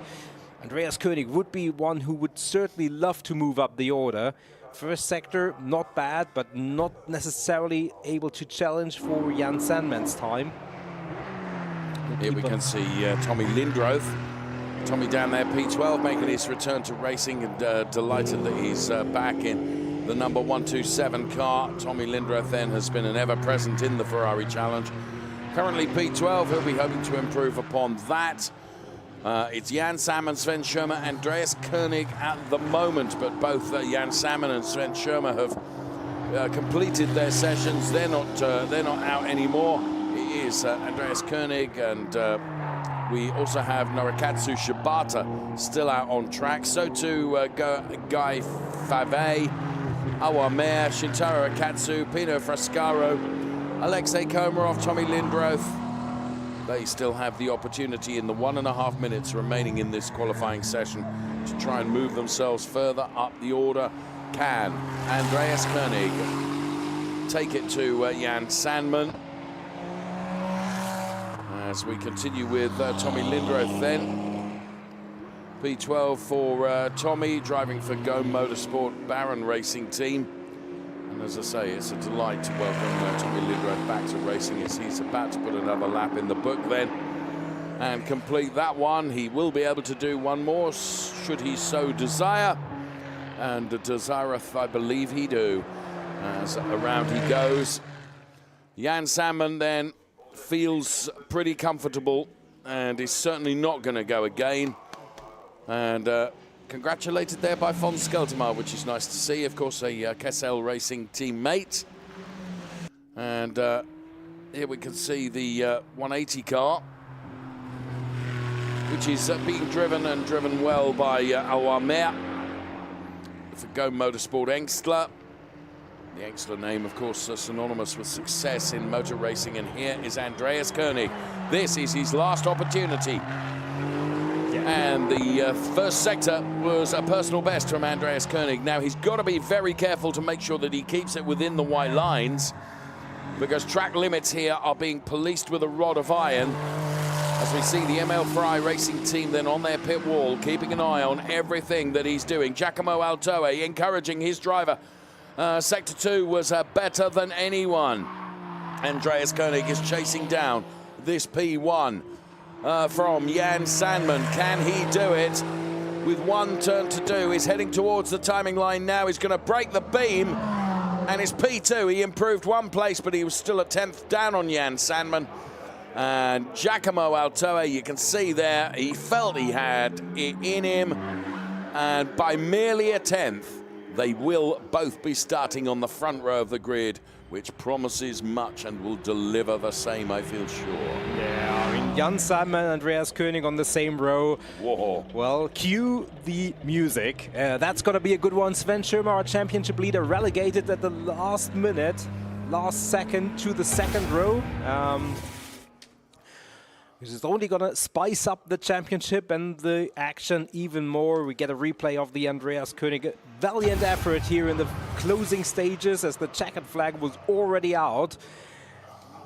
Andreas Koenig would be one who would certainly love to move up the order. First sector, not bad, but not necessarily able to challenge for Jan Sandman's time. Here we can see Tommy Lindroth. Tommy down there, P12, making his return to racing, and delighted that he's back in the number 127 car. Tommy Lindroth then has been an ever-present in the Ferrari Challenge. Currently P12, he'll be hoping to improve upon that. It's Jan Sandman, Sven Schirmer, Andreas Koenig at the moment, but both Jan Sandman and Sven Schirmer have completed their sessions. They're not out anymore. It is Andreas Koenig, and we also have Norikatsu Shibata still out on track. So too Guy Fave, Awamer, Shintaro Akatsu, Pino Frascaro, Alexei Komarov, Tommy Lindroth. They still have the opportunity in the 1.5 minutes remaining in this qualifying session to try and move themselves further up the order. Can Andreas Koenig take it to Jan Sandman? As we continue with Tommy Lindroth then. P12 for Tommy, driving for Go Motorsport Baron Racing Team. And as I say, it's a delight to welcome Tommy Lindroth back to racing as he's about to put another lap in the book then and complete that one. He will be able to do one more should he so desire. And desireth, I believe he do. As around he goes. Jan Sandman then feels pretty comfortable and is certainly not going to go again. And congratulated there by Fons Skeltermar, which is nice to see. Of course, a Kessel Racing teammate. And here we can see the 180 car, which is being driven well by Awamer for Go Motorsport Engstler. The Engstler name, of course, synonymous with success in motor racing. And here is Andreas Koenig. This is his last opportunity. Yeah. And the first sector was a personal best from Andreas Koenig. Now, he's got to be very careful to make sure that he keeps it within the white lines, because track limits here are being policed with a rod of iron. As we see the ML Ferrari Racing Team then on their pit wall, keeping an eye on everything that he's doing. Giacomo Altoe encouraging his driver. Sector 2 was better than anyone. Andreas Koenig is chasing down this P1 from Jan Sandman. Can he do it? With one turn to do, he's heading towards the timing line now. He's going to break the beam, and it's P2. He improved 1 place, but he was still a 10th down on Jan Sandman. And Giacomo Altoe, you can see there, he felt he had it in him, and by merely a 10th, they will both be starting on the front row of the grid, which promises much and will deliver the same, I feel sure. Yeah, I mean, Jan Sandman and Andreas Koenig on the same row. Whoa. Well, cue the music. That's going to be a good one. Sven Schirmer, our championship leader, relegated at the last minute, last second to the second row. This is only going to spice up the championship and the action even more. We get a replay of the Andreas Koenig valiant effort here in the closing stages as the checkered flag was already out.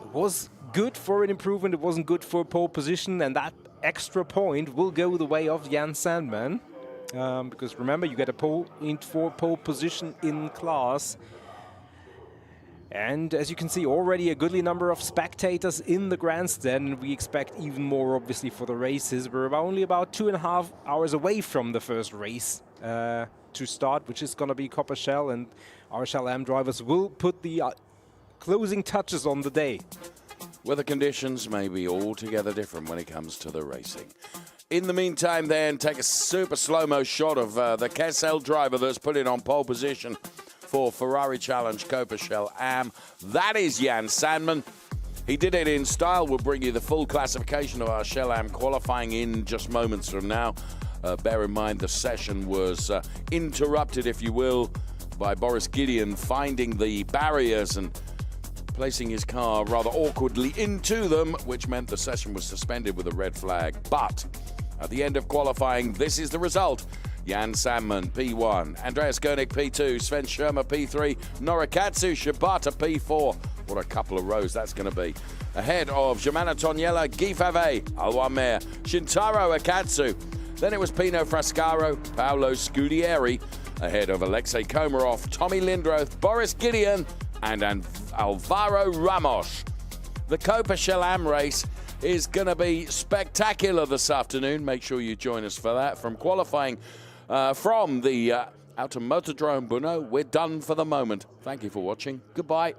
It was good for an improvement, it wasn't good for pole position, and that extra point will go the way of Jan Sandman. Because remember, you get a point for pole position in class. And as you can see, already a goodly number of spectators in the grandstand, and we expect even more, obviously, for the races. We're only about 2.5 hours away from the first race to start, which is going to be Copper Shell, and our Shell Am drivers will put the closing touches on the day. Weather conditions may be altogether different when it comes to the racing. In the meantime, then, take a super slow-mo shot of the Kessel driver that's put it on pole position for Ferrari Challenge Copper Shell Am. That is Jan Sandman. He did it in style. We'll bring you the full classification of our Shell Am qualifying in just moments from now. Bear in mind the session was interrupted, if you will, by Boris Gideon finding the barriers and placing his car rather awkwardly into them, which meant the session was suspended with a red flag. But at the end of qualifying, this is the result. Jan Sandman, P1. Andreas Koenig, P2. Sven Schirmer, P3. Norikatsu Shibata, P4. What a couple of rows that's going to be. Ahead of Germana Toniella, Guy Favre, Alwamer, Shintaro Akatsu. Then it was Pino Frascaro, Paolo Scudieri. Ahead of Alexei Komarov, Tommy Lindroth, Boris Gideon, and Alvaro Ramos. The Copper Shell Am race is going to be spectacular this afternoon. Make sure you join us for that. From qualifying from the Automotodrome Brno, we're done for the moment. Thank you for watching. Goodbye.